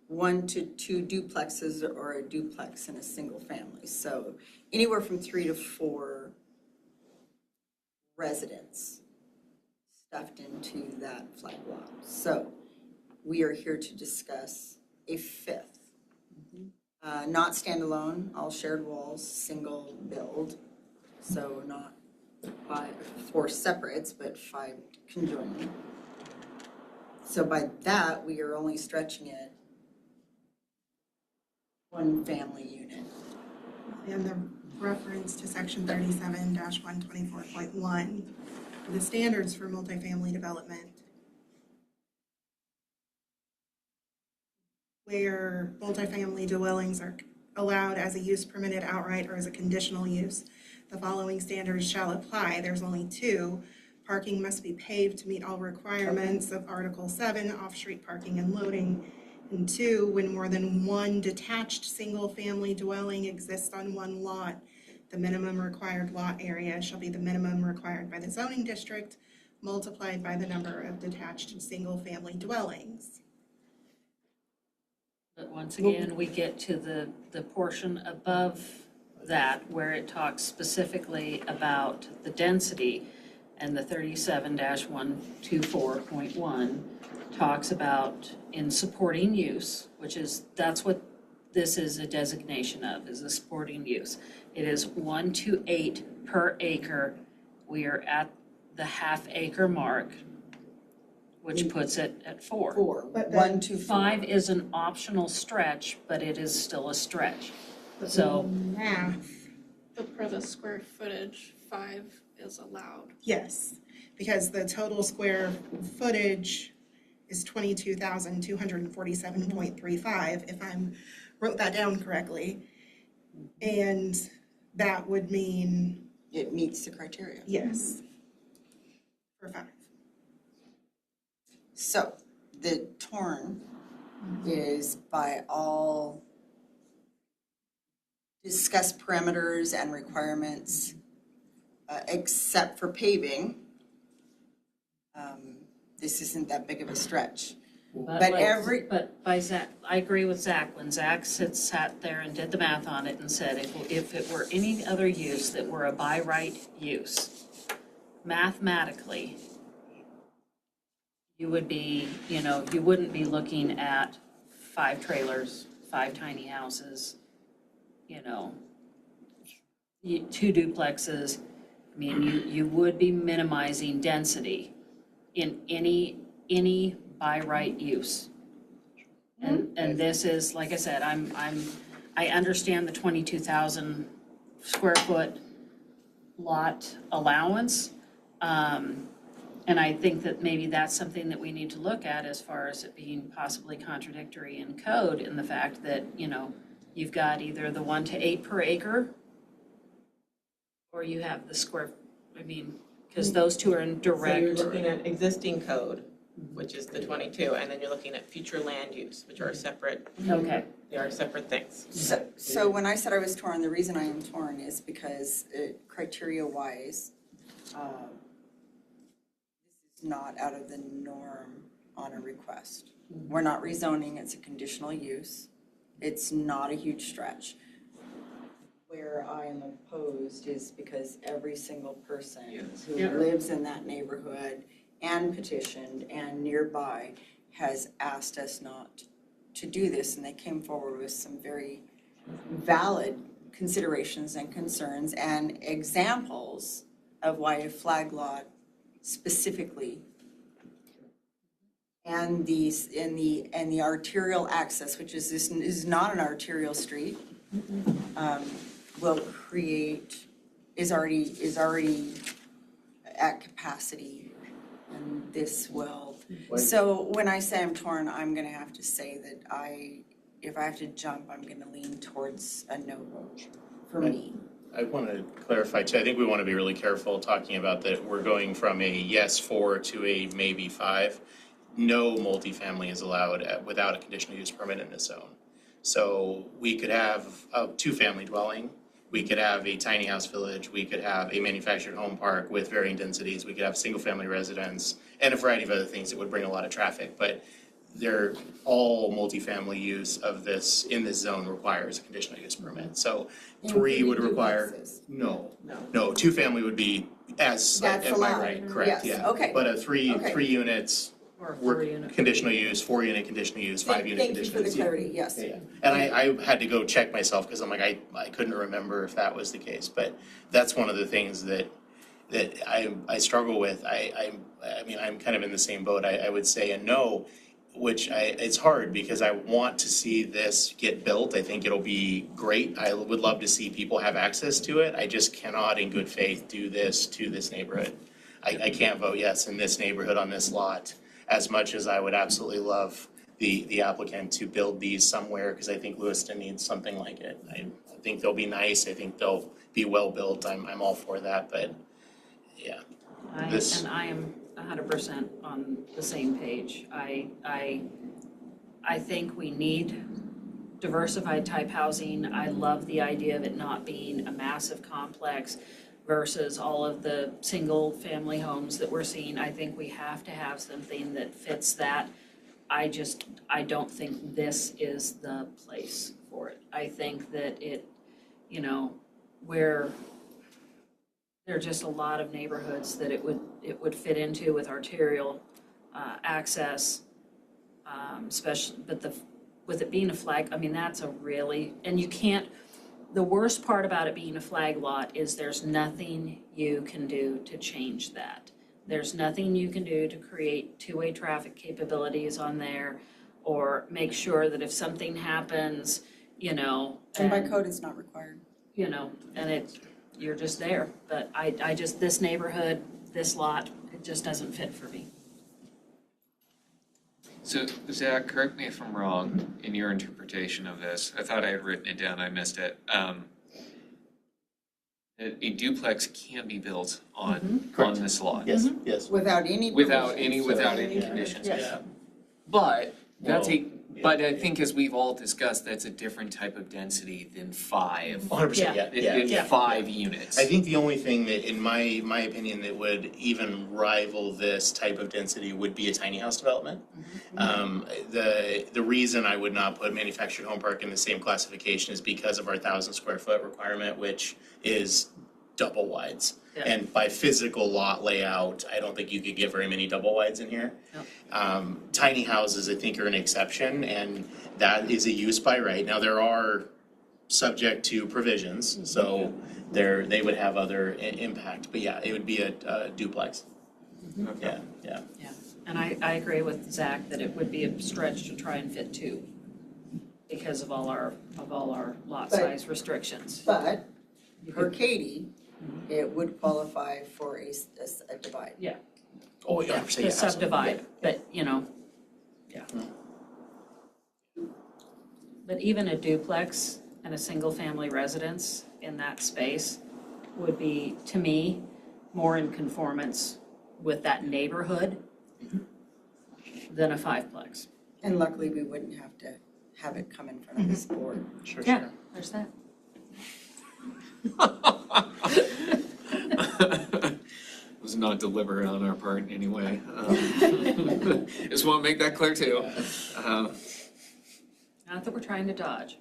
1 to 2 duplexes or a duplex in a single family. So anywhere from 3 to 4 residents stuffed into that flag lot. So we are here to discuss a 5th. Not standalone, all shared walls, single build. So not 4 separates, but 5 conjoined. So by that, we are only stretching it 1 family unit. And the reference to section 37-124.1, the standards for multifamily development, where multifamily dwellings are allowed as a use permitted outright or as a conditional use, the following standards shall apply. There's only 2. Parking must be paved to meet all requirements of Article 7, off-street parking and loading. And 2, when more than 1 detached single-family dwelling exists on 1 lot, the minimum required lot area shall be the minimum required by the zoning district multiplied by the number of detached single-family dwellings. But once again, we get to the portion above that where it talks specifically about the density, and the 37-124.1 talks about in supporting use, which is, that's what this is a designation of, is a supporting use. It is 1 to 8 per acre. We are at the half-acre mark, which puts it at 4. 4, But 1 to 4. 5 is an optional stretch, but it is still a stretch. So, Math, But per the square footage, 5 is allowed. yes, because the total square footage is 22,247.35, if I'm, wrote that down correctly. And that would mean, It meets the criteria. yes, for 5. So the torn is by all discuss parameters and requirements, except for paving. This isn't that big of a stretch. But But by Zach, I agree with Zach. When Zach sat there and did the math on it and said, if it were any other use that were a by right use, mathematically, you would be, you wouldn't be looking at 5 trailers, 5 tiny houses, 2 duplexes. I mean, you would be minimizing density in any by right use. And this is, like I said, I understand the 22,000 square foot lot allowance. And I think that maybe that's something that we need to look at as far as it being possibly contradictory in code, in the fact that, you've got either the 1 to 8 per acre, or you have the square, because those 2 are in direct. So you're looking at existing code, which is the 22, and then you're looking at future land use, which are separate. Okay. They are separate things. So when I said I was torn, the reason I am torn is because criteria-wise, this is not out of the norm on a request. We're not rezoning, it's a conditional use. It's not a huge stretch. Where I am opposed is because every single person who lives in that neighborhood and petitioned and nearby has asked us not to do this, and they came forward with some very valid considerations and concerns and examples of why a flag lot specifically and the arterial access, which is this is not an arterial street, will create, is already at capacity and this will. So when I say I'm torn, I'm gonna have to say that if I have to jump, I'm gonna lean towards a no vote for me. I want to clarify too, I think we want to be really careful talking about that we're going from a yes 4 to a maybe 5. No multifamily is allowed without a conditional use permit in this zone. So we could have a 2-family dwelling, we could have a tiny house village, we could have a manufactured home park with varying densities, we could have single-family residence, and a variety of other things that would bring a lot of traffic. But they're all multifamily use of this, in this zone requires a conditional use permit. So 3 would require, no, 2-family would be as, That's am I allowed. right? Correct, Yes, yeah. okay. But a 3 Okay. units, Or were 4-unit. conditional use, 4-unit conditional use, 5-unit Thank you conditional for use. the clarity, yes. Yeah. And I had to go check myself because I'm like, I couldn't remember if that was the case, but that's one of the things that I struggle with. I mean, I'm kind of in the same boat. I would say a no, which it's hard because I want to see this get built. I think it'll be great. I would love to see people have access to it. I just cannot in good faith do this to this neighborhood. I can't vote yes in this neighborhood on this lot as much as I would absolutely love the applicant to build these somewhere, because I think Lewiston needs something like it. I think they'll be nice. I think they'll be well built. I'm all for that, but yeah. And I am 100% on the same page. I think we need diversified type housing. I love the idea of it not being a massive complex versus all of the single family homes that we're seeing. I think we have to have something that fits that. I don't think this is the place for it. I think that it, where there are just a lot of neighborhoods that it would fit into with arterial access, especially, but with it being a flag, I mean, that's a really, and you can't, the worst part about it being a flag lot is there's nothing you can do to change that. There's nothing you can do to create two-way traffic capabilities on there or make sure that if something happens, And by code, it's not required. and you're just there. But I just, this neighborhood, this lot, it just doesn't fit for me. So Zach, correct me if I'm wrong in your interpretation of this. I thought I had written it down, I missed it. A duplex can be built on this lot. Yes, yes. Without any. Without permissions. any conditions. Yes. But that's Well, but I think as we've all discussed, that's a different type of density than 5. 100%, yeah. Than 5 units. I think the only thing that, in my opinion, that would even rival this type of density would be a tiny house development. The reason I would not put manufactured home park in the same classification is because of our 1,000 square foot requirement, which is double wides. Yeah. And by physical lot layout, I don't think you could get very many double wides in here. Tiny houses, I think, are an exception, and that is a use by right. Now, there are subject to provisions, so they would have other impact, but yeah, it would be a duplex. Yeah. Yeah, and I agree with Zach that it would be a stretch to try and fit 2 because of all our lot size restrictions. But per Katie, it would qualify for a divide. Yeah. Oh, yeah, To subdivide, but yeah. But even a duplex and a single-family residence in that space would be, to me, more in conformance with that neighborhood than a 5-plex. And luckily, we wouldn't have to have it come in front of this board. Sure, Yeah, there's that. Was not deliberate on our part in any way. Just want to make that clear too. Not that we're trying to dodge.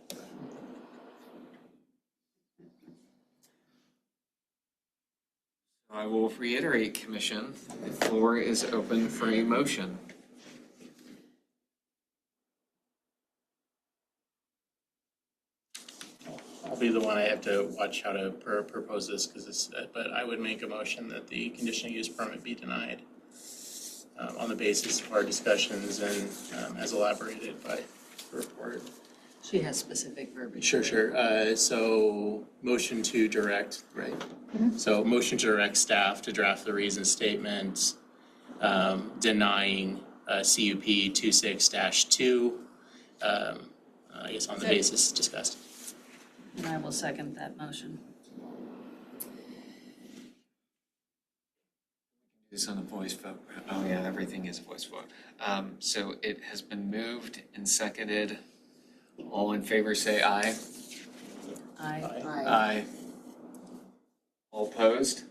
I will reiterate, Commission, the floor is open for a motion. I'll be the one I have to watch how to propose this, but I would make a motion that the conditional use permit be denied on the basis of our discussions and as elaborated by the report. She has specific verbiage. Sure. So motion to direct, right? So motion to direct staff to draft the reason statement denying CUP 26-2, I guess on the basis discussed. And I will second that motion. This on a voice vote. Oh yeah, everything is a voice vote. So it has been moved and seconded. All in favor say aye. Aye. Aye. All opposed?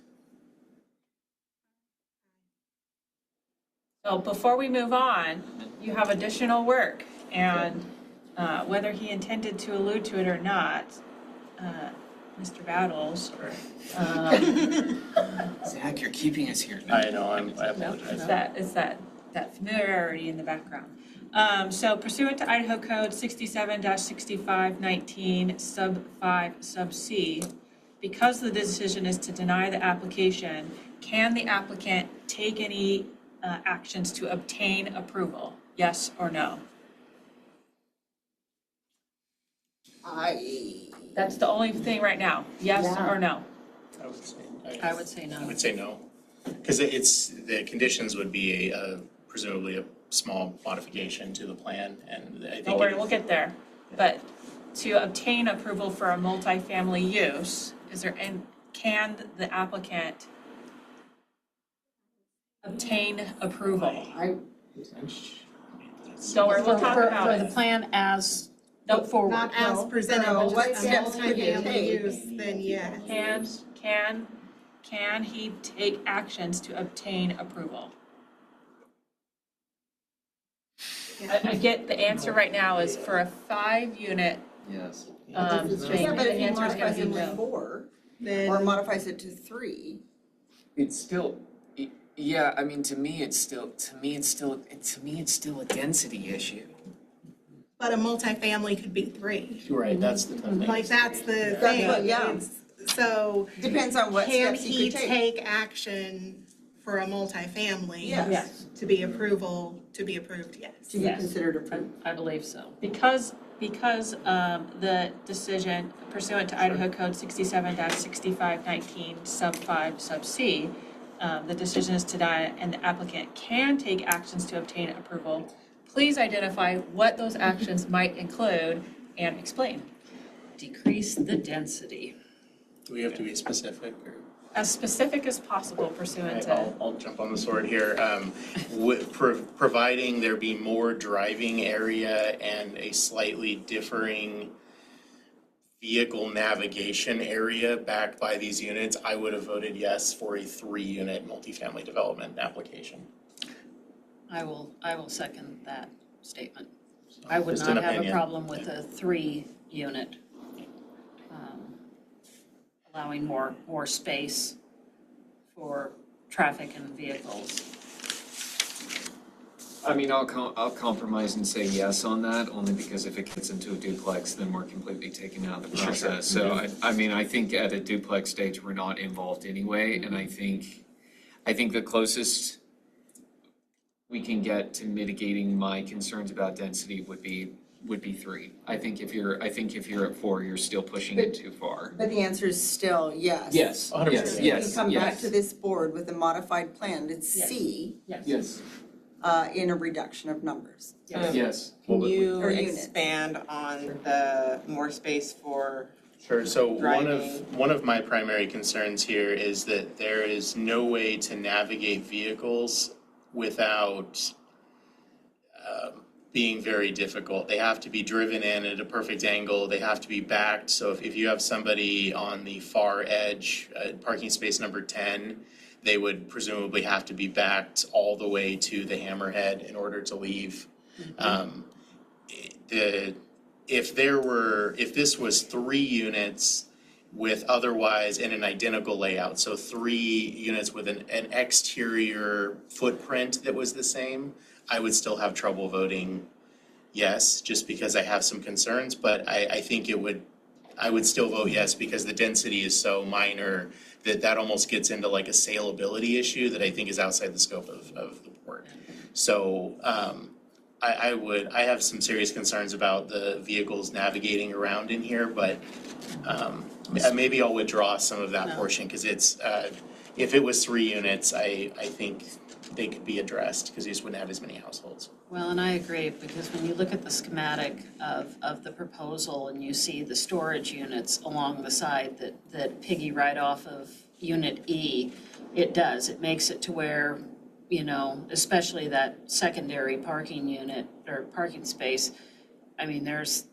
So before we move on, you have additional work, and whether he intended to allude to it or not, Mr. Battles, Zach, you're keeping us here. I know, I apologize. It's that familiarity in the background. So pursuant to Idaho Code 67-6519 sub 5 sub C, because the decision is to deny the application, can the applicant take any actions to obtain approval? Yes or no? That's the only thing right now. Yes or no? I would say. I would say no. I would say no, because the conditions would be presumably a small modification to the plan, and I think. Don't worry, we'll get there. But to obtain approval for a multifamily use, can the applicant obtain approval? Don't worry, we'll talk about For it. the plan as put forward. Not as presented, but what just a steps could he multifamily take? use, then yes. Can he take actions to obtain approval? I get the answer right now is for a 5-unit Yes. thing, Yeah, but the if he answer is modifies gonna it be to no. 4, Then or modifies it to 3, It's still, yeah, I mean, to me, it's still a density issue. But a multifamily could be 3. Right, that's the thing. Like, that's the That's thing. what- yeah. It's- So depends on what can steps he he could take. take action for a multifamily? Yes. To be approved, yes. To be considered approved. I believe so. Because the decision pursuant to Idaho Code 67-6519 sub 5 sub C, the decision is to deny and the applicant can take actions to obtain approval. Please identify what those actions might include and explain. Decrease the density. Do we have to be specific, or? As specific as possible pursuant to. I'll jump on the sword here. Providing there be more driving area and a slightly differing vehicle navigation area backed by these units, I would have voted yes for a 3-unit multifamily development application. I will second that statement. I would Just not an have a opinion. problem with a 3-unit, allowing more space for traffic and vehicles. I mean, I'll compromise and say yes on that, only because if it gets into a duplex, then we're completely taken out of the process. So I mean, I think at a duplex stage, we're not involved anyway, and I think the closest we can get to mitigating my concerns about density would be 3. I think if you're at 4, you're still pushing it too far. But the answer is still yes. Yes, 100%. yes, You yes, can come back yes. to this board with a modified plan, it's Yes. C, Yes, in a reduction of numbers. yes. Can you Or units. expand on the more space for Sure, so driving? one of my primary concerns here is that there is no way to navigate vehicles without being very difficult. They have to be driven in at a perfect angle, they have to be backed, so if you have somebody on the far edge, parking space number 10, they would presumably have to be backed all the way to the hammerhead in order to leave. If this was 3 units with otherwise in an identical layout, so 3 units with an exterior footprint that was the same, I would still have trouble voting yes, just because I have some concerns, but I think I would still vote yes because the density is so minor that almost gets into like a saleability issue that I think is outside the scope of the board. So I have some serious concerns about the vehicles navigating around in here, but maybe I'll withdraw some of that portion because it's if it was 3 units, I think they could be addressed, because you just wouldn't have as many households. Well, and I agree, because when you look at the schematic of the proposal and you see the storage units along the side that piggy right off of Unit E, it makes it to where, you know, especially that secondary parking unit or parking space, I mean, there is,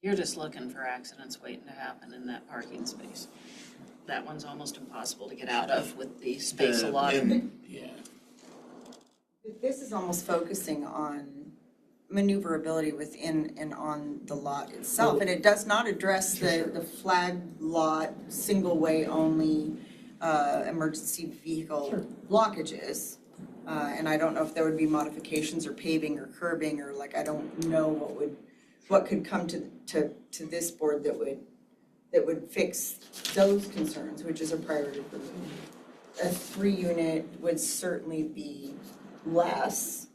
you're just looking for accidents waiting to happen in that parking space. That one's almost impossible to get out of with the space allotted. Yeah. This is almost focusing on maneuverability within and on the lot itself, and it does not address the flag lot, single way only, emergency vehicle blockages. And I don't know if there would be modifications or paving or curbing, or like, I don't know what could come to this board that would fix those concerns, which is a priority for me. A 3-unit would certainly be less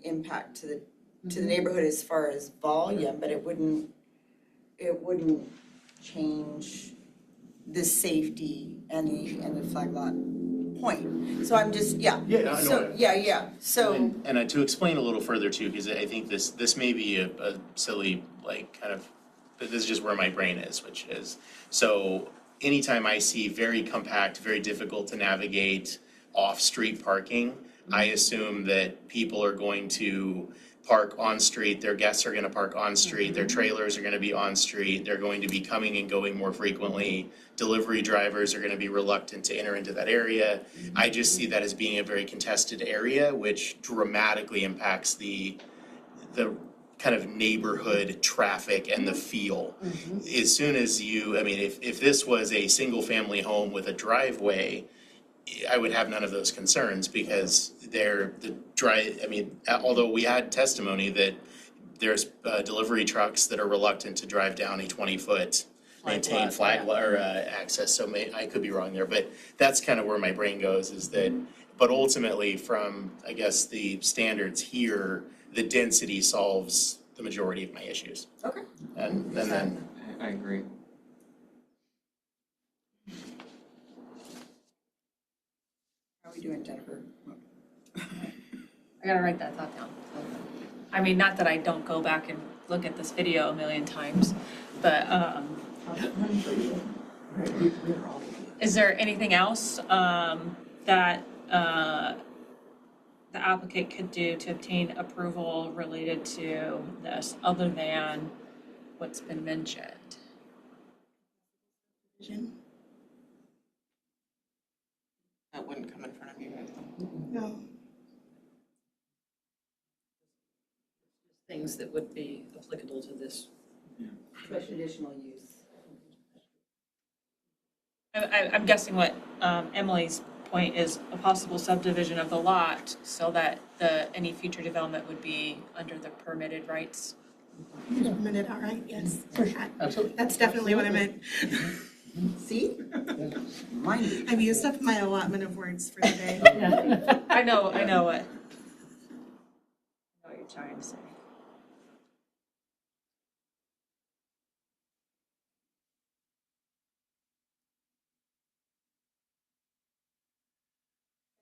impact to the neighborhood as far as volume, but it wouldn't change the safety and the flag lot point. So I'm just, yeah. Yeah, I know. So. And to explain a little further too, because I think this may be a silly, like, kind of, but this is just where my brain is, which is, so anytime I see very compact, very difficult to navigate off-street parking, I assume that people are going to park on street, their guests are gonna park on street, their trailers are gonna be on street, they're going to be coming and going more frequently. Delivery drivers are gonna be reluctant to enter into that area. I just see that as being a very contested area, which dramatically impacts the kind of neighborhood traffic and the feel. As soon as if this was a single family home with a driveway, I would have none of those concerns, because although we had testimony that there's delivery trucks that are reluctant to drive down a 20-foot maintained flag or access, so I could be wrong there, but that's kind of where my brain goes, is that, but ultimately from, I guess, the standards here, the density solves the majority of my issues. Okay. And then. I agree. How are we doing, Jennifer? I gotta write that thought down. I mean, not that I don't go back and look at this video a million times, but, is there anything else, that, the applicant could do to obtain approval related to this, other than what's been mentioned? That wouldn't come in front of you guys. No. Things that would be applicable to this. Special additional use. I'm guessing what Emily's point is, a possible subdivision of the lot so that any future development would be under the permitted rights. Permitted, all right, yes. Absolutely. That's definitely what I meant. See? I've used up my allotment of words for the day. I know what you're trying to say.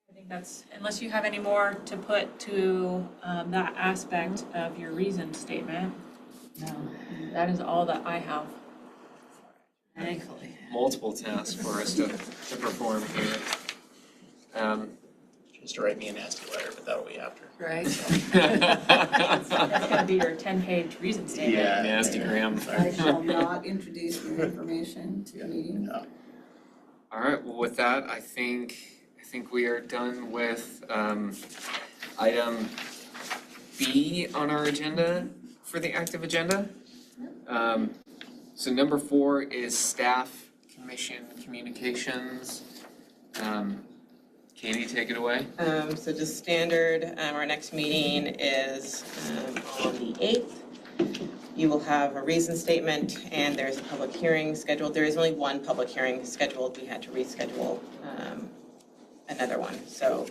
I think that's, unless you have any more to put to that aspect of your reason statement. No. That is all that I have. Thankfully. Multiple tasks for us to perform here. Just to write me a nasty letter, but that'll be after. Right. That's gonna be your 10-page reason statement. Yeah. Nasty gram. I shall not introduce new information to the meeting. All right, well, with that, I think we are done with item B on our agenda for the active agenda. So number 4 is staff commission communications. Katie, take it away. So just standard, our next meeting is on the 8th. You will have a reason statement, and there's a public hearing scheduled. There is only one public hearing scheduled. We had to reschedule another one. So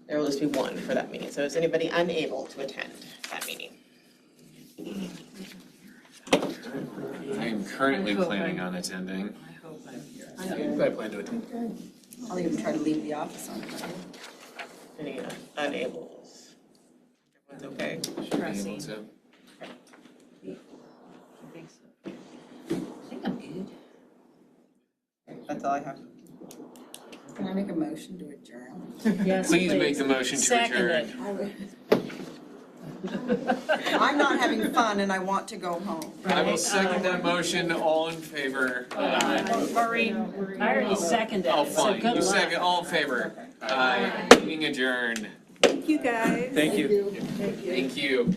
there will just be one for that meeting. So is anybody unable to attend that meeting? I am currently planning on attending. I hope I'm here. I plan to attend. I'll even try to leave the office on time. Any unables? Everyone's okay? Being able to- I think I'm good. That's all I have. Can I make a motion to adjourn? Yes, Please make the motion to Second adjourn. it. I'm not having fun and I want to go home. I will second that motion. All in favor? Maureen. I already seconded Oh, it, so fine. good You luck. second, all in favor? Aye. Meeting adjourned. Thank you, guys. Thank you. Thank you. Thank you.